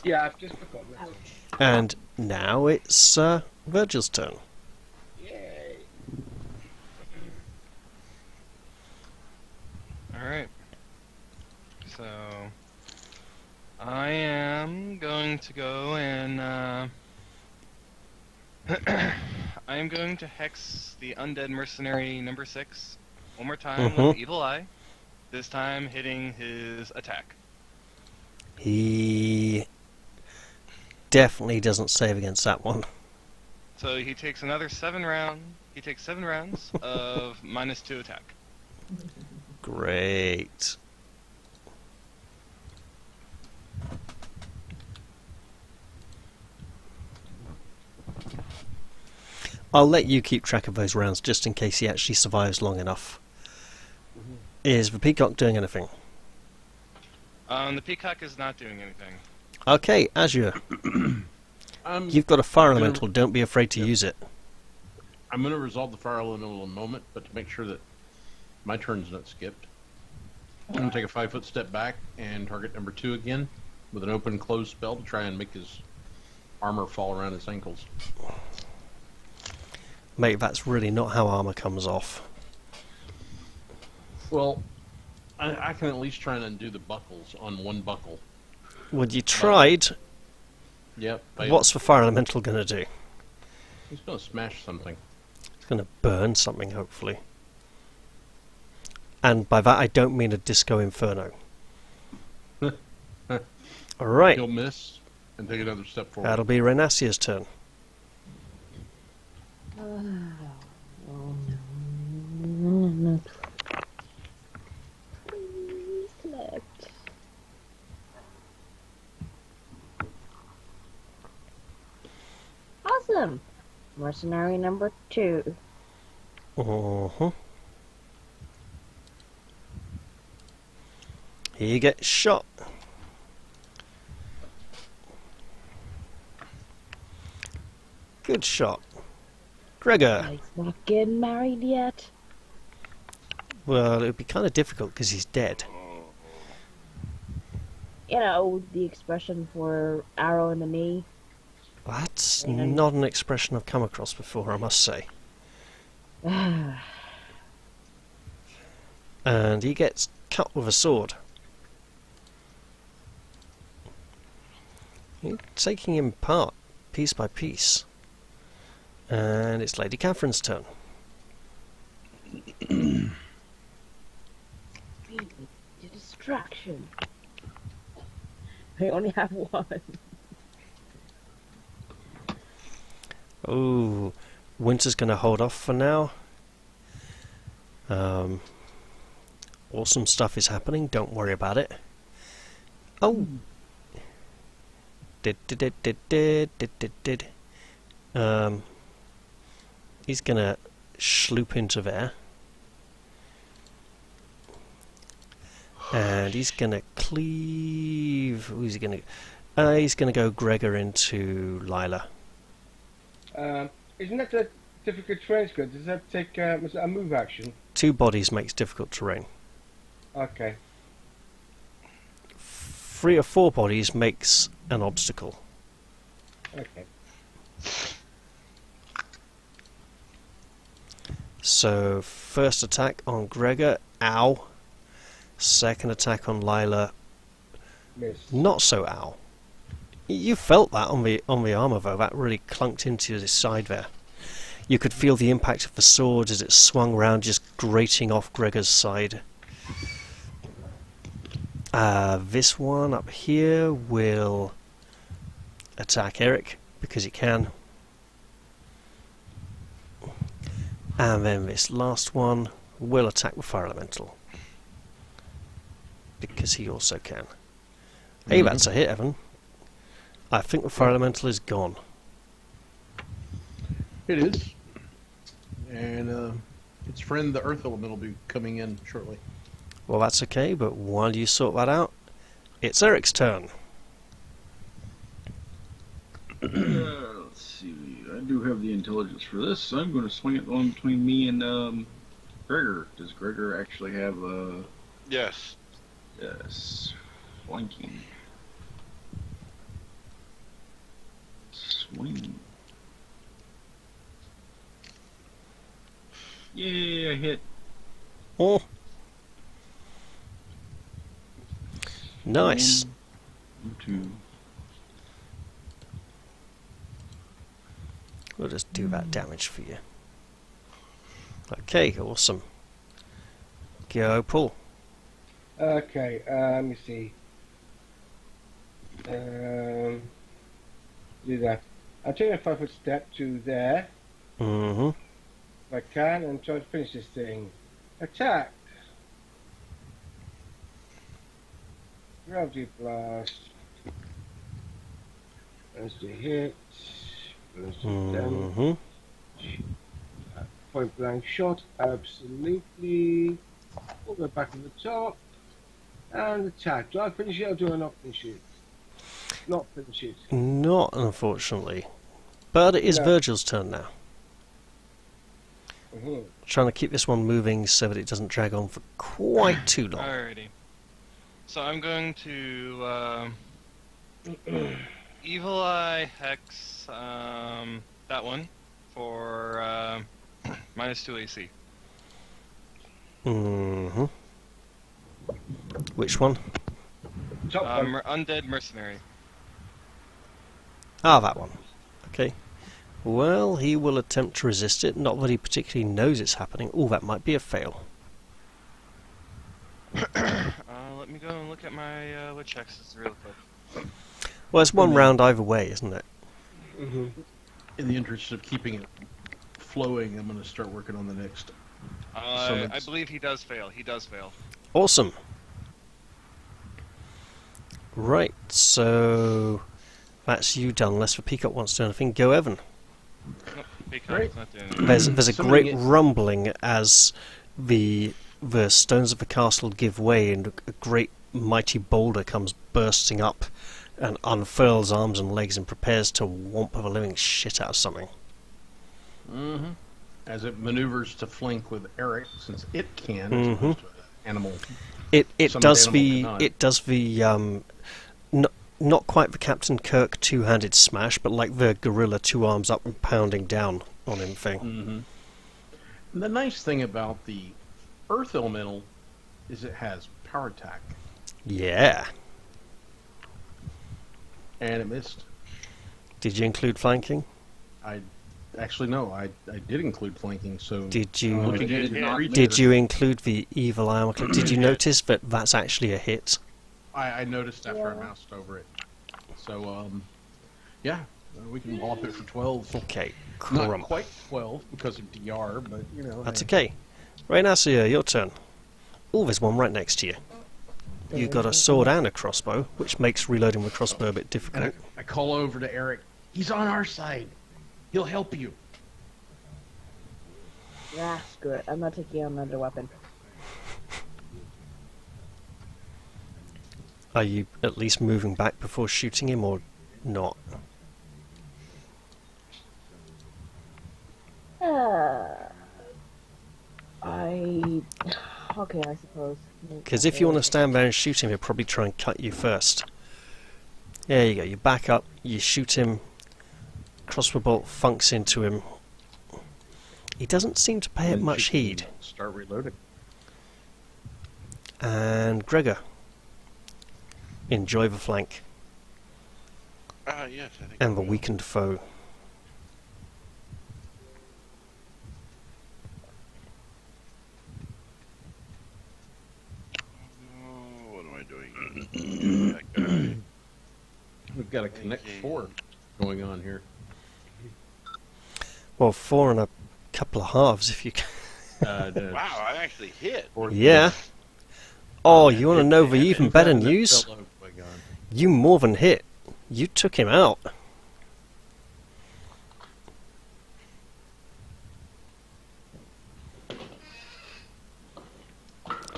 Yeah, I've just forgotten that. And now it's Virgil's turn. Yay. Alright. So, I am going to go and, I am going to hex the undead mercenary number 6 one more time with Evil Eye. This time hitting his attack. He definitely doesn't save against that one. So he takes another 7 rounds. He takes 7 rounds of -2 attack. Great. I'll let you keep track of those rounds just in case he actually survives long enough. Is the peacock doing anything? The peacock is not doing anything. Okay, Azure, you've got a fire gonna- elemental. Don't be afraid to use it. I'm going to resolve the fire elemental in a moment, but to make sure that my turn's not skipped, I'm going to take a 5-foot step back and target number 2 again with an open close spell to try and make his armor fall around his ankles. Mate, that's really not how armor comes off. Well, I can at least try and undo the buckles on one buckle. Well, you tried. Yep. What's the fire elemental going to do? He's going to smash something. It's going to burn something, hopefully. And by that, I don't mean a disco inferno. Alright, He'll miss and take another step forward. that'll be Renacia's turn. Oh no. Please collect. him. Mercenary number 2. Uh-huh. He gets shot. Good shot. Gregor. He's not getting married yet. Well, it would be kind of difficult because he's dead. You know, the expression for arrow in the knee. That's Yeah. not an expression I've come across before, I must say. And he gets cut with a sword. You're taking him apart, piece by piece. And it's Lady Catherine's turn. Really, the distraction. I only have one. Oh, Winter's going to hold off for now. Awesome stuff is happening, don't worry about it. Oh! Did. He's going to sloop into there. And he's going to cleave... Who's he going to... he's going to go Gregor into Lila. Isn't that a difficult terrain skill? Does that take a move action? 2 bodies makes difficult terrain. Okay. 3 or 4 bodies makes an obstacle. Okay. So, first attack on Gregor, ow. Second attack on Lila, Miss. not so ow. You felt that on the armour though, that really clunked into the side there. You could feel the impact of the sword as it swung round, just grating off Gregor's side. This one up here will attack Eric, because it can. And then this last one will attack the Fire Elemental, because he also can. Hey, that's a hit, Evan. I think the Fire Elemental is gone. It is. And its friend, the Earth Elemental, will be coming in shortly. Well, that's okay, but while you sort that out, it's Eric's turn. Let's see. I do have the intelligence for this, so I'm going to swing it on between me and Gregor. Does Gregor actually have Yes. yes, flanking? Swing. Yeah, I hit. Oh. Nice. 1, 2. We'll just do that damage for you. Okay, awesome. Go, Paul. Okay, let me see. Do that. I'll take a 5-foot step to there, Mm-hmm. if I can, and try to finish this thing. Attack! Gravity blast. That's the hit. That's the damage. Mm-hmm. Point blank shot, absolutely. We'll go back to the top. And attack. Do I finish it or do I not finish it? Not finish it. Not, unfortunately. But it is No. Virgil's turn now. Mhm. Trying to keep this one moving so that it doesn't drag on for quite too long. Alrighty. So I'm going to Evil Eye Hex that one for -2 AC. Mm-hmm. Which one? Top one. Undead Mercenary. Ah, that one. Okay. Well, he will attempt to resist it. Not that he particularly knows it's happening. Oh, that might be a fail. Let me go and look at my witch hexes real quick. Well, it's one round either way, isn't it? Mhm. In the interest of keeping it flowing, I'm going to start working on the next. I believe he does fail. He does fail. Awesome. Right, so that's you done. Unless the Peacock wants to do anything, go Evan. Peacock's not doing anything. There's a Somebody great get- rumbling as the stones of the castle give way, and a great mighty boulder comes bursting up and unfurls arms and legs and prepares to whomp the living shit out of something. Mm-hmm. As it maneuvers to flank with Eric, since it can, as Mhm. opposed to an animal. It Some does animal the cannot. it does the not quite the Captain Kirk two-handed smash, but like the gorilla, two arms up and pounding down on him thing. Mm-hmm. The nice thing about the Earth Elemental is it has power attack, Yeah. and it missed. Did you include flanking? Actually, no, I did include flanking, so... Did you looking at did the not creature- did you include the evil eye armor clip? Did you notice that that's actually a hit? I noticed after I moused over it. So, yeah, we can wallop it for 12. Okay, Not crump. quite 12 because of DR, but, you know... That's hey. okay. Right now, Sia, your turn. Oh, there's one right next to you. You got a sword and a crossbow, which makes reloading with crossbow a bit And difficult. I call over to Eric. He's on our side. He'll help you. Nah, screw it. I'm not taking out another weapon. Are you at least moving back before shooting him, or not? Okay, I suppose. Because if you want to stand there and shoot him, he'll probably try and cut you first. There you go. You back up, you shoot him. Crossbow bolt funks into him. He doesn't seem to pay it Then much she can heed. Start reloading. And Gregor, enjoy the flank Yes, I think. and I the will. weakened foe. Oh, what am I doing? That guy. We've got a Connect 4 going on here. Well, 4 and a couple of halves if you can. Wow, I actually hit. Yeah. Oh, you want to know the even better news? You more than hit. You took him out.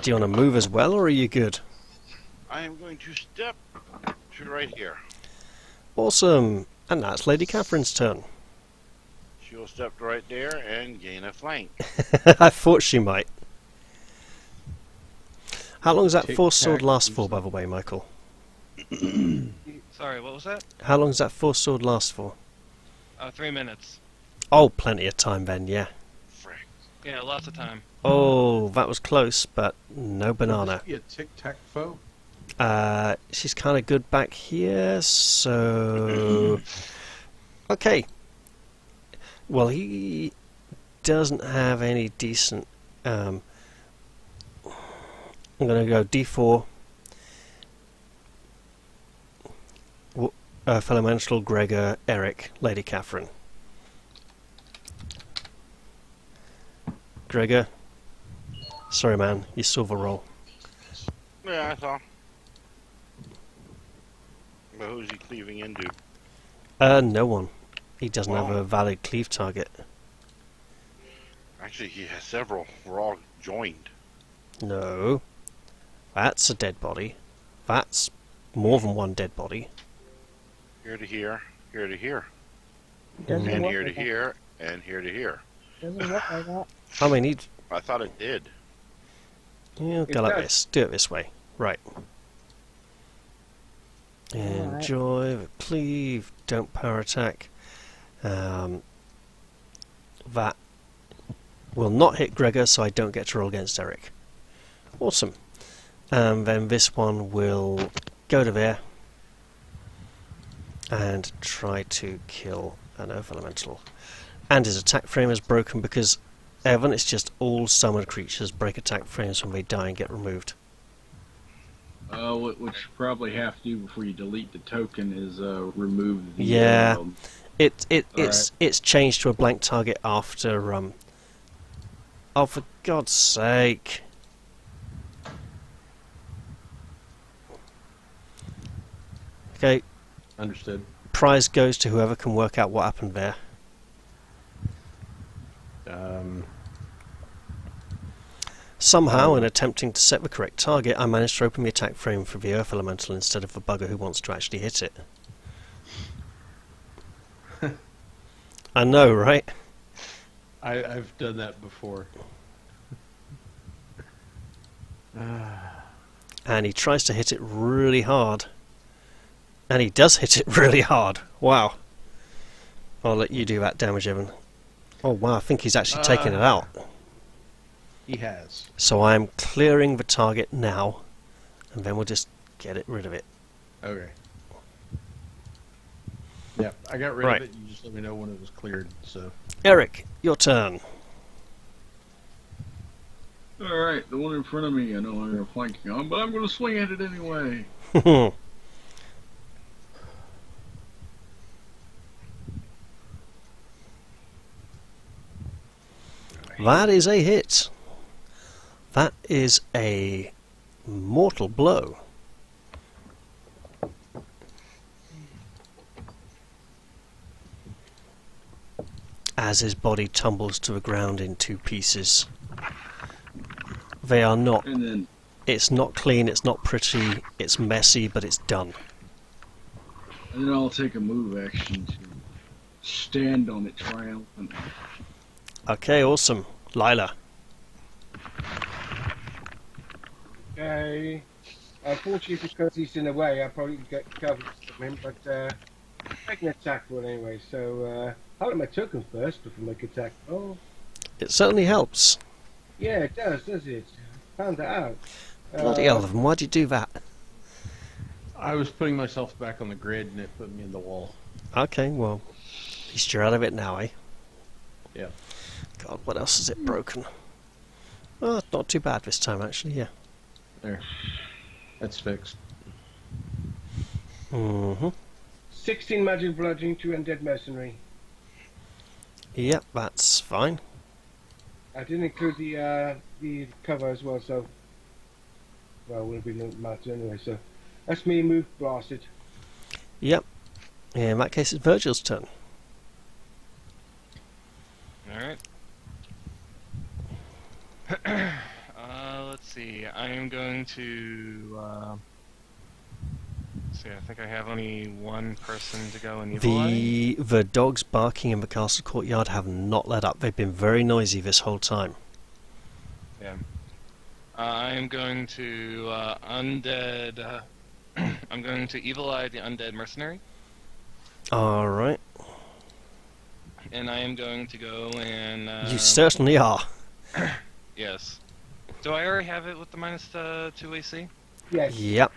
Do you want to move as well, or are you good? I am going to step to right here. Awesome. And that's Lady Catherine's turn. She will step right there and gain a flank. I thought she might. How long does that Tic force sword tac, last do for, by the way, Michael? Sorry, what was that? How long does that force sword last for? 3 minutes. Oh, plenty of time then, yeah. Frick. Yeah, lots of time. Oh, that was close, but no banana. Would this be a tic-tac foe? She's kind of good back here, so... Okay. Well, he doesn't have any decent... I'm going to go D4. Fellow Mental, Gregor, Eric, Lady Catherine. Gregor, sorry man, you silver roll. Yeah, I saw. But who's he cleaving into? No one. He doesn't have Wow. a valid cleave target. Actually, he has several. We're all joined. No. That's a dead body. That's more than one dead body. Here to here, here to here, Doesn't and work here to like that. here, and here to here. Doesn't work like that. I mean, he'd... I thought it did. Yeah, It go like does. this. Do it this way. Right. Alright. Enjoy the cleave. Don't power attack. That will not hit Gregor, so I don't get to roll against Eric. Awesome. And then this one will go to there and try to kill an Earth Elemental. And his attack frame is broken because, Evan, it's just all summoned creatures break attack frames when they die and get removed. What you probably have to do before you delete the token is remove the. Yeah. It's Alright. it's changed to a blank target after Oh, for God's sake! Okay, Understood. prize goes to whoever can work out what happened there. Somehow, in attempting to set the correct target, I managed to open the attack frame for the Earth Elemental instead of the bugger who wants to actually hit it. I know, right? I've done that before. And he tries to hit it really hard. And he does hit it really hard. Wow. I'll let you do that damage, Evan. Oh wow, I think he's actually taken it out. He has. So I'm clearing the target now, and then we'll just get rid of it. Okay. Yeah, I got rid of it. You just let me know when it was cleared. So. Eric, your turn. Alright, the one in front of me I know I'm flanking on, but I'm going to swing at it anyway. That is a hit. That is a mortal blow. As his body tumbles to the ground in 2 pieces. They are not... And then, It's not clean, it's not pretty, it's messy, but it's done. and then I'll take a move action to stand on it triumphantly. Okay, awesome. Lila. Okay. Unfortunately, because he's in the way, I probably get covered from him, but I can attack one anyway. So I'll let my token first before I make attack. Oh, It certainly helps. yeah, it does it? Found that out. Bloody hell, Evan, why'd you do that? I was putting myself back on the grid and it put me in the wall. Okay, well, at least you're out of it now, eh? Yeah. God, what else is it broken? Oh, not too bad this time, actually, yeah. There. That's fixed. Mm-hmm. 16 magic bludgeoning to undead mercenary. Yep, that's fine. I didn't include the cover as well, so well, it would be no matter anyway. So that's me move blasted. Yep. In that case, it's Virgil's turn. Alright. Let's see. I am going to. Let's see, I think I have only one person to go in evil eye. The dogs barking in the castle courtyard have not let up. They've been very noisy this whole time. Yeah. I am going to undead. I'm going to evil eye the undead mercenary, Alright. and I am going to go and. You certainly are. Yes. Do I already have it with the -2 AC? Yes. Yep.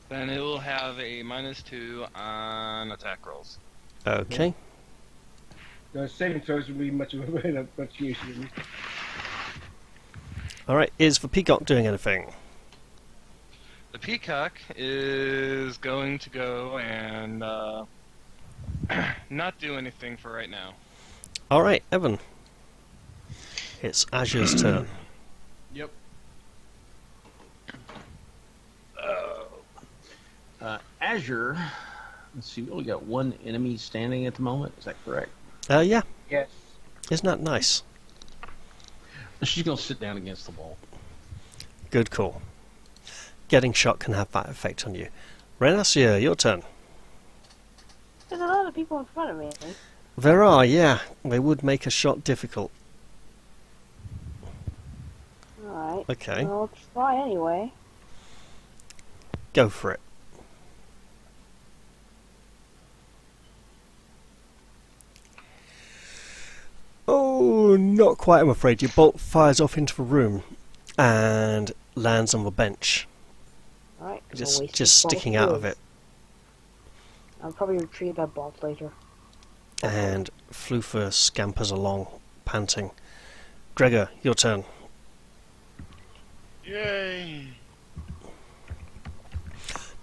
Then it will have a -2 on attack rolls. Okay. The saving throws would be much use. Alright, is the peacock doing anything? The peacock is going to go and not do anything for right now. Alright, Evan. It's Azure's turn. Yep. Azure. Let's see, we only got one enemy standing at the moment. Is that correct? Yeah. Yes. Isn't that nice? She's gonna sit down against the wall. Good call. Getting shot can have that effect on you. Renacia, your turn. There's a lot of people in front of me. There are, yeah. They would make a shot difficult. Alright. Okay. Well, let's try anyway. Go for it. Oh, not quite, I'm afraid. Your bolt fires off into the room and lands on the bench. Alright. Just sticking out of it. I'll probably retrieve that bolt later. And Floofer scampers along, panting. Gregor, your turn. Yay!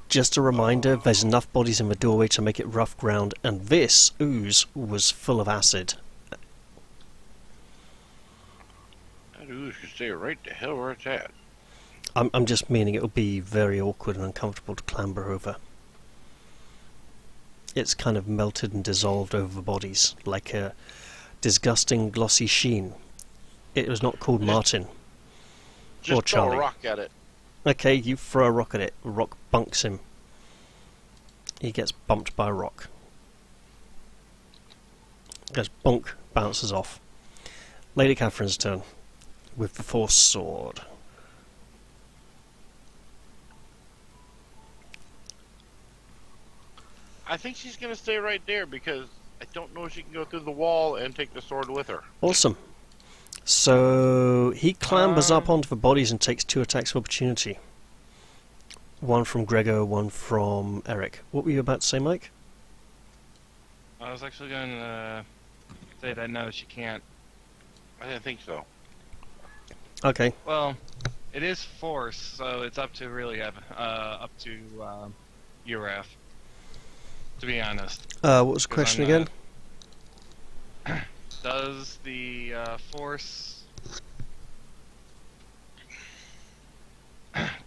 Just a reminder, there's enough bodies in the doorway to make it rough ground, and this ooze was full of acid. That ooze should stay right the hell where it's at. I'm just meaning it'll be very awkward and uncomfortable to clamber over. It's kind of melted and dissolved over the bodies, like a disgusting glossy sheen. It was not called Martin. Just throw Charlie? a rock at it. Okay, you throw a rock at it. A rock bunks him. He gets bumped by a rock. Goes bonk, bounces off. Lady Catherine's turn. With the Force Sword. I think she's going to stay right there because I don't know if she can go through the wall and take the sword with her. Awesome. So he clambers up onto the bodies and takes 2 attacks of opportunity. One from Gregor, one from Eric. What were you about to say, Mike? I was actually going to say that no, she can't. I didn't think so. Okay. Well, it is force, so it's up to up to Uraf. To be honest. What was the 'Cause question I'm again? Does the force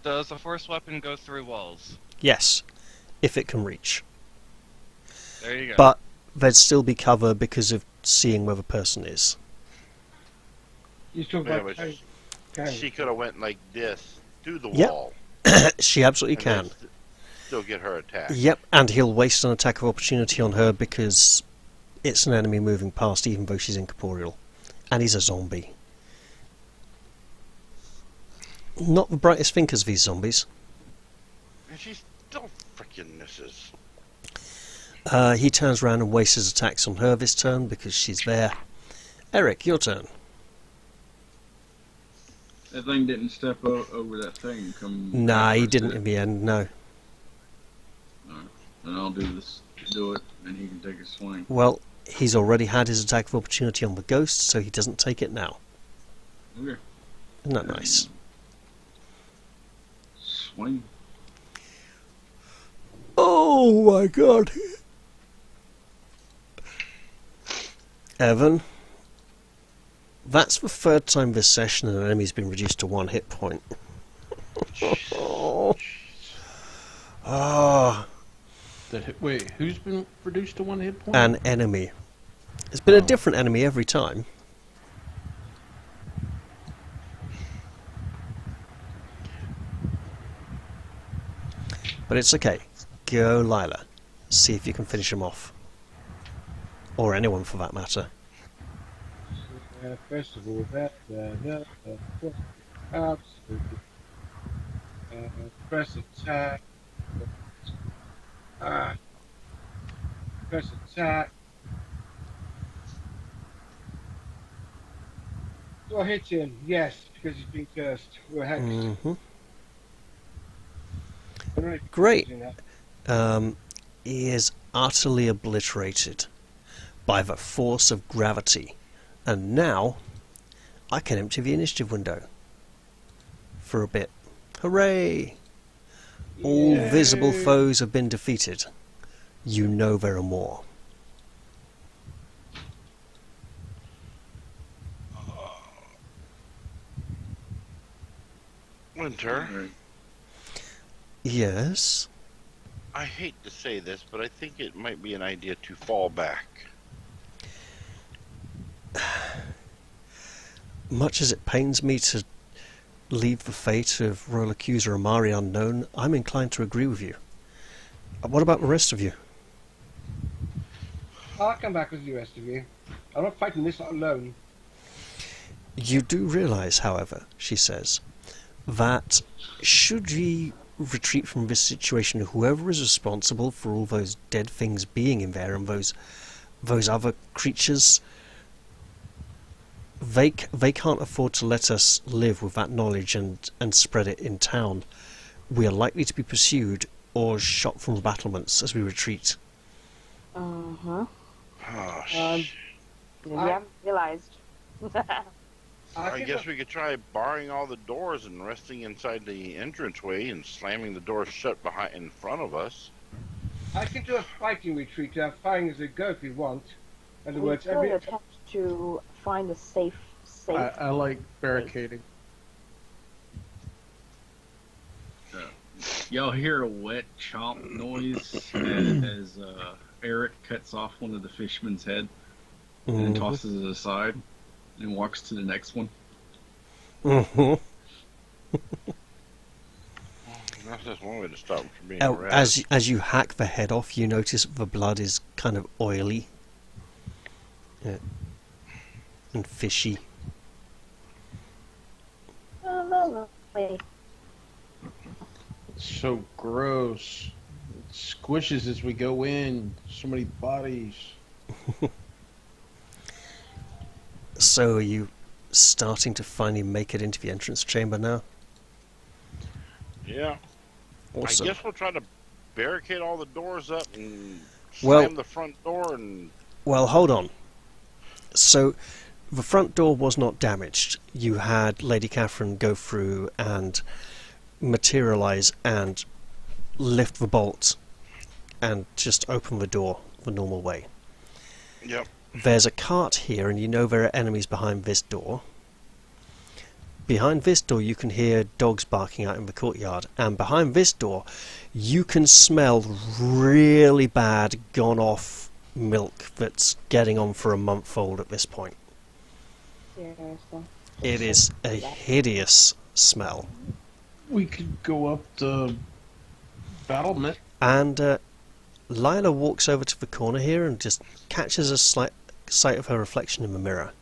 does the force weapon go through walls? Yes, if it can reach. There you go. But there'd still be cover because of seeing where the person is. You talk Yeah, about but she could have went like this through the Yep. wall. She absolutely and can. then still get her attack. Yep, and he'll waste an attack of opportunity on her because it's an enemy moving past even though she's incorporeal. And he's a zombie. Not the brightest thinkers, these zombies. And she still freaking misses. He turns around and wastes his attacks on her this turn because she's there. Eric, your turn. That thing didn't step over that thing and come. Nah, he backwards, didn't did in it? the end, no. Then I'll do it, and he can take a swing. Well, he's already had his attack of opportunity on the ghost, so he doesn't take it now. Okay. Isn't that nice? Swing. Oh my god. Evan, that's the 3rd time this session an enemy's been reduced to 1 hit point. Ah, Wait, who's been reduced to 1 hit point? an enemy. It's been a different enemy every time. But it's okay. Go, Lila. See if you can finish him off. Or anyone for that matter. First of all, absolutely. Press attack. Press attack. Do I hit him? Yes, because he's been cursed. We're hexed. hmm I don't know if Great. you're using that. He is utterly obliterated by the force of gravity. And now, I can empty the initiative window. For a bit. Hooray! All Yay. visible foes have been defeated. You know there are more. Winter, Alright. Yes? I hate to say this, but I think it might be an idea to fall back. Much as it pains me to leave the fate of Royal Accuser Amari unknown, I'm inclined to agree with you. What about the rest of you? I'll come back with the rest of you. I'm not fighting this alone. You do realise, however, she says, that should we retreat from this situation, whoever is responsible for all those dead things being in there and those other creatures, they can't afford to let us live with that knowledge and spread it in town. We are likely to be pursued or shot from the battlements as we retreat. Uh-huh. Oh, You haven't realized. I guess we could try barring all the doors and resting inside the entranceway and slamming the doors shut in front of us. I can do a fighting retreat, firing as a go if you want. In other We words, really attempt to find a safe. I like barricading. Y'all hear a wet chomp noise as Eric cuts off one of the fishman's head and then tosses it aside and walks to the next one. Mm-hmm. That's just one way to stop him from being Oh, harassed. as you hack the head off, you notice the blood is kind of oily, and fishy. Oh, lovely. It's so gross. It squishes as we go in. So many bodies. So are you starting to finally make it into the entrance chamber now? Yeah. Awesome. I guess we'll try to barricade all the doors up and Well- slam the front door and... Well, hold on. So, the front door was not damaged. You had Lady Catherine go through and materialise and lift the bolts and just open the door the normal way. Yep. There's a cart here, and you know there are enemies behind this door. Behind this door you can hear dogs barking out in the courtyard, and behind this door you can smell really bad gone off milk that's getting on for a month old at this point. Seriously. It is a hideous smell. We could go up the battlement. And Lila walks over to the corner here and just catches a slight sight of her reflection in the mirror.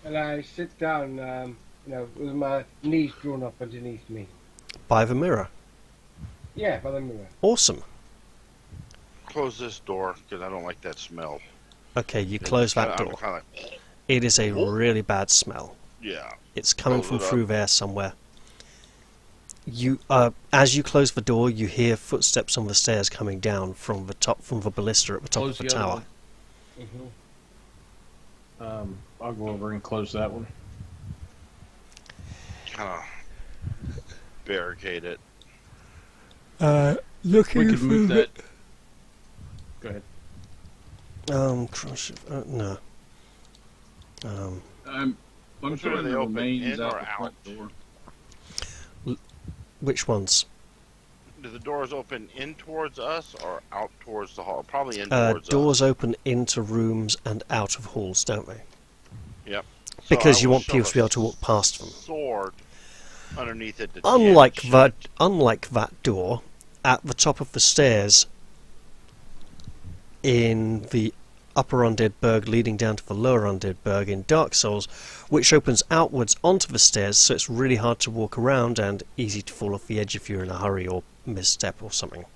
And I sit down, with my knees drawn up underneath me. By the mirror. Yeah, by the mirror. Awesome. Close this door, because I don't like that smell. Okay, you close that I'm door. kinda like, It is a really bad smell. yeah. It's coming Close from it up. through there somewhere. You, as you close the door, you hear footsteps on the stairs coming down from the ballista at the top Close of the the other tower. one. I'll go over and close that one. Kind of barricade it. Looking We could move that. Go ahead. Crush. No. I'm Which sure way they the open, remains in out or the front door. Which ones? Do the doors open in towards us or out towards the hall? Probably in towards Doors us. open into rooms and out of halls, don't they? Yep. So Because I you will want people shove to be able to walk past them. Sword underneath it. To Unlike hinge. that door, at the top of the stairs in the upper Undead Burg leading down to the lower Undead Burg in Dark Souls, which opens outwards onto the stairs, so it's really hard to walk around and easy to fall off the edge if you're in a hurry or misstep or something.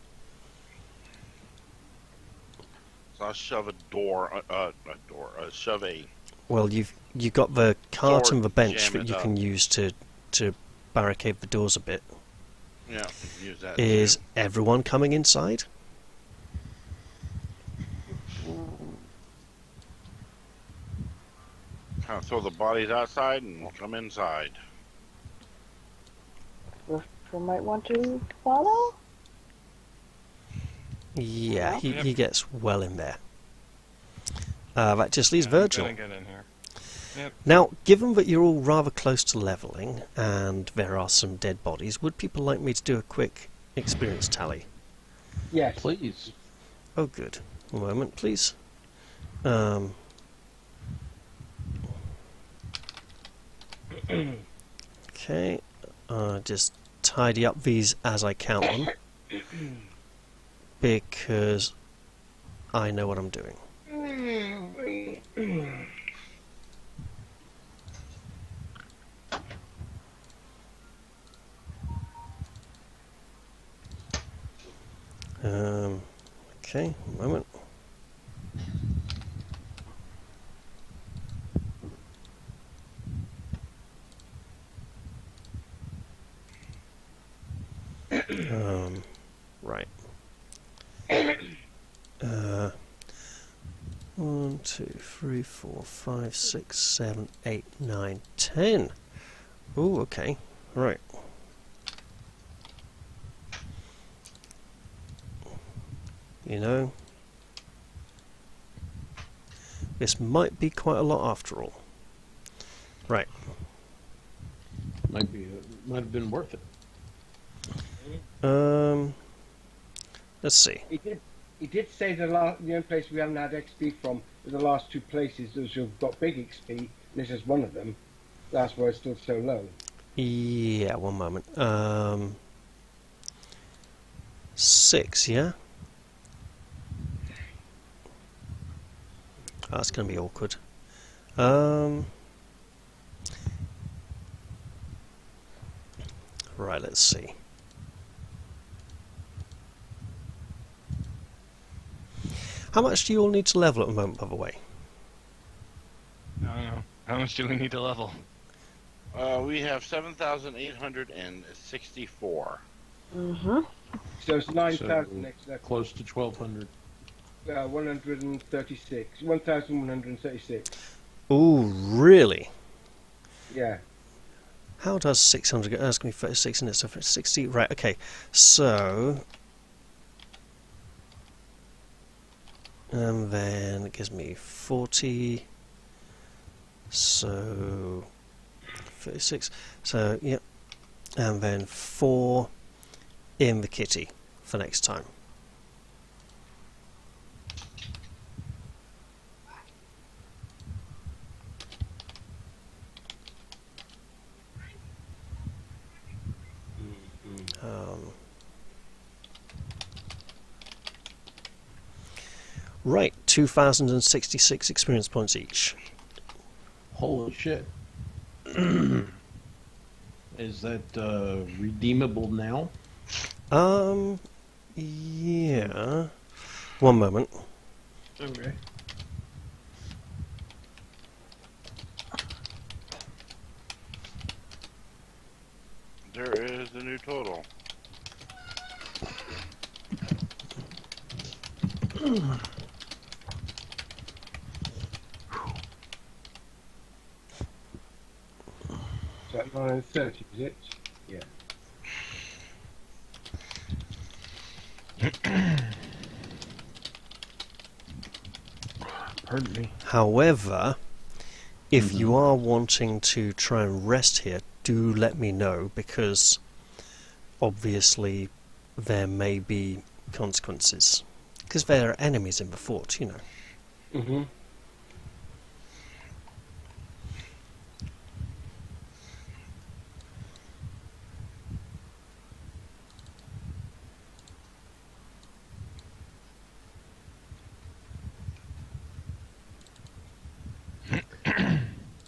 So I'll shove a door, shove a... Well, you got the cart Sword, and the bench jam that it you up. can use to barricade the doors a bit. Yeah, use that. Is too. everyone coming inside? Kind of throw the bodies outside and come inside. Thrushmoor might want to follow? Yeah, he Yep. gets well in there. That just leaves I'm Virgil. gonna get in here. Yep. Now, given that you're all rather close to leveling, and there are some dead bodies, would people like me to do a quick experience tally? Yes. Please. Oh, good. One moment, please. Okay, just tidy up these as I count them, because I know what I'm doing. Okay, one moment. Right. 1, 2, 3, 4, 5, 6, 7, 8, 9, 10. Oh, okay. Right. You know, this might be quite a lot after all. Right. Might have been worth it. Let's see. He did say the only place we haven't had XP from is the last two places that have got big XP. This is one of them. That's why it's still so low. Yeah, one moment. 6, yeah? Oh, that's going to be awkward. Right, let's see. How much do you all need to level at the moment, by the way? I don't know. How much do we need to level? We have 7,864. Mm-hmm. So it's 9,000 So, next level. close to 1,200. 136. 1,136. Ooh, really? Yeah. How does 600 go? That's going to be 36 and it's 60. Right, okay. So... And then it gives me 40. So... 36. So, yep. And then 4 in the kitty for next time. Right, 2,066 experience points each. Holy shit. Is that redeemable now? Yeah. One moment. Okay. There is the new total. Is that 930, is it? Yeah. Pardon me. However, if you are wanting to try and rest here, do let me know, because obviously there may be consequences. Because there are enemies in the fort, you know. Mm-hmm.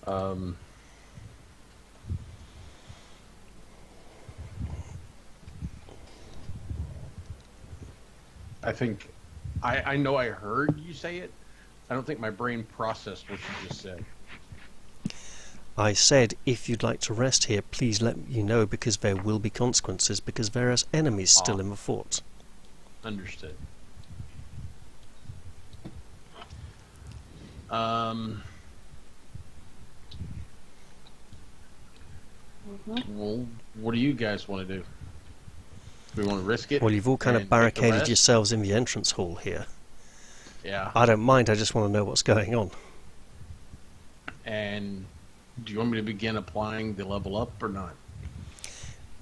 Um, I think I know I heard you say it. I don't think my brain processed what you just said. I said, if you'd like to rest here, please let me know, because there will be consequences, because there are enemies still in the fort. Understood. Well, what do you guys want to do? We want to risk it? Well, you've all kind of and take the barricaded rest? yourselves in the entrance hall here. Yeah. I don't mind, I just want to know what's going on. And do you want me to begin applying the level up or not?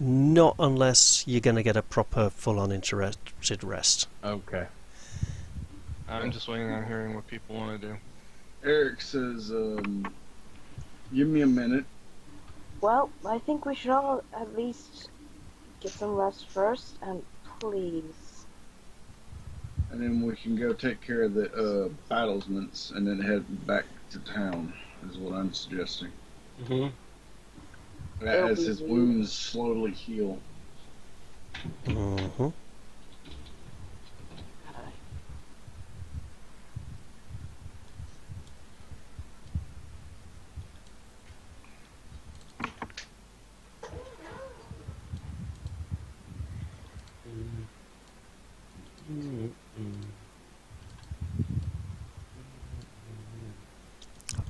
Not unless you're going to get a proper, full-on interrupted rest. Okay. I'm just waiting on hearing what people want to do. Eric says, give me a minute. Well, I think we should all at least get some rest first, and please. And then we can go take care of the battlesments and then head back to town, is what I'm suggesting. Mm-hmm. As his wounds slowly heal. Mm-hmm.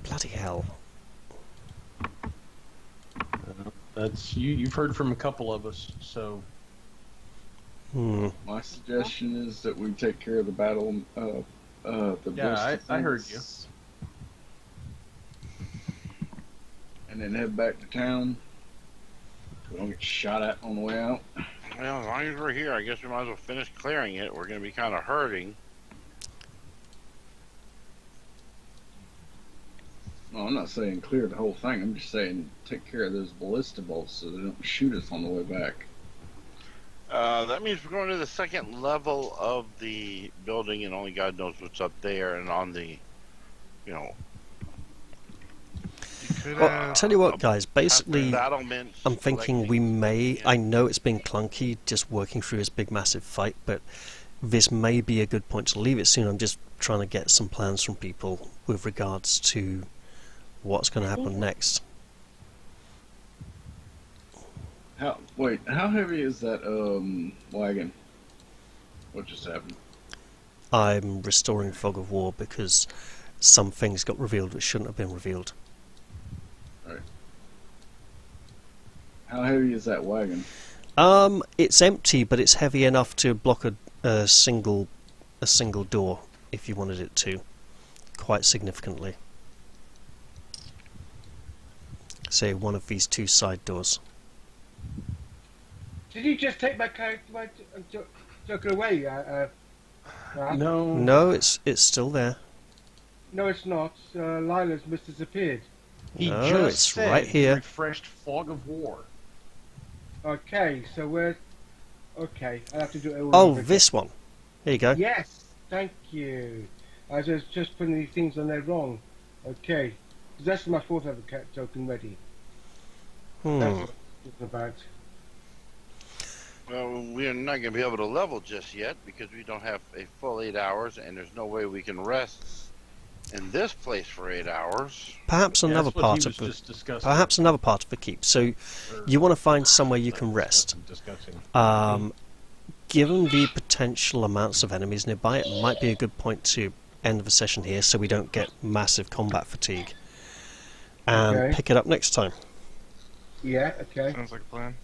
Bloody hell. That's you've heard from a couple of us, so My suggestion is that we take care of the battle, the yeah, best I heard you. defense, and then head back to town. We don't get shot at on the way out. Well, as long as we're here, I guess we might as well finish clearing it. We're going to be kind of hurting. No, I'm not saying clear the whole thing. I'm just saying take care of those ballista bolts so they don't shoot us on the way back. That means we're going to the second level of the building, and only God knows what's up there and on the, you know. Well, tell you what, guys. Basically, battlements, I'm thinking we collecting- may. I know it's been clunky just working through this big, massive fight, but this may be a good point to leave it soon. I'm just trying to get some plans from people with regards to what's going to happen next. How heavy is that wagon? What just happened? I'm restoring Fog of War because some things got revealed that shouldn't have been revealed. Right. How heavy is that wagon? It's empty, but it's heavy enough to block a single door if you wanted it to, quite significantly. Say one of these two side doors. Did you just take my character, Joker away? No. No, it's still there. No, it's not. Lila's disappeared. He No, just it's said right here. refreshed Fog of War. Okay, so where? Okay, I'll have to do it all Oh, over again. this one. Here you go. Yes, thank you. I was just putting these things on there wrong. Okay, 'cause that's my fourth ever cat token ready. That's what I'm talking about. Well, we're not going to be able to level just yet because we don't have a full 8 hours, and there's no way we can rest in this place for 8 hours. Perhaps Yeah, another that's what part he of was the just discussing. perhaps another part of the keep. So you want to find somewhere you can rest. Discussing. Given the potential amounts of enemies nearby, it might be a good point to end the session here so we don't get massive combat fatigue. And Okay. pick it up next time. Yeah, okay. Sounds like a plan.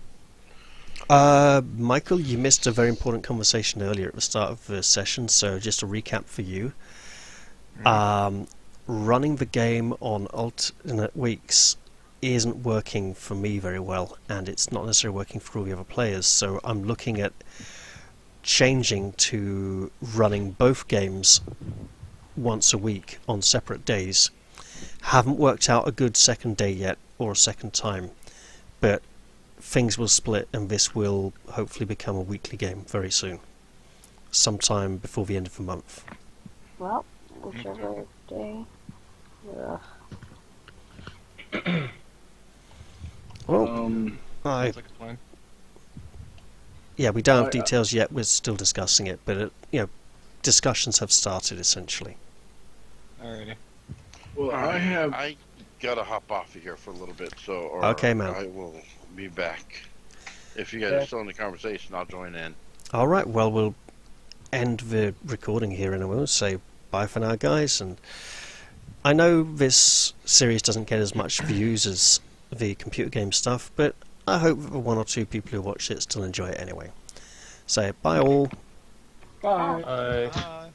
Michael, you missed a very important conversation earlier at the start of the session, so just a recap for you. Running the game on alternate weeks isn't working for me very well, and it's not necessarily working for all the other players, so I'm looking at changing to running both games once a week on separate days. Haven't worked out a good second day yet, or a second time, but things will split and this will hopefully become a weekly game very soon, sometime before the end of the month. Well, whichever day. Ugh. Well, Sounds like a plan. yeah, we don't have I- details yet, we're still discussing it, but discussions have started essentially. Alrighty. Well, I gotta hop off of here for a little bit, so Okay, man. I will be back. If you guys Yeah. are still in the conversation, I'll join in. Alright, well, we'll end the recording here and we'll say bye for now, guys. And I know this series doesn't get as much views as the computer game stuff, but I hope that the one or two people who watch it still enjoy it anyway. So, bye all. Bye. Bye.